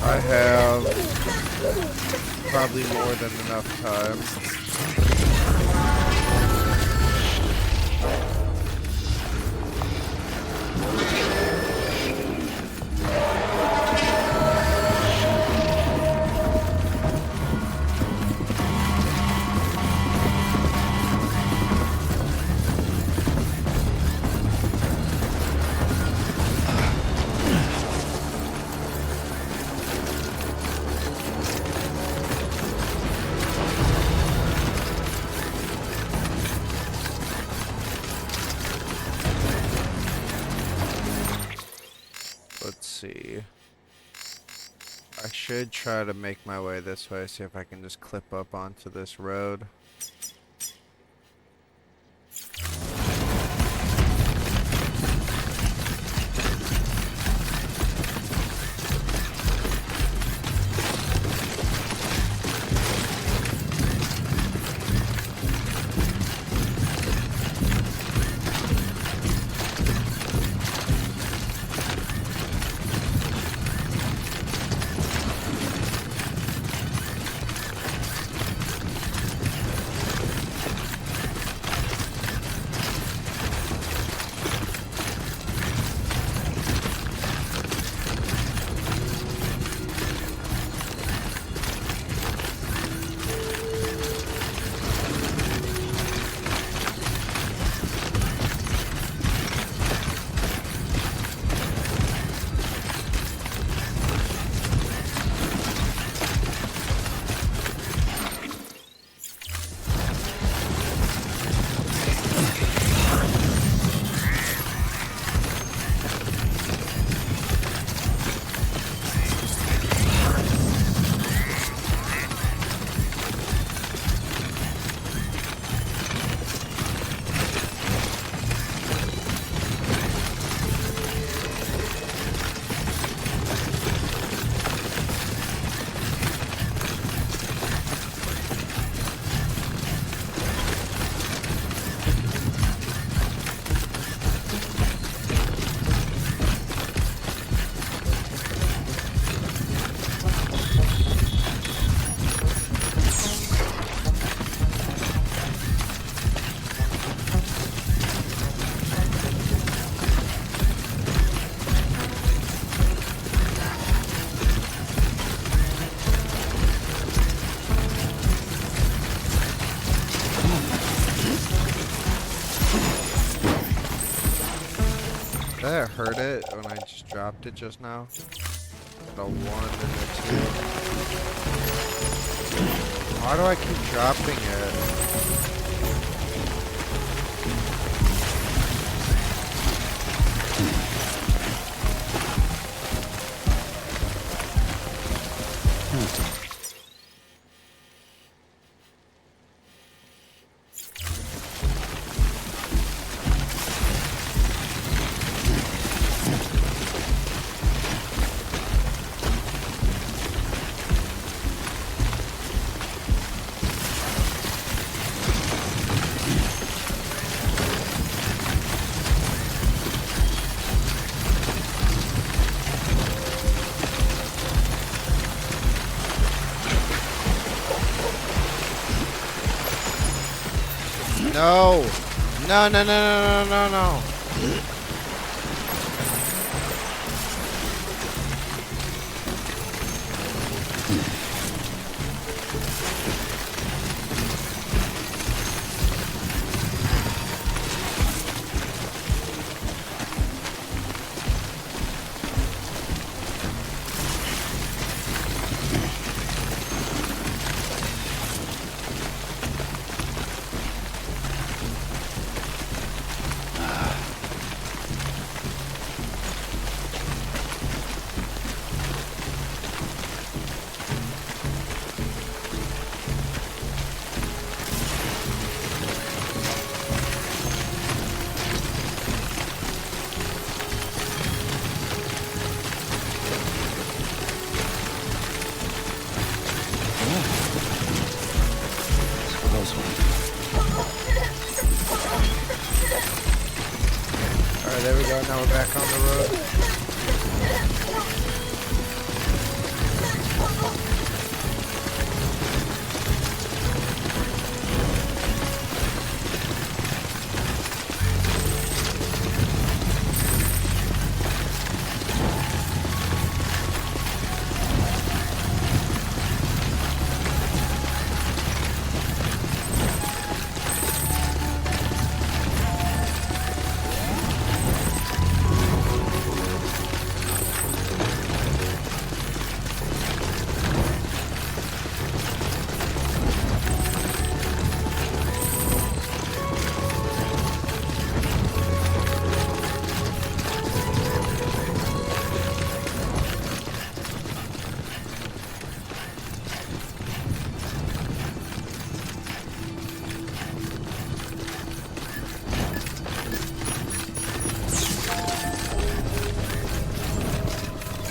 I have probably more than enough time. Let's see. I should try to make my way this way, see if I can just clip up onto this road. Did I hurt it when I just dropped it just now? The 1 and the 2. Why do I keep dropping it? No! No, no, no, no, no, no, no. Alright, there we go. Now we're back on the road.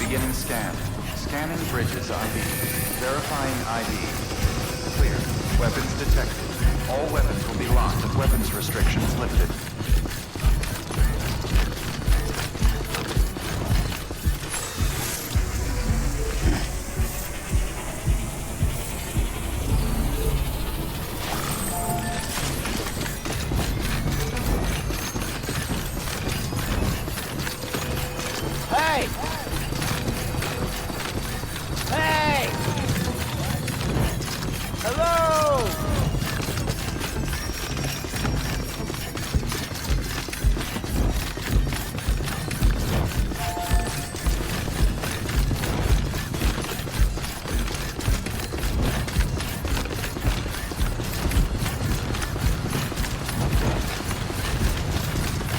Beginning scan. Scanning bridges ID. Verifying ID. Clear. Weapons detected. All weapons will be locked and weapons restrictions lifted. Hey! Hey! Hello!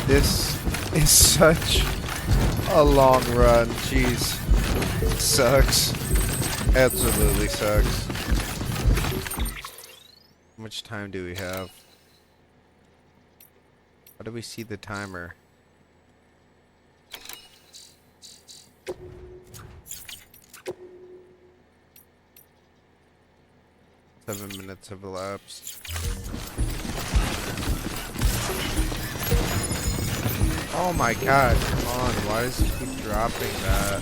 This is such a long run. Jeez. Sucks. Absolutely sucks. How much time do we have? How do we see the timer? Seven minutes have elapsed. Oh my god, come on, why does he keep dropping that?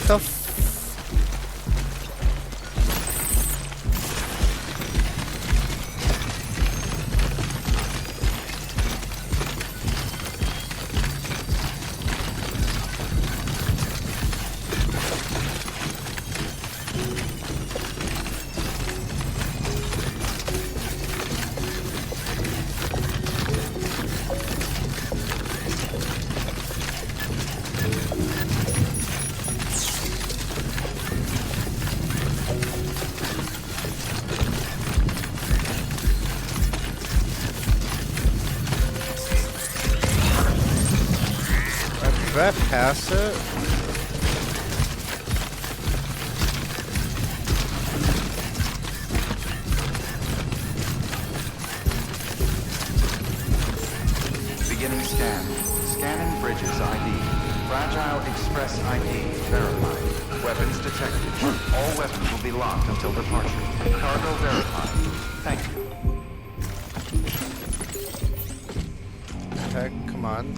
the f- Did I pass it? Beginning scan. Scanning bridges ID. Fragile Express ID verified. Weapons detected. All weapons will be locked until departure. Cargo verified. Thank you. Heck, come on.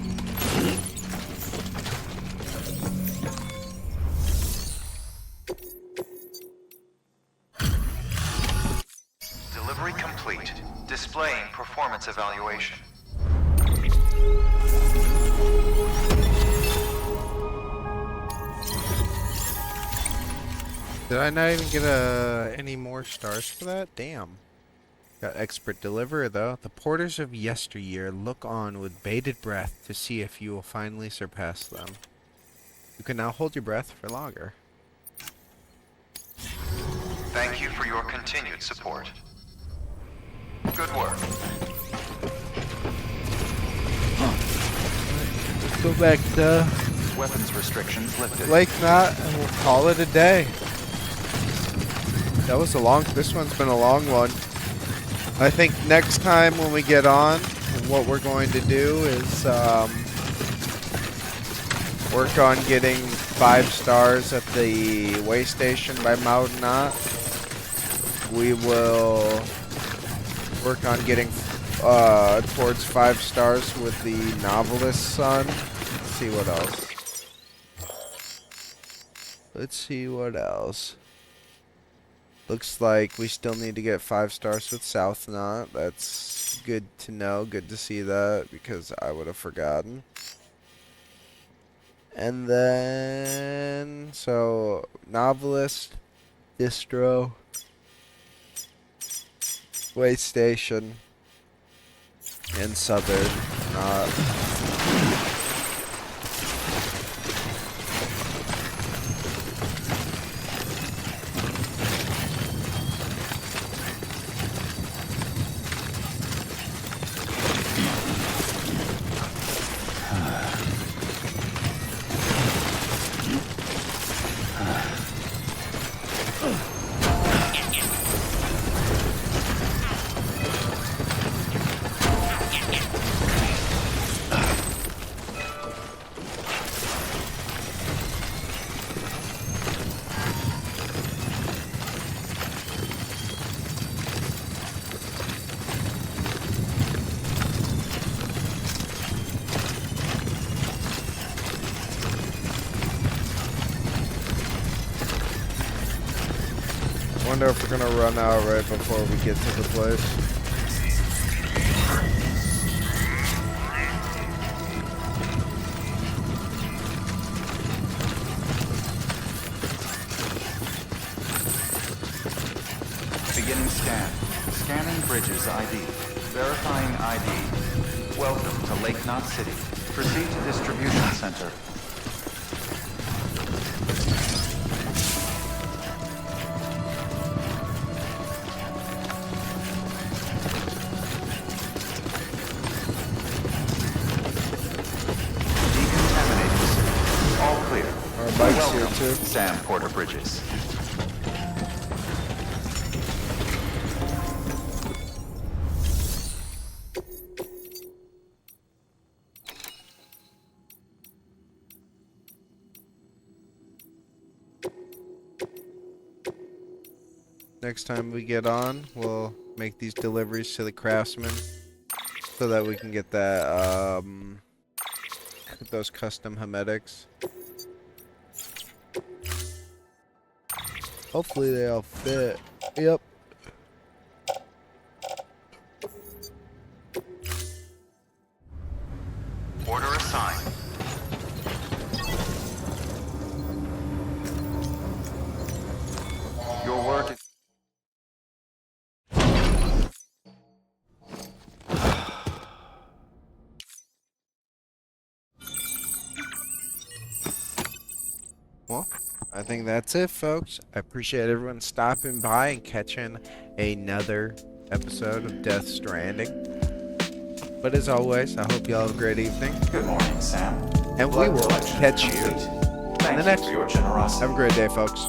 Delivery complete. Displaying performance evaluation. Did I not even get any more stars for that? Damn. Got expert deliverer though. The porters of yesteryear look on with bated breath to see if you will finally surpass them. You can now hold your breath for longer. Thank you for your continued support. Good work. Let's go back to Weapons restrictions lifted. Lake Knot and we'll call it a day. That was this one's been a long one. I think next time when we get on, what we're going to do is work on getting 5 stars at the Waystation by Mountain Knot. We will work on getting towards 5 stars with the Novelist's Son. Let's see what else. Let's see what else. Looks like we still need to get 5 stars with South Knot. That's good to know. Good to see that because I would have forgotten. And then, so, Novelist, Distro, Waystation, and Southern Knot. Wonder if we're gonna run out right before we get to the place. Beginning scan. Scanning bridges ID. Verifying ID. Welcome to Lake Knot City. Proceed to distribution center. Bikes here too. Sam Porter Bridges. Next time we get on, we'll make these deliveries to the craftsman so that we can get that those custom hermetics. Hopefully they all fit. Yep. Order assigned. Your work is... Well, I think that's it, folks. I appreciate everyone stopping by and catching another episode of Death Stranding. But as always, I hope you all have a great evening. Good morning, Sam. And we will catch you in the next one. Have a great day, folks.